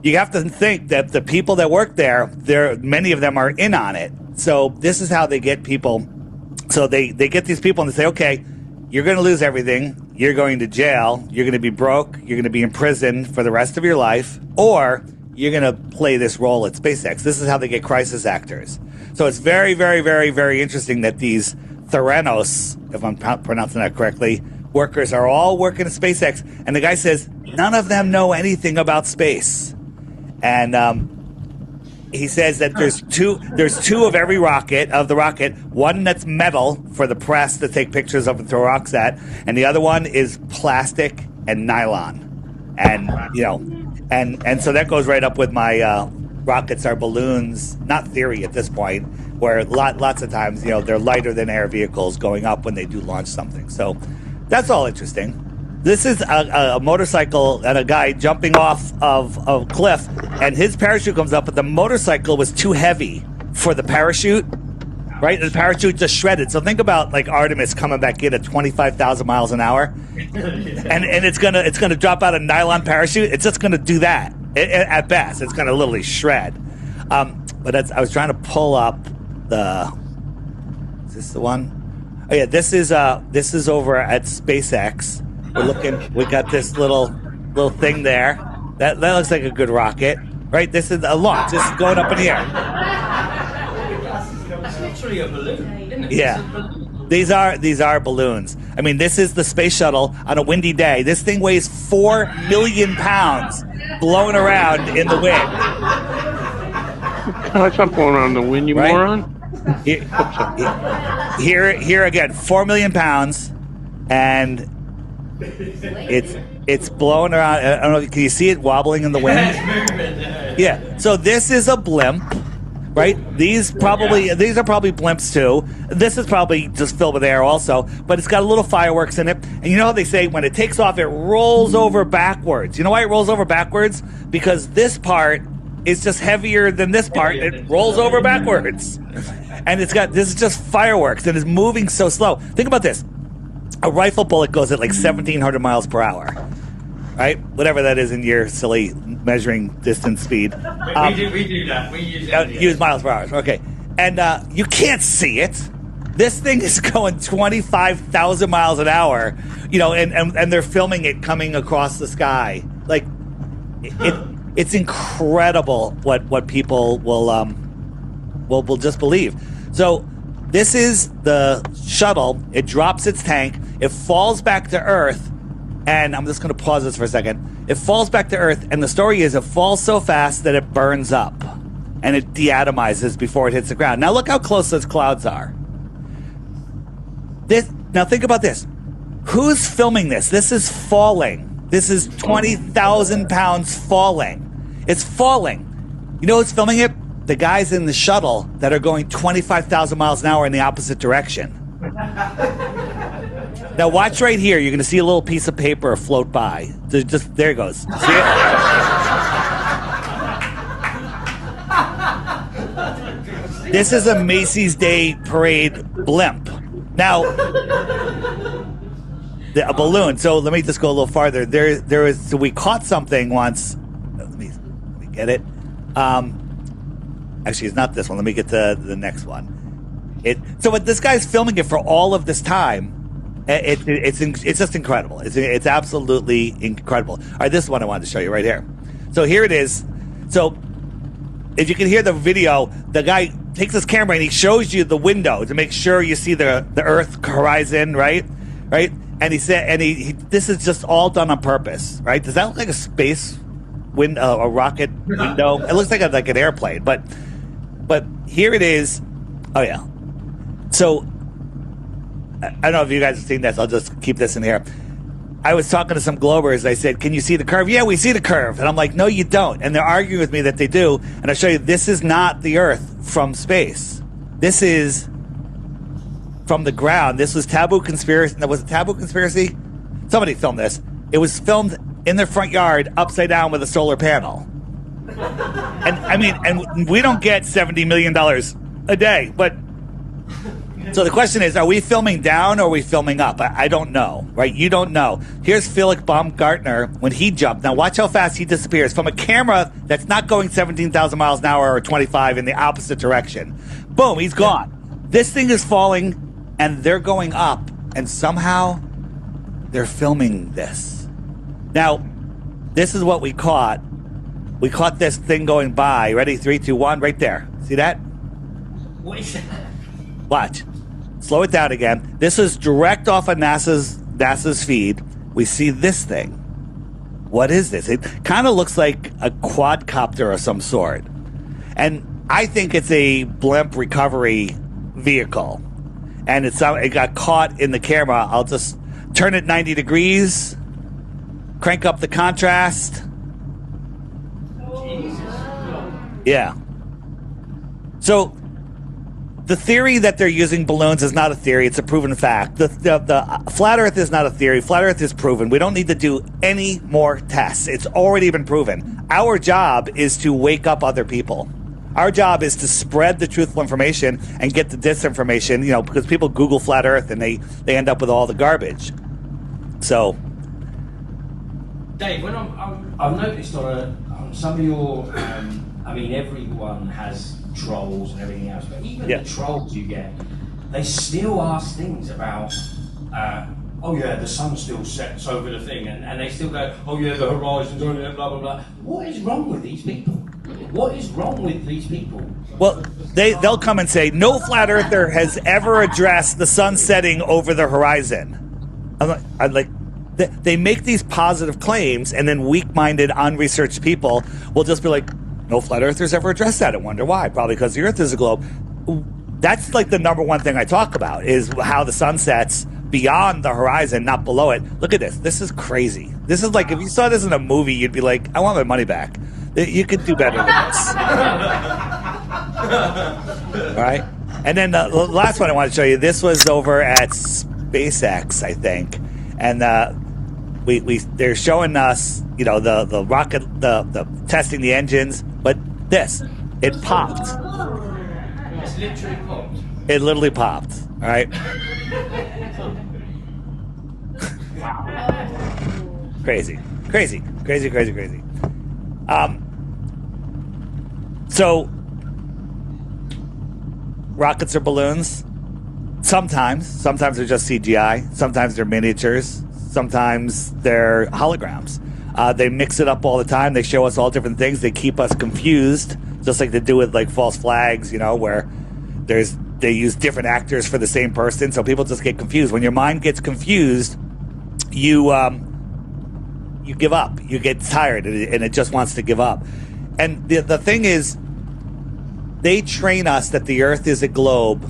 You have to think that the people that work there, many of them are in on it. So this is how they get people. So they get these people and they say, okay, you're going to lose everything. You're going to jail. You're going to be broke. You're going to be in prison for the rest of your life. Or you're going to play this role at SpaceX. This is how they get crisis actors. So it's very, very, very, very interesting that these Theranos, if I'm pronouncing that correctly, workers are all working at SpaceX. And the guy says, none of them know anything about space. And he says that there's two of every rocket, one that's metal for the press to take pictures of and throw rocks at, and the other one is plastic and nylon. And, and so that goes right up with my rockets are balloons, not theory at this point, where lots of times, they're lighter than air vehicles going up when they do launch something. So that's all interesting. This is a motorcycle and a guy jumping off of a cliff, and his parachute comes up, but the motorcycle was too heavy for the parachute, right? The parachute just shredded. So think about like Artemis coming back in at 25,000 miles an hour, and it's gonna drop out a nylon parachute. It's just gonna do that at best. It's gonna literally shred. But I was trying to pull up the. Is this the one? Oh yeah, this is over at SpaceX. We got this little thing there. That looks like a good rocket, right? This is a launch. This is going up in the air. That's literally a balloon, isn't it? Yeah. These are balloons. I mean, this is the space shuttle on a windy day. This thing weighs 4 million pounds blowing around in the wind. It's not blowing around in the wind, you Right? moron. Here again, 4 million pounds, and it's blowing around. I don't know. Can you see it wobbling in the wind? Yeah. So this is a blimp, right? These are probably blimps too. This is probably just filled with air also, but it's got a little fireworks in it. And you know how they say when it takes off, it rolls over backwards. You know why it rolls over backwards? Because this part is just heavier than this part. It rolls over backwards, and this is just fireworks, and it's moving so slow. Think about this. A rifle bullet goes at like 1,700 miles per hour, right? Whatever that is in your silly measuring distance speed. We do that. We use miles per hour. Okay. And you can't see it. This thing is going 25,000 miles an hour, and they're filming it coming across the sky. Like, it's incredible what people will just believe. So this is the shuttle. It drops its tank. It falls back to Earth. And I'm just going to pause this for a second. It falls back to Earth. And the story is it falls so fast that it burns up. And it deatomizes before it hits the ground. Now look how close those clouds are. Now think about this. Who's filming this? This is falling. This is 20,000 pounds falling. It's falling. You know who's filming it? The guys in the shuttle that are going 25,000 miles an hour in the opposite direction. Now watch right here. You're going to see a little piece of paper float by. There it goes. See it? This is a Macy's Day Parade blimp. Now, a balloon. So let me just go a little farther. So we caught something once. Let me get it. Actually, it's not this one. Let me get to the next one. So this guy's filming it for all of this time. It's just incredible. It's absolutely incredible. All right, this is one I wanted to show you right here. So here it is. So if you can hear the video, the guy takes his camera and he shows you the window to make sure you see the Earth horizon, right? Right? And he said, this is just all done on purpose, right? Does that look like a space window, a rocket window? It looks like an airplane, but here it is. Oh yeah. So I don't know if you guys have seen this. I'll just keep this in here. I was talking to some Globers. I said, "Can you see the curve?" "Yeah, we see the curve." And I'm like, "No, you don't." And they're arguing with me that they do. And I'll show you. This is not the Earth from space. This is from the ground. This was Taboo Conspiracy. Was it Taboo Conspiracy? Somebody filmed this. It was filmed in their front yard, upside down with a solar panel. And I mean, and we don't get $70 million a day, but. So the question is, are we filming down or are we filming up? I don't know, right? You don't know. Here's Felix Baumgartner when he jumped. Now watch how fast he disappears from a camera that's not going 17,000 miles an hour or 25 in the opposite direction. Boom, he's gone. This thing is falling and they're going up and somehow they're filming this. Now, this is what we caught. We caught this thing going by. Ready? 3, 2, 1, right there. See that? What is that? Watch. slow it down again. This is direct off of NASA's feed. We see this thing. What is this? It kind of looks like a quadcopter of some sort. And I think it's a blimp recovery vehicle. And it got caught in the camera. I'll just turn it 90 degrees, crank up the contrast. Yeah. So the theory that they're using balloons is not a theory. It's a proven fact. The flat Earth is not a theory. Flat Earth is proven. We don't need to do any more tests. It's already been proven. Our job is to wake up other people. Our job is to spread the truthful information and get the disinformation, because people Google flat Earth and they end up with all the garbage. So, Dave, when I've noticed on some of your, everyone has trolls and everything else, but even the trolls you get, they still ask things about, the sun still sets over the thing, and they still go, the horizon's on it, blah, blah, blah. What is wrong with these people? What is wrong with these people? Well, they'll come and say, no flat earther has ever addressed the sun setting over the horizon. I'm like, they make these positive claims, and then weak-minded, unresearched people will just be like, no flat earthers ever addressed that. I wonder why. Probably because the earth is a globe. That's like the number one thing I talk about, is how the sun sets beyond the horizon, not below it. Look at this. This is crazy. This is like, if you saw this in a movie, you'd be like, I want my money back. You could do better than this. All right. And then the last one I want to show you, this was over at SpaceX, I think. And they're showing us, the rocket, the testing the engines, but it popped. It's literally popped. It literally popped. All right. Crazy. So rockets are balloons. Sometimes they're just CGI. Sometimes they're miniatures. Sometimes they're holograms. They mix it up all the time. They show us all different things. They keep us confused, just like they do with like false flags, where they use different actors for the same person, so people just get confused. When your mind gets confused, you give up. You get tired, and it just wants to give up. And the thing is, they train us that the Earth is a globe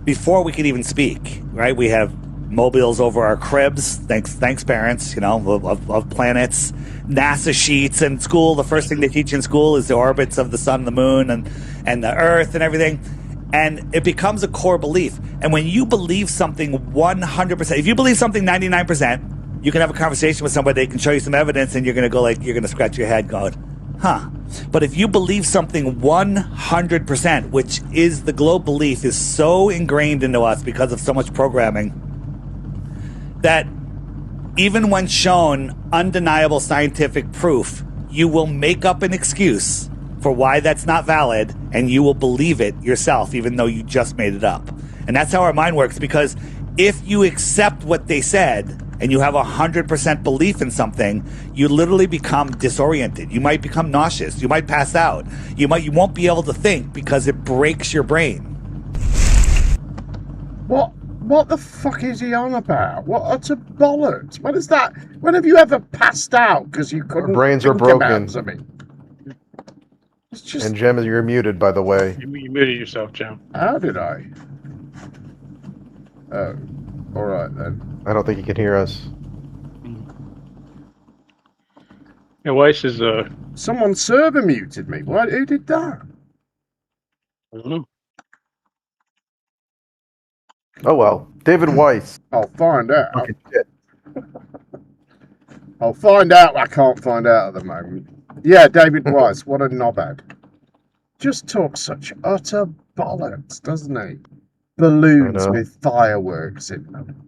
before we can even speak, right? We have mobiles over our cribs. Thanks, parents, of planets. NASA sheets in school. The first thing they teach in school is the orbits of the sun, the moon, and the Earth and everything. And it becomes a core belief. And when you believe something 100%, if you believe something 99%, you can have a conversation with somebody, they can show you some evidence, and you're going to go you're going to scratch your head going, huh. But if you believe something 100%, which is the globe belief, is so ingrained into us because of so much programming, that even when shown undeniable scientific proof, you will make up an excuse for why that's not valid, and you will believe it yourself, even though you just made it up. And that's how our mind works, because if you accept what they said and you have 100% belief in something, you literally become disoriented. You might become nauseous. You might pass out. You won't be able to think because it breaks your brain. What the fuck is he on about? What utter bollocks? When is that? When have you ever passed out because you couldn't? Our brains are think broken. about something? It's just... And Jem, you're muted, by the way. You muted yourself, Jem. How did I? Oh, all right then. I don't think he can hear us. Yeah, Weiss is Someone server muted me. Who did that? I don't know. Oh well, David Weiss. I'll find out. I'll find out. I can't find out at the moment. Yeah, David Weiss. What a knobhead. Just talks such utter bollocks, doesn't he? Balloons with fireworks in them.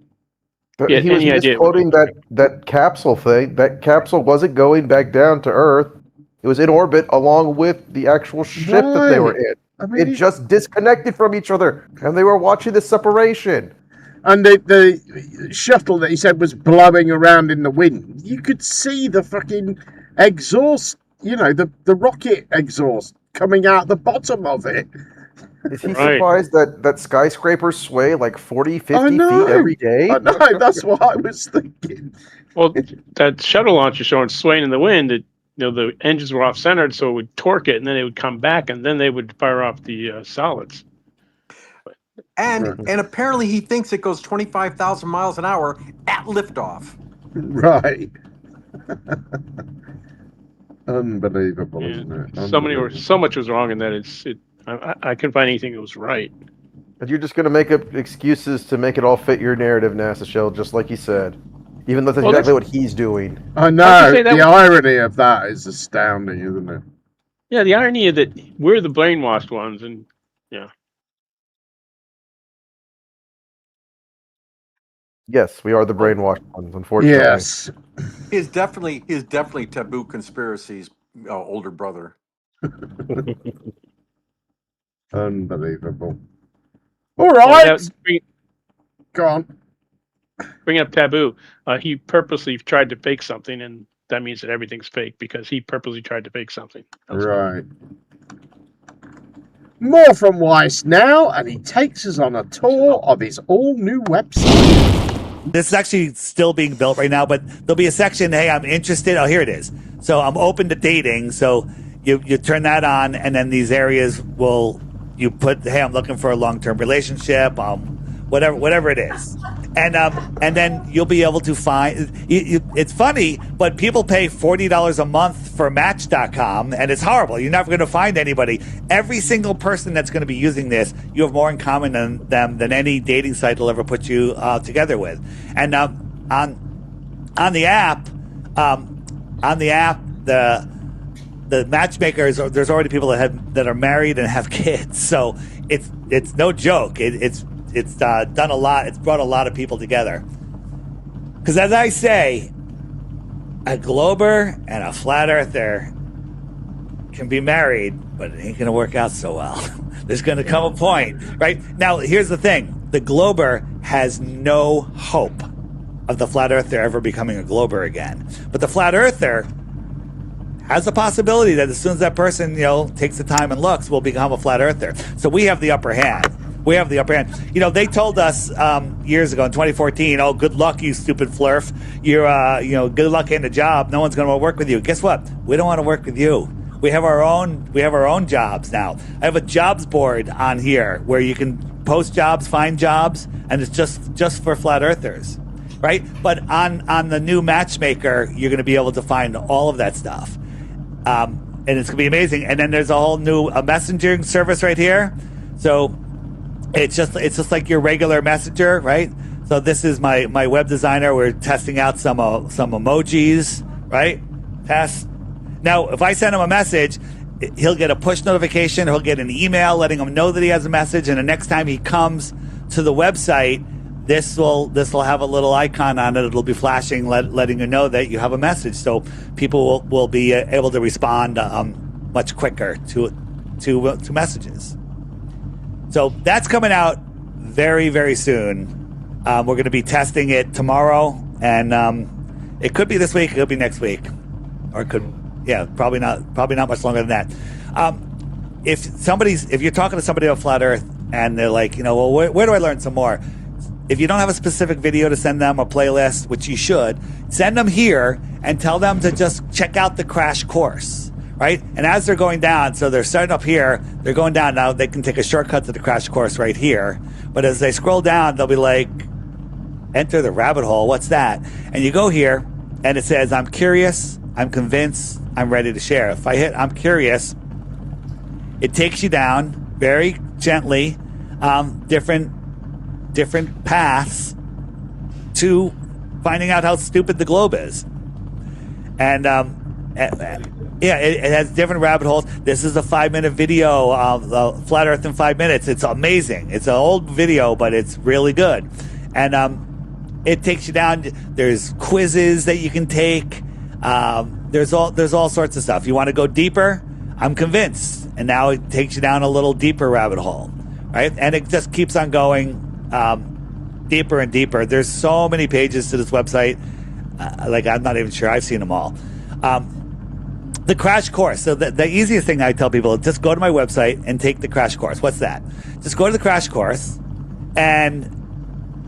But he was misquoting that capsule thing. That capsule wasn't going back down to Earth. It was in orbit along with the actual ship that they were in. I mean, it just disconnected from each other, and they were watching the separation. And the shuttle that he said was blowing around in the wind, you could see the fucking exhaust, the rocket exhaust coming out the bottom of it. Is he surprised that skyscrapers sway like 40, 50 feet every day? I know, that's what I was thinking. Well, that shuttle launcher showing swaying in the wind, the engines were off-centered, so it would torque it, and then it would come back, and then they would fire off the solids. And apparently he thinks it goes 25,000 miles an hour at liftoff. Right. Unbelievable, isn't it? So much was wrong in that I couldn't find anything that was right. And you're just going to make up excuses to make it all fit your narrative, NASA Shell, just like he said. Even though that's exactly what he's doing. I know. The irony of that is astounding, isn't it? Yeah, the irony of that we're the brainwashed ones, and yeah. Yes, we are the brainwashed ones, unfortunately. Yes. He is definitely Taboo Conspiracy's older brother. Unbelievable. All right. Go on. Bring up Taboo. He purposely tried to fake something, and that means that everything's fake because he purposely tried to fake something. Right. More from Weiss now, and he takes us on a tour of his all-new website. This is actually still being built right now, but there'll be a section, hey, I'm interested. Oh, here it is. So I'm open to dating. So you turn that on, and then these areas you put, hey, I'm looking for a long-term relationship, whatever it is. And then you'll be able to find, it's funny, but people pay $40 a month for Match.com, and it's horrible. You're never going to find anybody. Every single person that's going to be using this, you have more in common than any dating site will ever put you together with. And on the app, the matchmakers, there's already people that are married and have kids. So it's no joke. It's done a lot. It's brought a lot of people together. Because as I say, a glober and a flat earther can be married, but it ain't going to work out so well. There's going to come a point, right? Now, here's the thing. The glober has no hope of the flat earther ever becoming a glober again. But the flat earther has the possibility that as soon as that person, takes the time and looks, will become a flat earther. So we have the upper hand. We have the upper hand. They told us years ago in 2014, oh, good luck, you stupid flurf. You're, good luck getting a job. No one's going to work with you. Guess what? We don't want to work with you. We have our own jobs now. I have a jobs board on here where you can post jobs, find jobs, and it's just for flat earthers, right? But on the new Matchmaker, you're going to be able to find all of that stuff. And it's going to be amazing. And then there's a whole new messaging service right here. So it's just like your regular messenger, right? So this is my web designer. We're testing out some emojis, right? Test. Now, if I send him a message, he'll get a push notification. He'll get an email letting him know that he has a message. And the next time he comes to the website, this will have a little icon on it. It'll be flashing, letting you know that you have a message. So people will be able to respond much quicker to messages. So that's coming out very, very soon. We're going to be testing it tomorrow, and it could be this week. It could be next week, or it could, probably not much longer than that. If you're talking to somebody on Flat Earth and they're like, well, where do I learn some more? If you don't have a specific video to send them, a playlist, which you should, send them here and tell them to just check out the crash course. Right? And as they're going down, so they're starting up here, they're going down now, they can take a shortcut to the crash course right here. But as they scroll down, they'll be like, enter the rabbit hole. What's that? And you go here, and it says, I'm curious, I'm convinced, I'm ready to share. If I hit I'm curious, it takes you down very gently, different paths to finding out how stupid the globe is. And it has different rabbit holes. This is a 5-minute video of Flat Earth in 5 minutes. It's amazing. It's an old video, but it's really good. And it takes you down. There's quizzes that you can take. There's all sorts of stuff. You want to go deeper? I'm convinced. And now it takes you down a little deeper rabbit hole, right? And it just keeps on going deeper and deeper. There's so many pages to this website. I'm not even sure I've seen them all. The crash course. So the easiest thing I tell people is just go to my website and take the crash course. What's that? Just go to the crash course and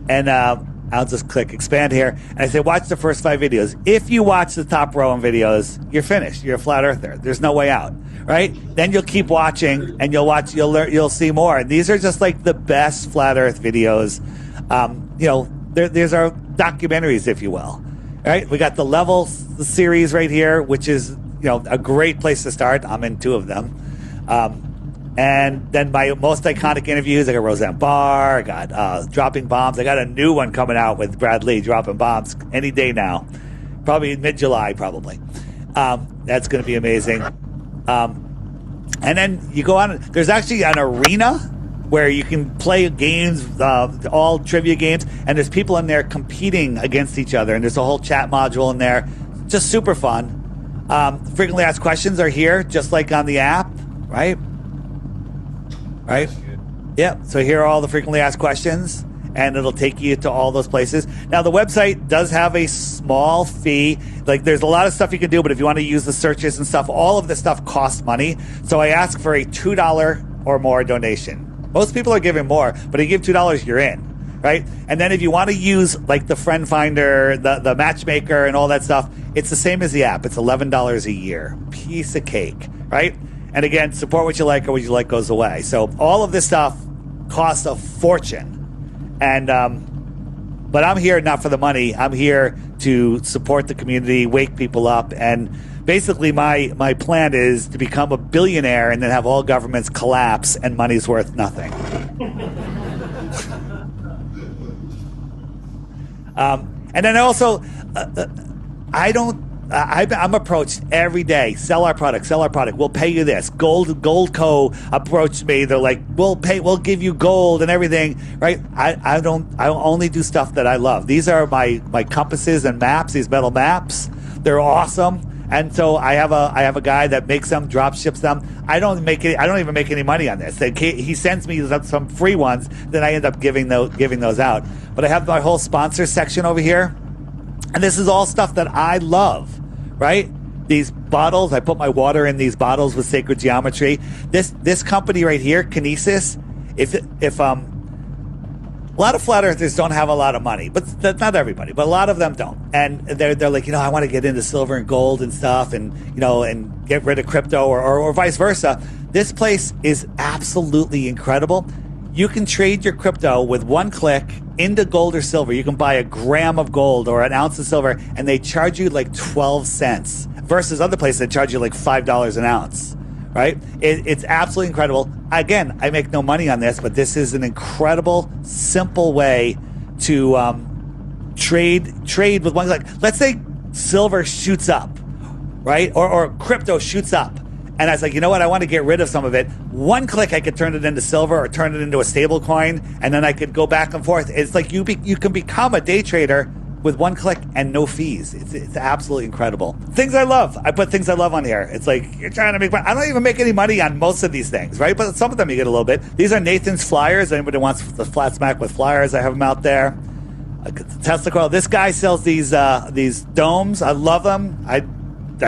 I'll just click expand here. And I say, watch the first 5 videos. If you watch the top row of videos, you're finished. You're a flat earther. There's no way out, right? Then you'll keep watching and you'll learn, you'll see more. And these are just like the best flat earth videos. These are documentaries, if you will, right? We got the series right here, which is, a great place to start. I'm in 2 of them. And then my most iconic interviews, I got Roseanne Barr, I got Dropping Bombs. I got a new one coming out with Brad Lee, Dropping Bombs, any day now. Probably mid-July, probably. That's going to be amazing. And then you go on, there's actually an arena where you can play games, all trivia games, and there's people in there competing against each other, and there's a whole chat module in there. Just super fun. Frequently asked questions are here, just like on the app, right? Right? Yeah. So here are all the frequently asked questions, and it'll take you to all those places. Now, the website does have a small fee. Like, there's a lot of stuff you can do, but if you want to use the searches and stuff, all of this stuff costs money. So I ask for a $2 or more donation. Most people are giving more, but if you give $2, you're in, right? And then if you want to use like the friend finder, the matchmaker, and all that stuff, it's the same as the app. It's $11 a year. Piece of cake, right? And again, support what you like, or what you like goes away. So all of this stuff costs a fortune. And but I'm here not for the money. I'm here to support the community, wake people up, and basically my plan is to become a billionaire and then have all governments collapse and money's worth nothing. And then also, I'm approached every day. Sell our product. We'll pay you this. Gold Co. approached me. They're like, we'll give you gold and everything, right? I only do stuff that I love. These are my compasses and maps. These metal maps. They're awesome. And so I have a guy that makes them, drop ships them. I don't even make any money on this. He sends me some free ones. Then I end up giving those out. But I have my whole sponsor section over here. And this is all stuff that I love, right? These bottles, I put my water in these bottles with sacred geometry. This company right here, Kinesis, if a lot of flat earthers don't have a lot of money, but that's not everybody, but a lot of them don't. And they're like, I want to get into silver and gold and stuff, and and get rid of crypto or vice versa. This place is absolutely incredible. You can trade your crypto with one click into gold or silver. You can buy a gram of gold or an ounce of silver, and they charge you like 12 cents versus other places that charge you like $5 an ounce, right? It's absolutely incredible. Again, I make no money on this, but this is an incredible, simple way to trade with one click. Let's say silver shoots up, right? Or crypto shoots up. And I was like, you know what? I want to get rid of some of it. One click, I could turn it into silver or turn it into a stable coin, and then I could go back and forth. It's like you can become a day trader with one click and no fees. It's absolutely incredible. Things I love. I put things I love on here. It's like, you're trying to make money. I don't even make any money on most of these things, right? But some of them you get a little bit. These are Nathan's flyers. Anybody wants the flat smack with flyers, I have them out there. Tesla coil. This guy sells these domes. I love them. I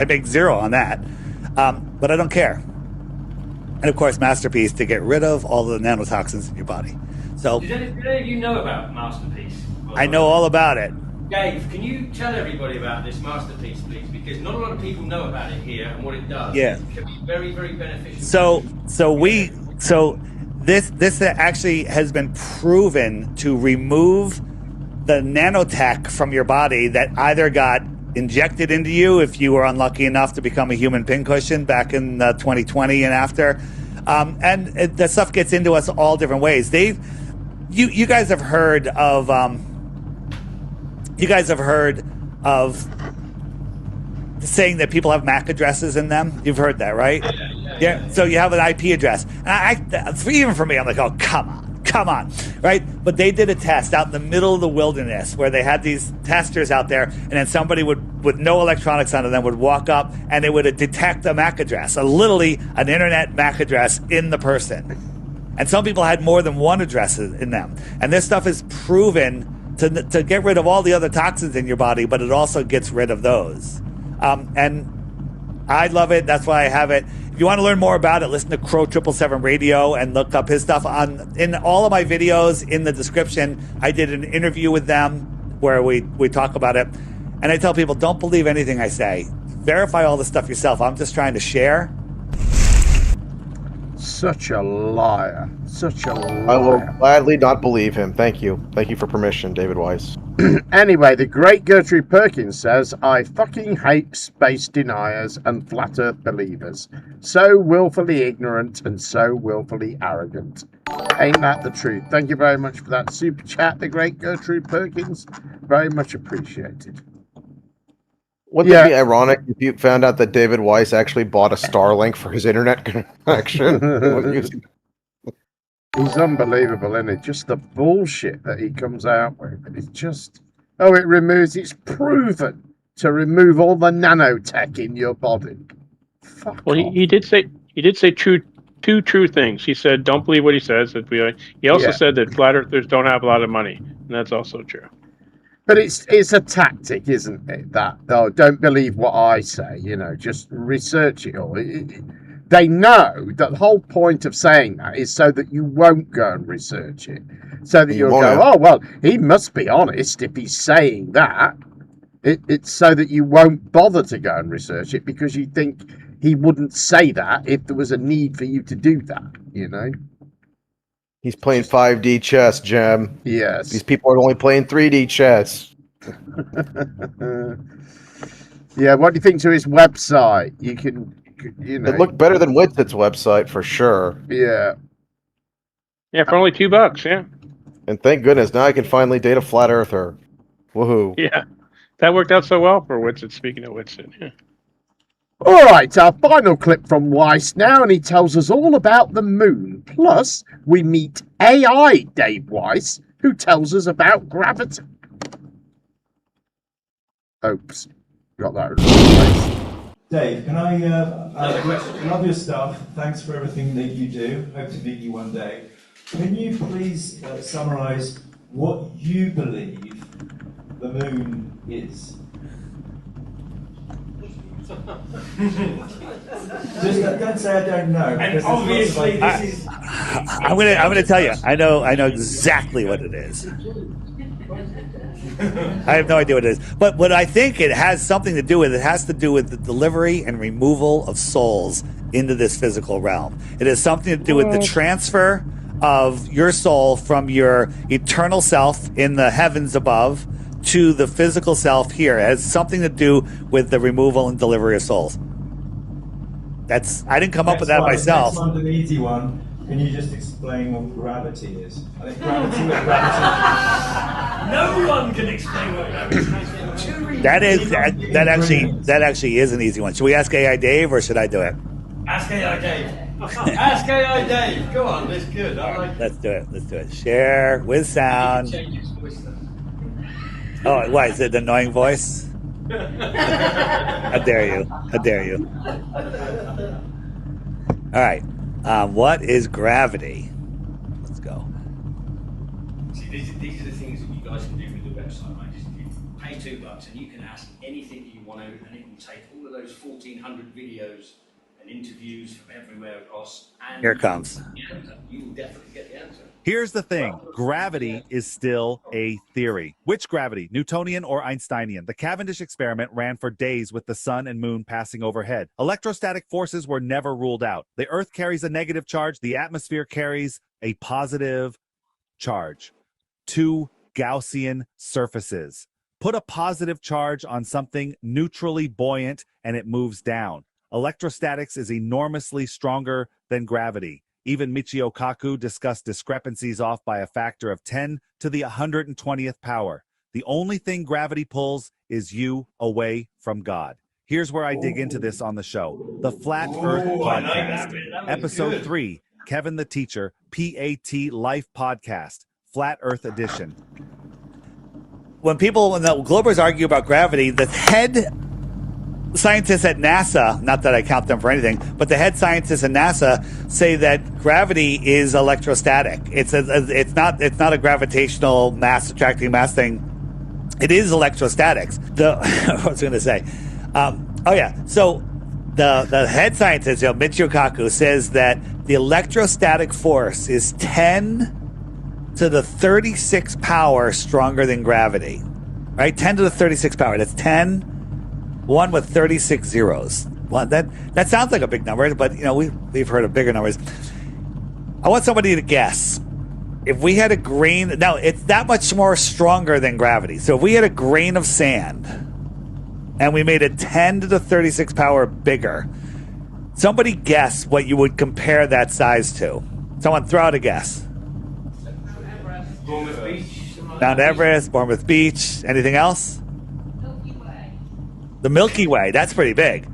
make zero on that. But I don't care. And of course, Masterpiece to get rid of all the nanotoxins in your body. So, Did any of you know about Masterpiece? I know all about it. Dave, can you tell everybody about this Masterpiece, please? Because not a lot of people know about it here and what it does. Yeah. It can be very, very beneficial. So this actually has been proven to remove the nanotech from your body that either got injected into you if you were unlucky enough to become a human pincushion back in 2020 and after, and that stuff gets into us all different ways. You guys have heard of saying that people have MAC addresses in them. You've heard that, right? Yeah. So you have an IP address. And even for me, I'm like, oh, come on, right? But they did a test out in the middle of the wilderness where they had these testers out there, and then somebody with no electronics on them would walk up and it would detect a MAC address, literally an internet MAC address in the person. And some people had more than one address in them. And this stuff is proven to get rid of all the other toxins in your body, but it also gets rid of those. And I love it. That's why I have it. If you want to learn more about it, listen to Crow 777 Radio and look up his stuff. In all of my videos in the description, I did an interview with them where we talk about it. And I tell people, don't believe anything I say. Verify all the stuff yourself. I'm just trying to share. Such a liar. Such a liar. I will gladly not believe him. Thank you. Thank you for permission, David Weiss. Anyway, the great Gertrude Perkins says, I fucking hate space deniers and flat earth believers. So willfully ignorant and so willfully arrogant. Ain't that the truth? Thank you very much for that super chat, the great Gertrude Perkins. Very much appreciated. Wouldn't it be ironic if you found out that David Weiss actually bought a Starlink for his internet connection? He's unbelievable, isn't it? Just the bullshit that he comes out with. It's just, it's proven to remove all the nanotech in your body. Well, he did say two true things. He said, don't believe what he says. He also said that flat earthers don't have a lot of money, and that's also true. But it's a tactic, isn't it? That, don't believe what I say, just research it all. They know that the whole point of saying that is so that you won't go and research it. So that you'll go, oh, well, he must be honest if he's saying that. It's so that you won't bother to go and research it because you think he wouldn't say that if there was a need for you to do that, He's playing 5D chess, Jem. Yes. These people are only playing 3D chess. Yeah, what do you think to his website? You can It looked better than Witset's website for sure. Yeah. Yeah, for only $2, yeah. And thank goodness, now I can finally date a flat earther. Woohoo. Yeah. That worked out so well for Witset, speaking of Witset, yeah. All right, our final clip from Weiss now, and he tells us all about the moon. Plus, we meet AI Dave Weiss, who tells us about gravity. Oops, got that right. Dave, can I love your stuff. Thanks for everything that you do. Hope to meet you one day. Can you please summarize what you believe the moon is? Just don't say I don't know. And obviously, this is. I'm gonna tell you. I know exactly what it is. I have no idea what it is, but what I think it has something to do with, it has to do with the delivery and removal of souls into this physical realm. It has something to do with the transfer of your soul from your eternal self in the heavens above to the physical self here. It has something to do with the removal and delivery of souls. I didn't come up with that myself. Next one's an easy one. Can you just explain what gravity is? I think gravity. No one can explain what gravity is. That actually is an easy one. Should we ask AI Dave or should I do it? Ask AI Dave. Ask AI Dave. Go on, that's good. I like Let's do it. Share with sound. Oh, why is it the annoying voice? How dare you? All right. What is gravity? Let's go. See, these are the things that you guys can do with the website, mate. Just you pay $2 and you can ask anything that you want to, and it will take all of those 1,400 videos and interviews from everywhere across. And Here it comes. You will definitely get the answer. Here's the thing. Gravity is still a theory. Which gravity? Newtonian or Einsteinian? The Cavendish experiment ran for days with the sun and moon passing overhead. Electrostatic forces were never ruled out. The Earth carries a negative charge. The atmosphere carries a positive charge. 2 Gaussian surfaces. Put a positive charge on something neutrally buoyant and it moves down. Electrostatics is enormously stronger than gravity. Even Michio Kaku discussed discrepancies off by a factor of 10 to the 120th power. The only thing gravity pulls is you away from God. Here's where I dig into this on the show. The Flat Earth Podcast. Episode 3, Kevin the Teacher, PAT Life Podcast, Flat Earth Edition. When the Globers argue about gravity, the head scientists at NASA, not that I count them for anything, but the head scientists at NASA say that gravity is electrostatic. It's not a gravitational mass attracting mass thing. It is electrostatics. I was going to say, so the head scientist, Michio Kaku, says that the electrostatic force is 10 to the 36 power stronger than gravity. Right? 10 to the 36 power. That's 10, 1 with 36 zeros. Well, that sounds like a big number, but we've heard of bigger numbers. I want somebody to guess. If we had a grain, now it's that much more stronger than gravity. So if we had a grain of sand and we made it 10 to the 36 power bigger, somebody guess what you would compare that size to. Someone throw out a guess. Bournemouth Beach. Mount Everest, Bournemouth Beach. Anything else? The Milky Way. That's pretty big.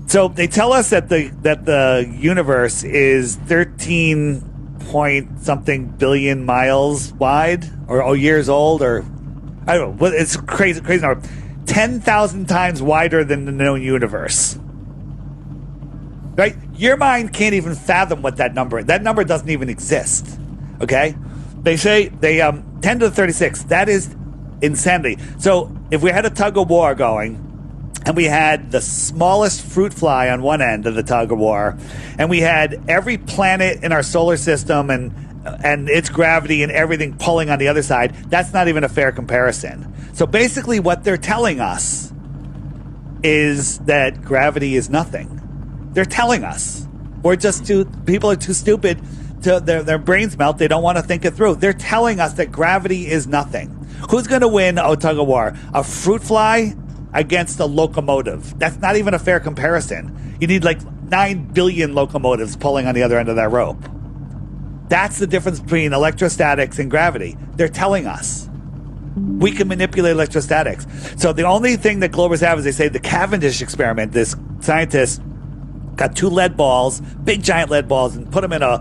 So they tell us that the universe is 13 point something billion miles wide or years old, or I don't know. It's crazy number. 10,000 times wider than the known universe. Right? Your mind can't even fathom what that number. That number doesn't even exist. Okay? They say 10 to the 36. That is insanity. So if we had a tug of war going, and we had the smallest fruit fly on one end of the tug of war, and we had every planet in our solar system and its gravity and everything pulling on the other side, that's not even a fair comparison. So basically what they're telling us is that gravity is nothing. They're telling us. People are too stupid to their brains melt. They don't want to think it through. They're telling us that gravity is nothing. Who's going to win a tug of war? A fruit fly against a locomotive? That's not even a fair comparison. You need like 9 billion locomotives pulling on the other end of that rope. That's the difference between electrostatics and gravity. They're telling us. We can manipulate electrostatics. So the only thing that Globers have is they say the Cavendish experiment, this scientist got 2 lead balls, big giant lead balls, and put them in a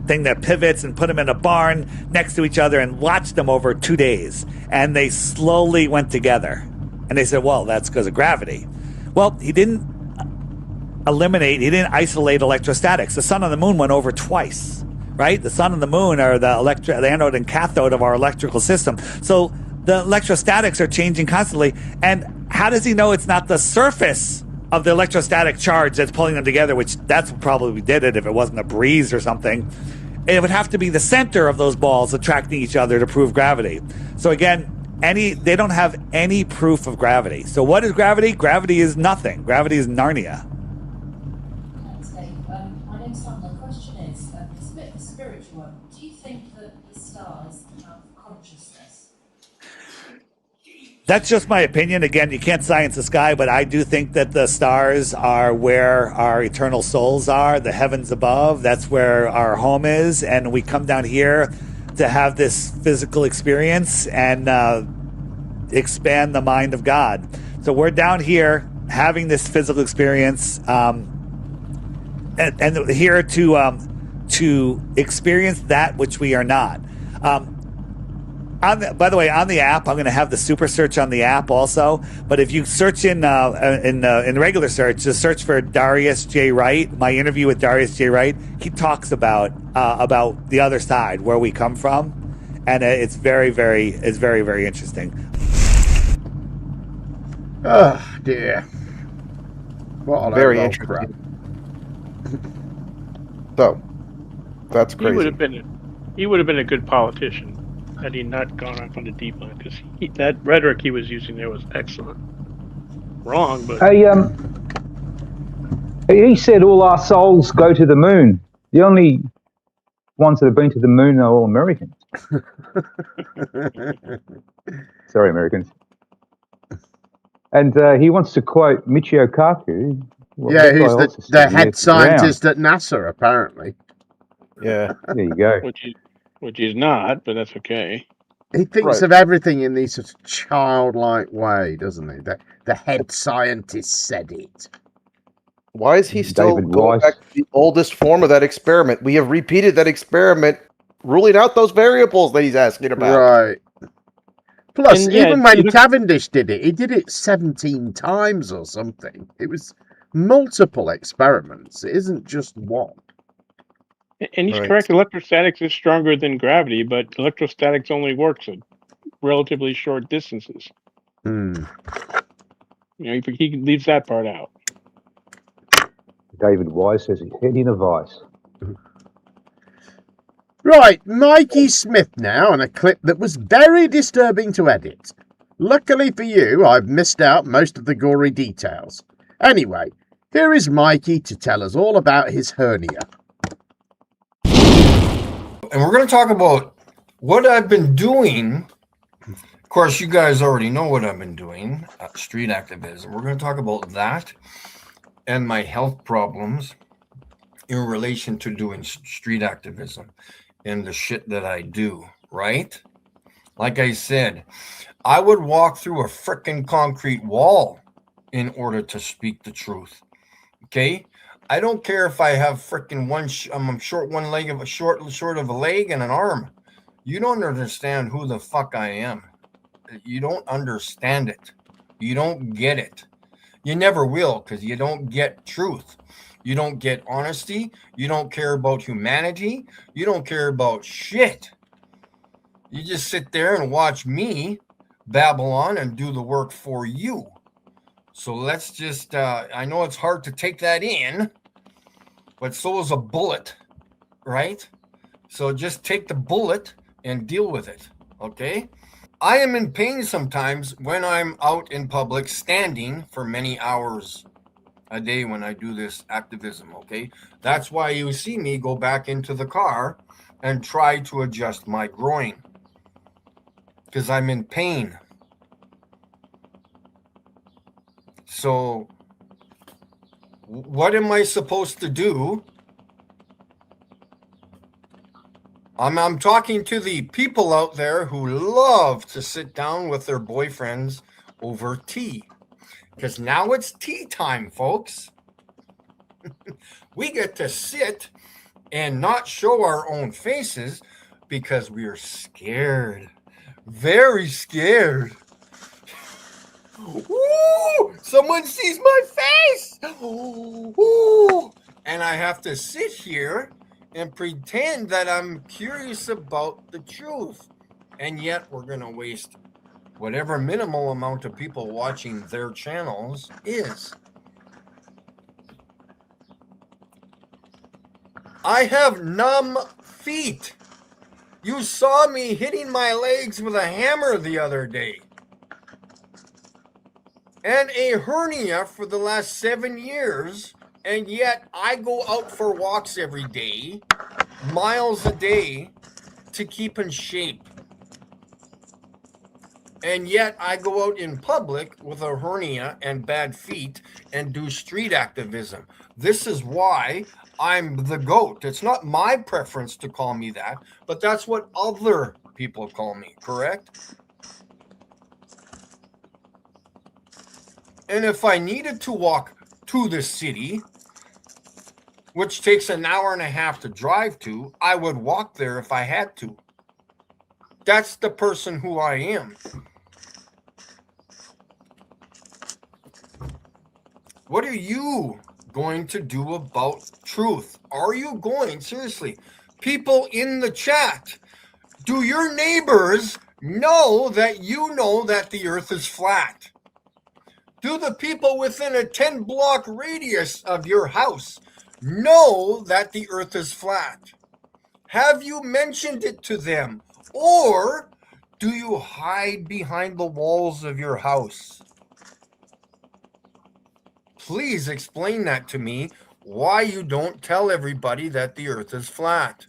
thing that pivots and put them in a barn next to each other and watched them over 2 days. And they slowly went together. And they said, well, that's because of gravity. Well, he didn't isolate electrostatics. The sun and the moon went over twice, right? The sun and the moon are the anode and cathode of our electrical system. So the electrostatics are changing constantly. And how does he know it's not the surface of the electrostatic charge that's pulling them together, which that's what probably did it if it wasn't a breeze or something. It would have to be the center of those balls attracting each other to prove gravity. So again, they don't have any proof of gravity. So what is gravity? Gravity is nothing. Gravity is Narnia. My name's Sam. My question is, it's a bit spiritual. Do you think that the stars have consciousness? That's just my opinion. Again, you can't science the sky, but I do think that the stars are where our eternal souls are, the heavens above. That's where our home is. And we come down here to have this physical experience and expand the mind of God. So we're down here having this physical experience and here to experience that which we are not. By the way, on the app, I'm going to have the super search on the app also. But if you search in regular search, just search for Darius J. Wright. My interview with Darius J. Wright, he talks about the other side, where we come from, and it's very, very interesting. Oh dear! What a very load of interesting. crap. So that's crazy. He would have been a good politician had he not gone off on the deep end, because that rhetoric he was using there was excellent. Wrong, but he said all our souls go to the moon. The only ones that have been to the moon are all Americans. Sorry, Americans. And he wants to quote Michio Kaku. Yeah, who's the head scientist at NASA, apparently. Yeah, there you go. Which he's not, but that's okay. He thinks of everything in this sort of childlike way, doesn't he? The head scientist said it. Why is he still going back to the oldest form of that experiment? We have repeated that experiment, ruling out those variables that he's asking about. Right. Plus, even when Cavendish did it, he did it 17 times or something. It was multiple experiments. It isn't just one. And he's correct. Electrostatics is stronger than gravity, but electrostatics only works at relatively short distances. He leaves that part out. David Weiss has his head in a vice. Right, Mikey Smith now, and a clip that was very disturbing to edit. Luckily for you, I've missed out most of the gory details. Anyway, here is Mikey to tell us all about his hernia. And we're going to talk about what I've been doing. Of course, you guys already know what I've been doing, street activism. We're going to talk about that and my health problems in relation to doing street activism and the shit that I do, right? Like I said, I would walk through a frickin' concrete wall in order to speak the truth. Okay? I don't care if I have frickin' I'm short one leg of a short of a leg and an arm. You don't understand who the fuck I am. You don't understand it. You don't get it. You never will, because you don't get truth. You don't get honesty. You don't care about humanity. You don't care about shit. You just sit there and watch me babble on and do the work for you. So let's just, I know it's hard to take that in, but so is a bullet, right? So just take the bullet and deal with it, okay? I am in pain sometimes when I'm out in public standing for many hours a day when I do this activism, okay? That's why you see me go back into the car and try to adjust my groin, because I'm in pain. So what am I supposed to do? I'm talking to the people out there who love to sit down with their boyfriends over tea. Because now it's tea time, folks. We get to sit and not show our own faces because we are scared. Very scared. Ooh, someone sees my face. Ooh, and I have to sit here and pretend that I'm curious about the truth. And yet we're going to waste whatever minimal amount of people watching their channels is. I have numb feet. You saw me hitting my legs with a hammer the other day. And a hernia for the last 7 years. And yet I go out for walks every day, miles a day, to keep in shape. And yet I go out in public with a hernia and bad feet and do street activism. This is why I'm the GOAT. It's not my preference to call me that, but that's what other people call me, correct? And if I needed to walk to the city, which takes an hour and a half to drive to, I would walk there if I had to. That's the person who I am. What are you going to do about truth? Are you going, seriously, people in the chat, do your neighbors know that you know that the earth is flat? Do the people within a 10-block radius of your house know that the earth is flat? Have you mentioned it to them? Or do you hide behind the walls of your house? Please explain that to me, why you don't tell everybody that the earth is flat.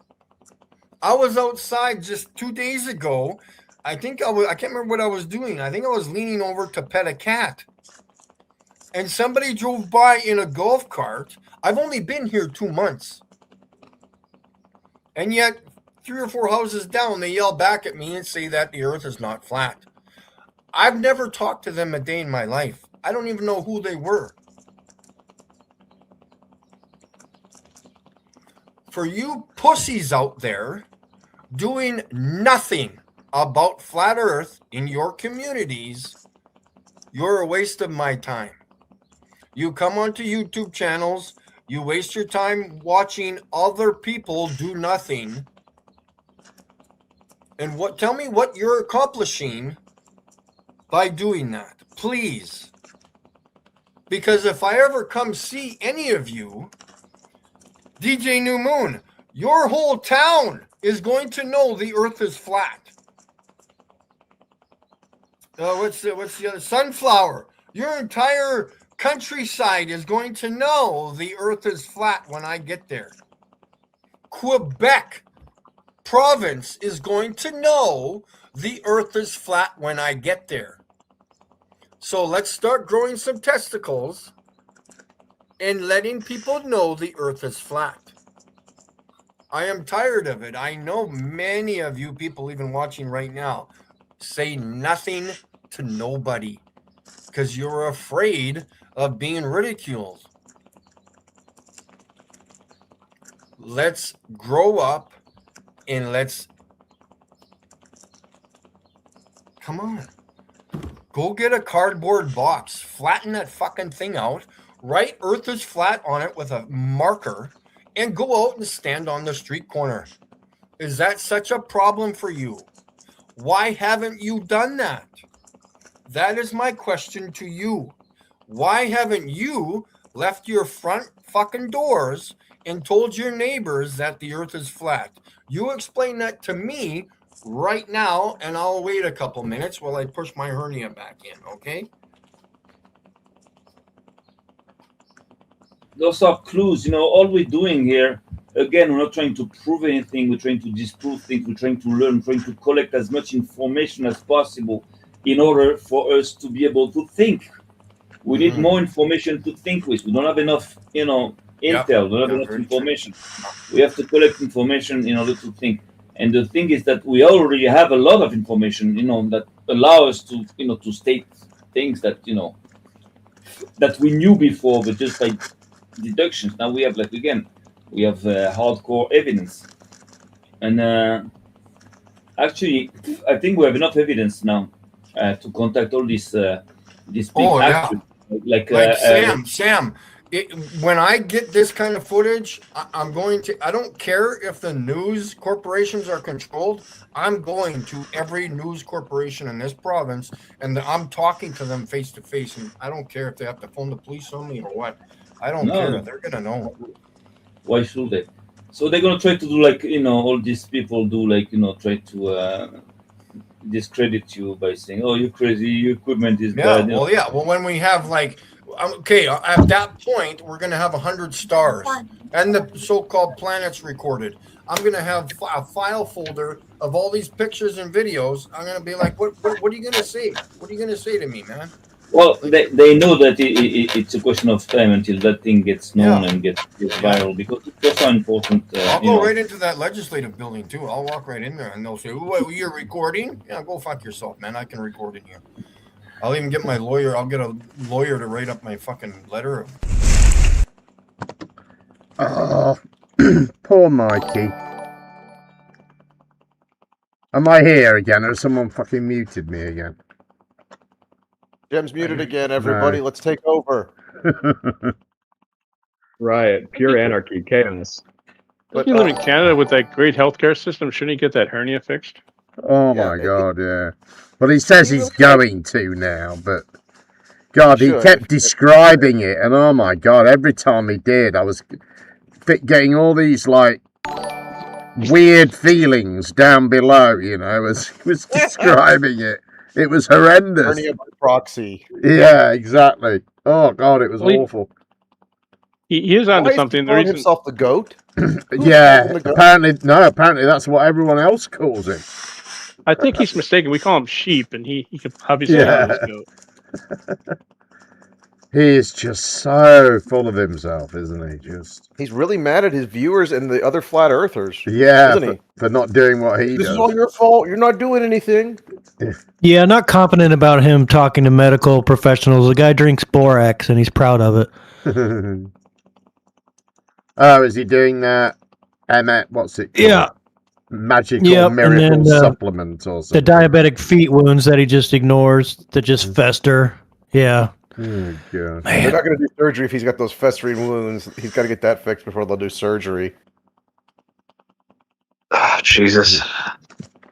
I was outside just 2 days ago. I can't remember what I was doing. I think I was leaning over to pet a cat. And somebody drove by in a golf cart. I've only been here 2 months. And yet, 3 or 4 houses down, they yell back at me and say that the earth is not flat. I've never talked to them a day in my life. I don't even know who they were. For you pussies out there doing nothing about flat earth in your communities, you're a waste of my time. You come onto YouTube channels, you waste your time watching other people do nothing. And tell me what you're accomplishing by doing that, please. Because if I ever come see any of you, DJ New Moon, your whole town is going to know the Earth is flat. What's the other? Sunflower. Your entire countryside is going to know the Earth is flat when I get there. Quebec province is going to know the Earth is flat when I get there. So let's start growing some testicles and letting people know the Earth is flat. I am tired of it. I know many of you people, even watching right now, say nothing to nobody because you're afraid of being ridiculed. Let's grow up and let's come on. Go get a cardboard box, flatten that fucking thing out, write Earth is flat on it with a marker, and go out and stand on the street corner. Is that such a problem for you? Why haven't you done that? That is my question to you. Why haven't you left your front fucking doors and told your neighbors that the Earth is flat? You explain that to me right now, and I'll wait a couple minutes while I push my hernia back in, okay? Those are clues. All we're doing here, again, we're not trying to prove anything. We're trying to disprove things. We're trying to learn, trying to collect as much information as possible in order for us to be able to think. We need more information to think with. We don't have enough, intel. We don't have enough information. We have to collect information in order to think. And the thing is that we already have a lot of information, that allow us to, to state things that, that we knew before, but just by deductions. Now we have, we have hardcore evidence. And actually, I think we have enough evidence now to contact all these big actors. Sam, when I get this kind of footage, I don't care if the news corporations are controlled. I'm going to every news corporation in this province, and I'm talking to them face to face, and I don't care if they have to phone the police on me or what. I don't care. They're going to know. Why should they? So they're going to try to do all these people do, try to discredit you by saying, oh, you're crazy, your equipment is bad. Well, when we have okay, at that point, we're going to have 100 stars and the so-called planets recorded. I'm going to have a file folder of all these pictures and videos. I'm going to be like, what are you going to say? What are you going to say to me, man? Well, they know that it's a question of time until that thing gets known and gets viral, because it's so important. I'll go right into that legislative building, too. I'll walk right in there, and they'll say, "What, you're recording?" Yeah, go fuck yourself, man. I can record in here. I'll even get my lawyer. I'll get a lawyer to write up my fucking letter. Oh, poor Mikey. Am I here again, or has someone fucking muted me again? Jem's muted again, everybody. Let's take over. Riot, pure anarchy, chaos. But you live in Canada with that great healthcare system. Shouldn't he get that hernia fixed? Oh my God, yeah. Well, he says he's going to now, but God, he kept describing it, and oh my God, every time he did, I was getting all these weird feelings down below, as he was describing it. It was horrendous. Hernia by proxy. Yeah, exactly. Oh God, it was awful. He is onto something. He called himself the goat. Yeah, apparently that's what everyone else calls him. I think he's mistaken. We call him sheep, and he could obviously call his goat. He is just so full of himself, isn't he? He's really mad at his viewers and the other flat earthers. Yeah, isn't he? For not doing what he does. This is all your fault. You're not doing anything. Yeah, not confident about him talking to medical professionals. The guy drinks borax, and he's proud of it. Oh, is he doing that? What's it called? Yeah. Magical miracle supplement or something. The diabetic feet wounds that he just ignores, that just fester. Yeah. Oh, God. They're not going to do surgery if he's got those festering wounds. He's got to get that fixed before they'll do surgery. Oh, Jesus.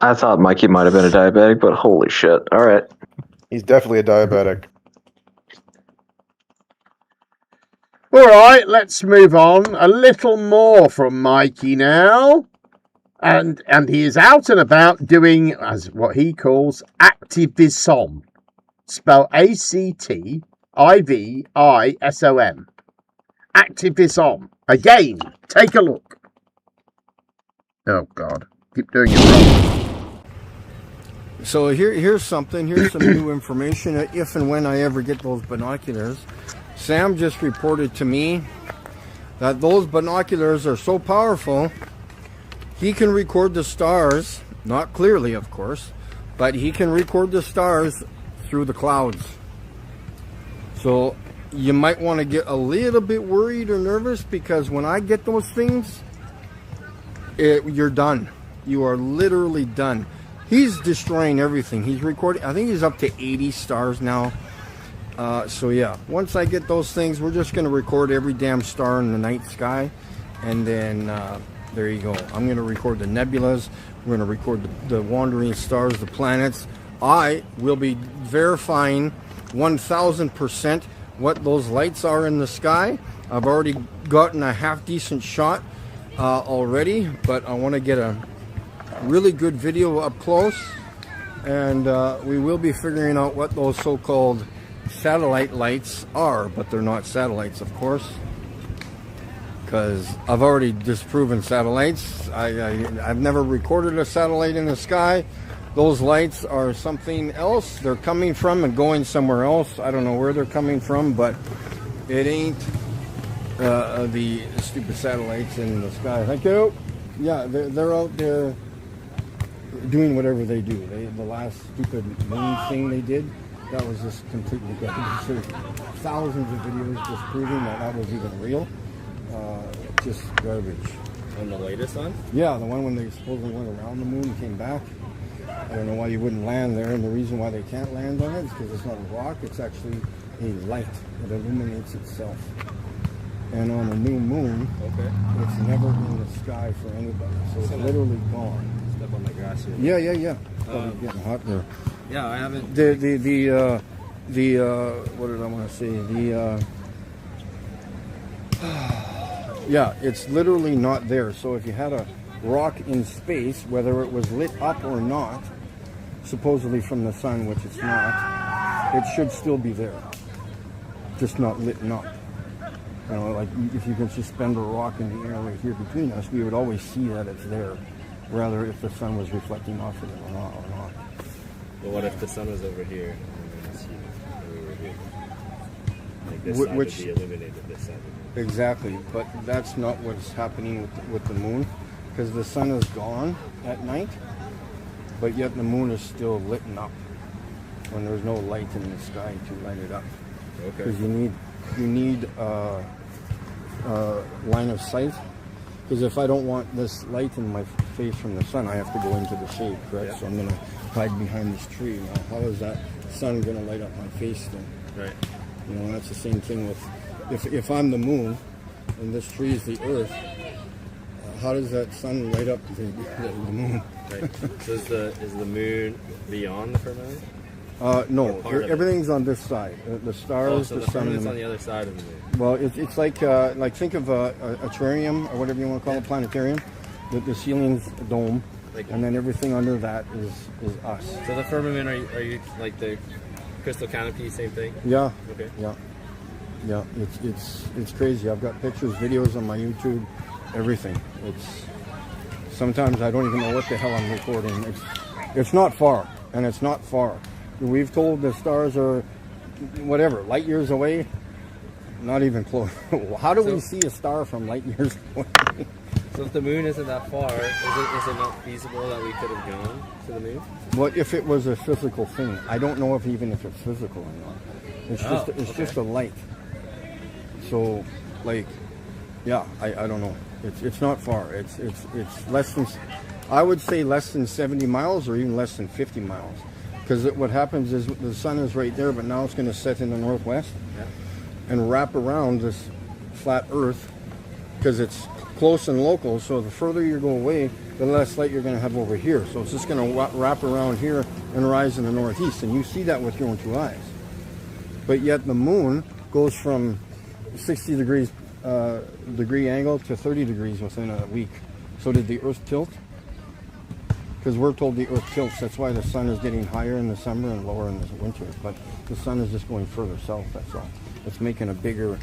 I thought Mikey might have been a diabetic, but holy shit. All right. He's definitely a diabetic. All right, let's move on. A little more from Mikey now. And he is out and about doing as what he calls activism. Spell ACTIVISOM. Activism. Again, take a look. Oh, God. Keep doing it wrong. So here's something. Here's some new information. If and when I ever get those binoculars, Sam just reported to me that those binoculars are so powerful, he can record the stars, not clearly, of course, but he can record the stars through the clouds. So you might want to get a little bit worried or nervous, because when I get those things, you're done. You are literally done. He's destroying everything. He's recording. I think he's up to 80 stars now. So yeah, once I get those things, we're just going to record every damn star in the night sky. And then there you go. I'm going to record the nebulas. We're going to record the wandering stars, the planets. I will be verifying 1000% what those lights are in the sky. I've already gotten a half decent shot already, but I want to get a really good video up close, and we will be figuring out what those so-called satellite lights are, but they're not satellites, of course, because I've already disproven satellites. I've never recorded a satellite in the sky. Those lights are something else. They're coming from and going somewhere else. I don't know where they're coming from, but it ain't the stupid satellites in the sky. Thank you. Yeah, they're out there doing whatever they do. The last stupid moon thing they did, that was just completely garbage. There's thousands of videos just proving that was even real. Just garbage. And the latest one? Yeah, the one when they supposedly went around the moon and came back. I don't know why you wouldn't land there, and the reason why they can't land on it is because it's not a rock, it's actually a light that illuminates itself. And on a new moon, it's never in the sky for anybody, so it's literally gone. Step on the grass here. Yeah. Probably getting hot there. Yeah, I haven't. What did I want to say? Yeah, it's literally not there. So if you had a rock in space, whether it was lit up or not, supposedly from the sun, which it's not, it should still be there, just not lit up. You know, like if you can suspend a rock in the air right here between us, we would always see that it's there, rather if the sun was reflecting off of it or not. Well, what if the sun was over here and we were here? Like this side Which would be illuminated, this side would be. Exactly, but that's not what's happening with the moon, because the sun is gone at night, but yet the moon is still lit up when there's no light in the sky to light it up. Okay. Because you need line of sight. Because if I don't want this light in my face from the sun, I have to go into the shade, correct? Yeah. So I'm going to hide behind this tree. Now, how is that sun going to light up my face then? Right. You know, that's the same thing with, if I'm the moon and this tree is the earth, how does that sun light up the moon? Right. So is the moon beyond the firmament? No, everything's on this side. The stars, so the sun, firmament's on the other side of the moon. Well, it's like think of a terrarium or whatever you want to call it, planetarium. The ceiling's a dome, and then everything under that is us. So the firmament, are you like the crystal canopy, same thing? Yeah. Okay. Yeah. It's crazy. I've got pictures, videos on my YouTube, everything. Sometimes I don't even know what the hell I'm recording. It's not far, and it's not far. We've told the stars are whatever, light years away. Not even close. How do we see a star from light years away? So if the moon isn't that far, is it not feasible that we could have gone to the moon? Well, if it was a physical thing, I don't know if it's physical or not. It's just a light. So, like, yeah, I don't know. It's not far. It's less than, I would say less than 70 miles or even less than 50 miles. Because what happens is the sun is right there, but now it's going to set in the northwest and wrap around this flat Earth, because it's close and local. So the further you go away, the less light you're going to have over here. So it's just going to wrap around here and rise in the northeast, and you see that with your own two eyes. But yet the moon goes from 60 degrees degree angle to 30 degrees within a week. So did the Earth tilt? Because we're told the Earth tilts. That's why the sun is getting higher in the summer and lower in the winter. But the sun is just going further south, that's all. It's making a bigger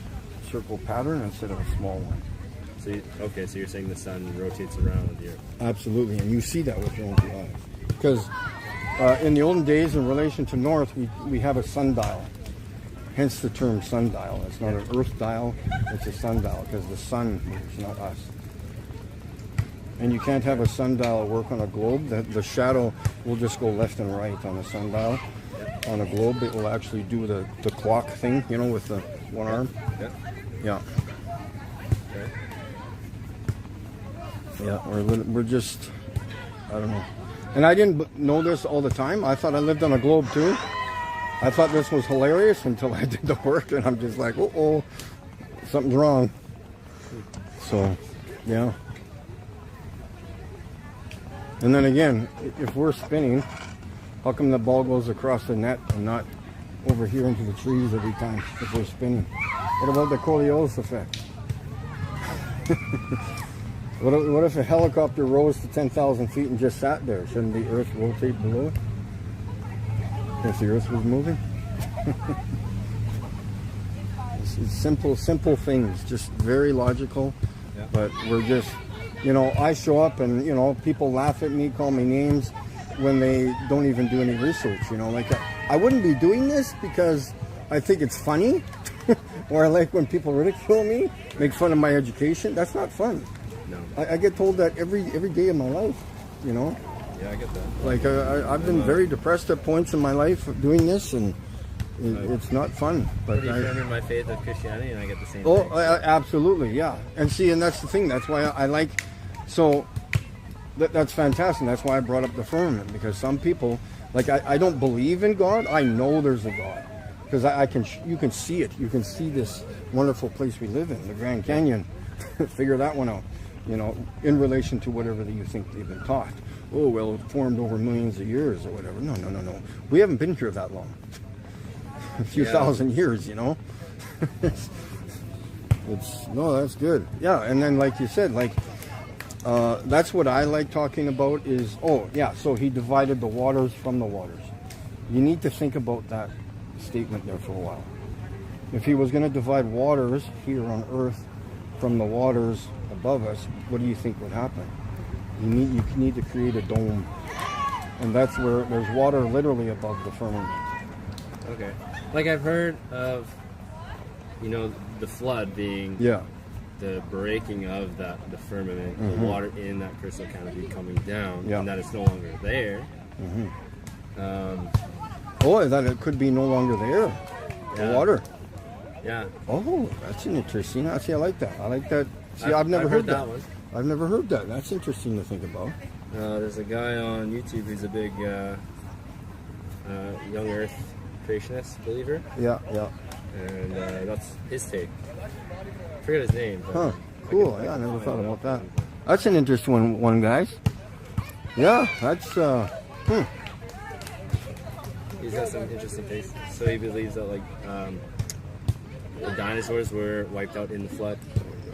circle pattern instead of a small one. So so you're saying the sun rotates around the Earth? Absolutely, and you see that with your own two eyes. Because in the olden days, in relation to north, we have a sundial. Hence the term sundial. It's not an earth dial, it's a sundial, because the sun moves, not us. And you can't have a sundial work on a globe. The shadow will just go left and right on a sundial. On a globe, it will actually do the clock thing, you know, with the one arm. Yeah. Yeah, we're just, I don't know. And I didn't know this all the time. I thought I lived on a globe too. I thought this was hilarious until I did the work, and I'm just like, uh-oh, something's wrong. So, yeah. And then again, if we're spinning, how come the ball goes across the net and not over here into the trees every time if we're spinning? What about the Coriolis effect? What if a helicopter rose to 10,000 feet and just sat there? Shouldn't the Earth rotate below it? If the Earth was moving? It's simple things, just very logical. Yeah. But we're just, you know, I show up and, you know, people laugh at me, call me names when they don't even do any research, you know. Like, I wouldn't be doing this because I think it's funny, or I like when people ridicule me, make fun of my education. That's not fun. No. I get told that every day of my life, you know. Yeah, I get that. Like, I've been very depressed at points in my life doing this, and it's not fun. But you in my faith of Christianity, and I get the same thing. thing. Absolutely, yeah. And see, and that's the thing. That's why I like. So that's fantastic. That's why I brought up the firmament, because some people, like, I don't believe in God. I know there's a God, because you can see it. You can see this wonderful place we live in, the Grand Canyon. Figure that one out. You know, in relation to whatever that you think they've been taught. Oh, well, it formed over millions of years or whatever. No. We haven't been here that long. A few thousand years, you know. No, that's good. Yeah, and then like you said, like, that's what I like talking about is, so he divided the waters from the waters. You need to think about that statement there for a while. If he was going to divide waters here on Earth from the waters above us, what do you think would happen? You need to create a dome, and that's where there's water literally above the firmament. Okay, like I've heard of, you know, the flood being the breaking of the firmament, the water in that crystal canopy coming down, and that it's no longer there. That it could be no longer there. The water. Yeah. Oh, that's an interesting. See, I like that. See, I've never heard that one. I've never heard that. That's interesting to think about. There's a guy on YouTube who's a big young Earth creationist believer. Yeah. And that's his take. I forget his name. Huh. Cool. I never thought about that. That's an interesting one, guys. Yeah, that's He's got some interesting takes. So he believes that, like, the dinosaurs were wiped out in the flood.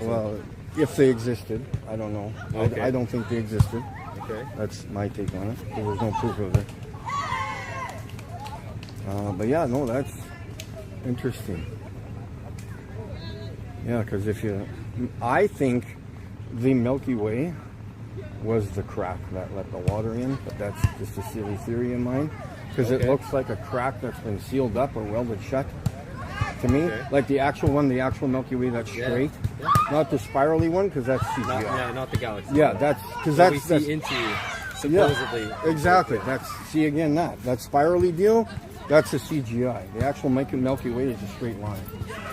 Well, if they existed, I don't know. Okay. I don't think they existed. Okay. That's my take on it. There was no proof of it. But yeah, no, that's interesting. Yeah, because I think the Milky Way was the crack that let the water in, but that's just a silly theory of mine. Because it looks like a crack that's been sealed up or welded shut. To me, like the actual Milky Way that's straight, not the spirally one, because that's CGI. Not the galaxy. Yeah, that's because that's we see into supposedly. Yeah, exactly. That spirally deal. That's a CGI. The actual Milky Way is a straight line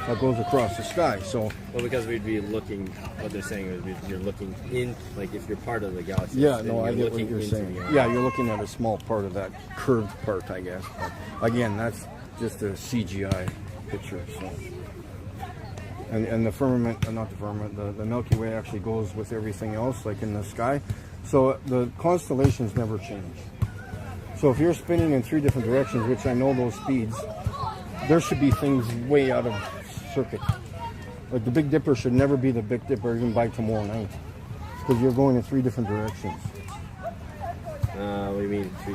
that goes across the sky. So, because we'd be looking. What they're saying is you're looking in, like if you're part of the galaxy. Yeah, no, I get what you're saying. Yeah, you're looking at a small part of that curved part, I guess. But again, that's just a CGI picture. So, and the firmament, not the firmament, the Milky Way actually goes with everything else, like in the sky. So the constellations never change. So if you're spinning in 3 different directions, which I know those speeds, there should be things way out of circuit. Like the Big Dipper should never be the Big Dipper even by tomorrow night, because you're going in 3 different directions. What do you mean, three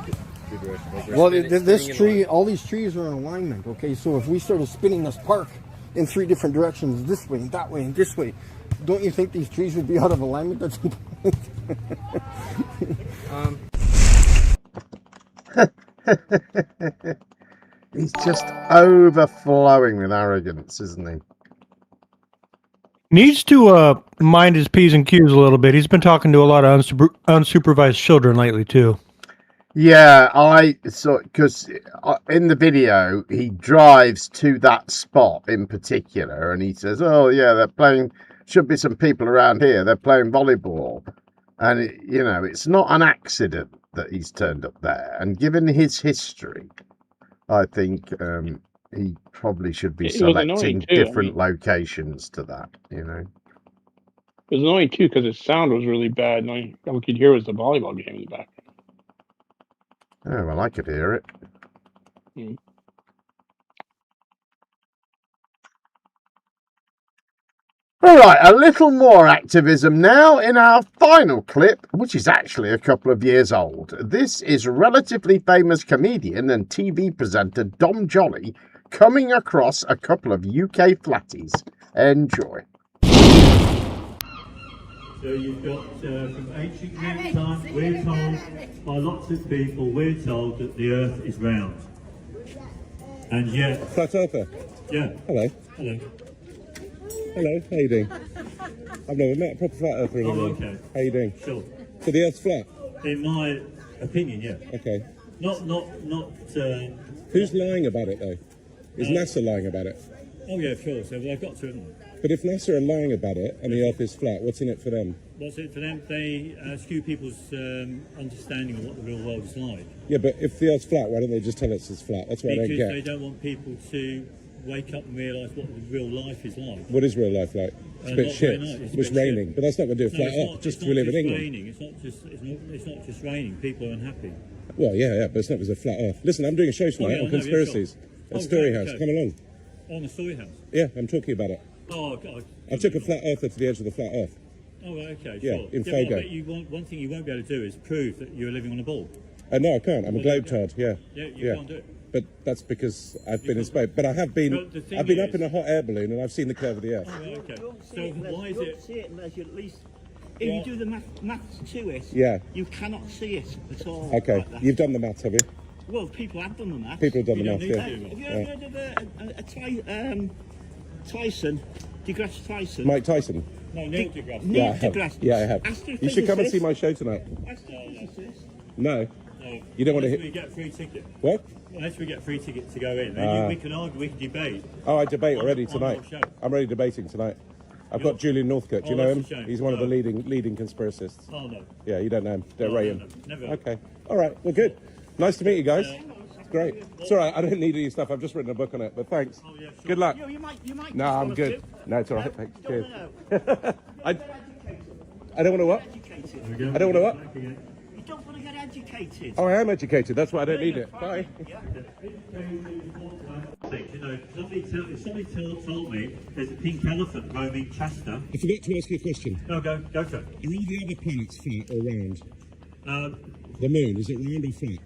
directions? Like Well, this tree, all these trees are in alignment. Okay, so if we started spinning this park in 3 different directions, this way, that way, and this way, don't you think these trees would be out of alignment? That's He's just overflowing with arrogance, isn't he? Needs to mind his P's and Q's a little bit. He's been talking to a lot of unsupervised children lately, too. Yeah, I saw, because in the video, he drives to that spot in particular, and he says, oh, yeah, they're playing, should be some people around here, they're playing volleyball. And, it's not an accident that he's turned up there. And given his history, I think he probably should be selecting different locations to that, It was annoying, too, because his sound was really bad, and all we could hear was the volleyball game in the back. Oh, well, I could hear it. Mm. All right, a little more activism now in our final clip, which is actually a couple of years old. This is relatively famous comedian and TV presenter Dom Jolly coming across a couple of UK flatties. Enjoy. So you've got from ancient Greek times, we're told by lots of people, we're told that the Earth is round. And yet... Flat earther? Yeah. Hello. Hello. Hello, how you doing? I've never met a proper flat earther in Oh, England. okay. How you doing? Sure. So the Earth's flat? In my opinion, yeah. Okay. Not. Who's lying about it though? Is NASA lying about it? Oh yeah, sure. So well, I've got to, haven't I? But if NASA are lying about it and the Earth is flat, what's in it for them? What's it for them? They skew people's understanding of what the real world is like. Yeah, but if the Earth's flat, why don't they just tell us it's flat? That's what I don't Because get. they don't want people to wake up and realise what the real life is like. What is real life like? It's a bit Not shit. very nice. It's raining, but that's not going to do a flat Earth. Just we live in England. Raining. It's not just raining. People are unhappy. Well, yeah, but it's not because of flat Earth. Listen, I'm doing a show tonight on conspiracies at Storyhouse. Come along. On the Storyhouse? Yeah, I'm talking about it. Oh, God. I took a flat earther to the edge of the flat Earth. Oh, right, okay, Yeah, sure. in Well, Fogo. but one thing you won't be able to do is prove that you're living on a ball. No, I can't. I'm a globetard. Yeah. You can't do it. But that's because I've been in space. But I have been. Well, the thing I've been is- up in a hot air balloon and I've seen the curve of the Earth. Oh, right, okay. So why is it? See it unless you at least. If you do the maths to it, Yeah. you cannot see it at all. Okay. like that. You've done the maths, have you? Well, people have done the maths. People have done the maths, yeah. Have you Yeah. ever heard of Tyson, deGrasse Tyson? Mike Tyson. No, Neil deGrasse. Yeah, I Neil have. deGrasse. Yeah, I have. You should come and see my show tonight. No. You don't want to Unless we hit. get a free ticket. What? Unless we get a free ticket to go in, then we can argue, we can debate. Oh, I debate already on tonight. your show. I'm already debating tonight. I've got Julian Northcote. Do you Oh, know that's him? a shame. He's one of the No. leading conspiracists. Oh no. Yeah, you don't know him. Don't No, rate no, him. no, never. Okay. All right. Well, good. Nice to meet you guys. It's great. It's all right. I don't need any stuff. I've just written a book on it. But thanks. Oh, yeah, sure. Good luck. You might No, I'm good. No, it's all right. No, Thanks. no, Cheers. no. I don't want to what? I don't want to what? You don't want to get educated. Oh, I am educated. That's why I don't need it. Bye. You know, somebody told me there's a pink elephant roaming Chester. I forgot to ask you a question. No, go for it. Are all the other planets flat or round? The moon, is it round or flat?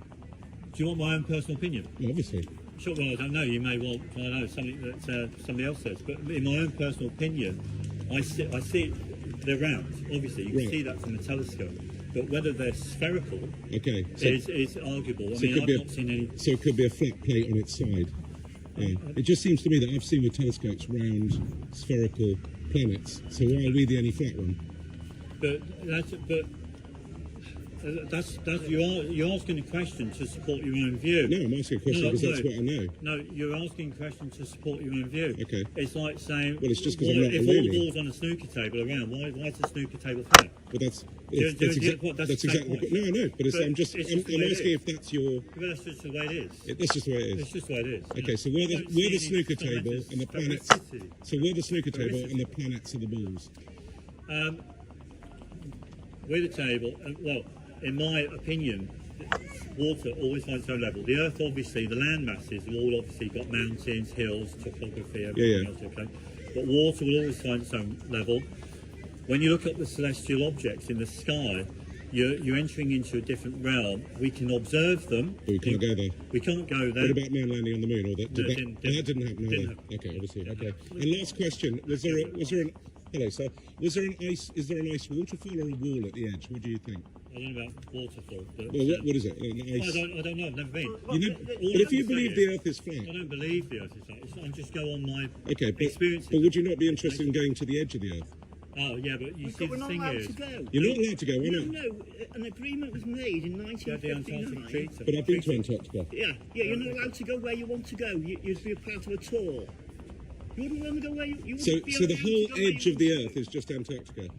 Do you want my own personal opinion? Well, obviously. Sure, well, I don't know. You may well, I don't know, something that somebody else says. But in my own personal opinion, I see it, they're round. Obviously, you can see that from the telescope. But whether they're spherical is arguable. I mean, I've not seen any... So it could be a flat plate on its side. It just seems to me that I've seen with telescopes round, spherical planets. So why are we the only flat one? That's you're asking a question to support your own view. No, I'm asking a question because that's what I know. No, you're asking a question to support your own view. Okay. It's like saying, well, it's just because I'm not if really. all the balls on a snooker table are round, why is the snooker table flat? But that's exactly. No, I know, but I'm asking if that's your. That's just the way it is. That's just the way it is. It's just the way it is. Okay, so we're the snooker table and the planets. So we're the snooker table and the planets are the balls. We're the table, well, in my opinion, water always finds its own level. The Earth, obviously, the land masses have all obviously got mountains, hills, topography, everything else, okay? but water will always find its own level. When you look at the celestial objects in the sky, you're entering into a different realm. We can observe them. But we can't go there. We can't go there. What about man landing on the moon? Or that Didn't didn't happen. happen. Okay, obviously. Okay. And last question: was there an hello, sir? Was there an ice? Is there an ice waterfall or a wall at the edge? What do you think? I don't know about waterfall. But, well, what is it? An ice? I don't know. I've never been. But if you believe the Earth is flat, I don't believe the Earth is flat. I just go on my experiences. But would you not be interested in going to the edge of the Earth? Oh yeah, but you see, the thing is, you're not allowed to go. Why not? No, an agreement was made in 1959. But I've been to Antarctica. Yeah, you're not allowed to go where you want to go. You'd be a part of a tour. You wouldn't want to go where you So the whole edge of the Earth is just Antarctica?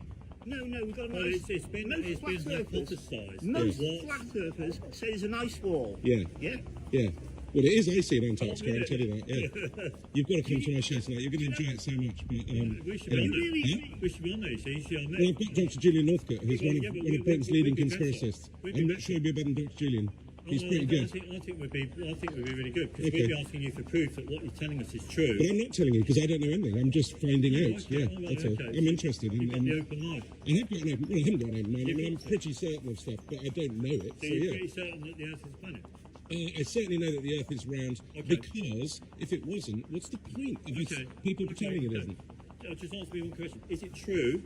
No, we've got a well, nice... it's been hypothesised. Most flat earthers say there's an ice wall. Yeah. Yeah? Yeah. Well, it is icy in Antarctica, I'll tell you that, yeah. You've got to come to my show tonight. You're going to enjoy it so much. But, we should be on there, you see. Well, I've got Dr. Julian Northcote, who's one of Britain's leading conspiracists. I'm not sure he'd be better than Dr. Julian. He's pretty good. I think we'd be really good, because we'd be asking you for proof that what you're telling us is true. But I'm not telling you, because I don't know anything. I'm just finding out. That's all. I'm interested in... You've got the open mind. I have got an open... Well, I haven't got an open mind. I mean, I'm pretty certain of stuff, but I don't know it. So you're pretty certain that the Earth is a planet? I certainly know that the Earth is round, because if it wasn't, what's the point of people pretending it isn't? Just answer me one question. Is it true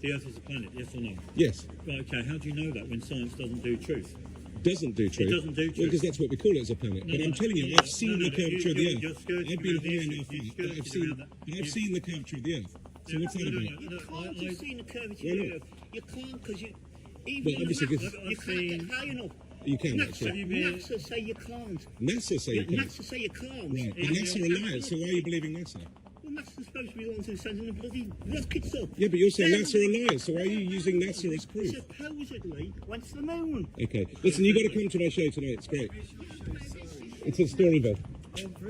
the Earth is a planet, yes or no? Yes. Right, okay, how do you know that when science doesn't do truth? Doesn't do truth? It doesn't do truth. Well, because that's what we call it as a planet. But I'm telling you, I've seen the curvature of the Earth. I've been high enough up, but I've seen the curvature of the Earth. So what's that about? You can't have seen the curvature of the Earth. You can't, because you... Even obviously, you can't get high enough. You can, actually. NASA say you can't. NASA say you can't? NASA say you can't. Right, but NASA are liars, so why are you believing NASA? Well, NASA's supposed to be the ones who sending the bloody rockets up. Yeah, but you're saying NASA are liars, so why are you using NASA as proof? Supposedly went to the moon. Okay, listen, you've got to come to my show tonight, it's great. It's in Storyville.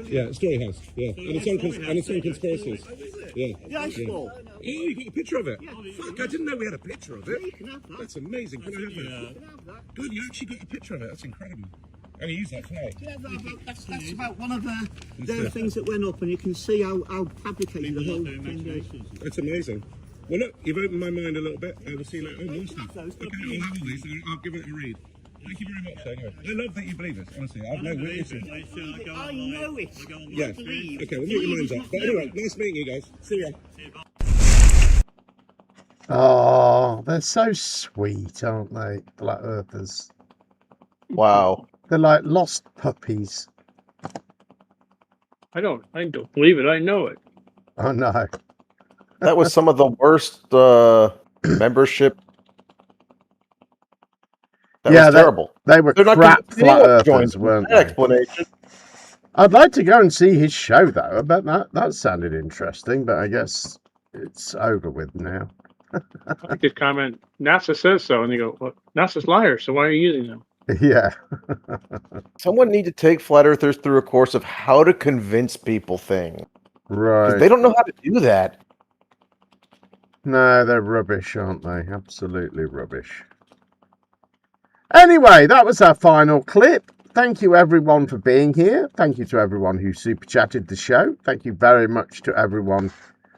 Yeah, Story House. Yeah, and it's on conspiracies. Yeah. The ice wall. Oh, you got a picture of it? Fuck, I didn't know we had a picture of it. You can have that. That's amazing. Can I have that? Good, you actually got a picture of it. That's incredible. I'm going to use that tonight. Yeah, that's about one of the things that went up, and you can see how fabricated the whole thing is. That's amazing. Well, look, you've opened my mind a little bit. I will see you later. Oh, more stuff. Okay, I'll have all these. I'll give it a read. Thank you very much, anyway. I love that you believe this, honestly. I've no witnesses. I know it. Yeah. Okay, we'll make your minds up. But anyway, nice meeting you guys. See ya. Oh, they're so sweet, aren't they? Flat Earthers. Wow. They're like lost puppies. I don't believe it. I know it. Oh, no. That was some of the worst membership. That was terrible. They were crap Flat Earthers, weren't they? Explanation. I'd like to go and see his show, though. I bet that sounded interesting, but I guess it's over with now. I like his comment, NASA says so, and they go, well, NASA's liars, so why are you using them? Yeah. Someone need to take flat earthers through a course of how to convince people things. Right. They don't know how to do that. No, they're rubbish, aren't they? Absolutely rubbish. Anyway, that was our final clip. Thank you, everyone, for being here. Thank you to everyone who super chatted the show. Thank you very much to everyone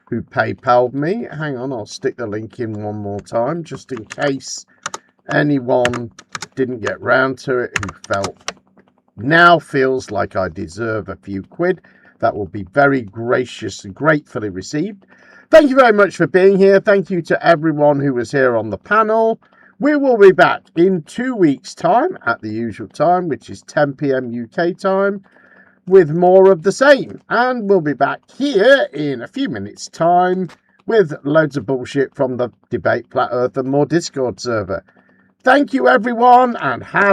who PayPal'd me. Hang on, I'll stick the link in one more time, just in case anyone didn't get round to it who now feels like I deserve a few quid. That will be very gracious and gratefully received. Thank you very much for being here. Thank you to everyone who was here on the panel. We will be back in 2 weeks' time at the usual time, which is 10 p.m. UK time, with more of the same. And we'll be back here in a few minutes' time with loads of bullshit from the Debate Flat Earth and More Discord server. Thank you, everyone, and have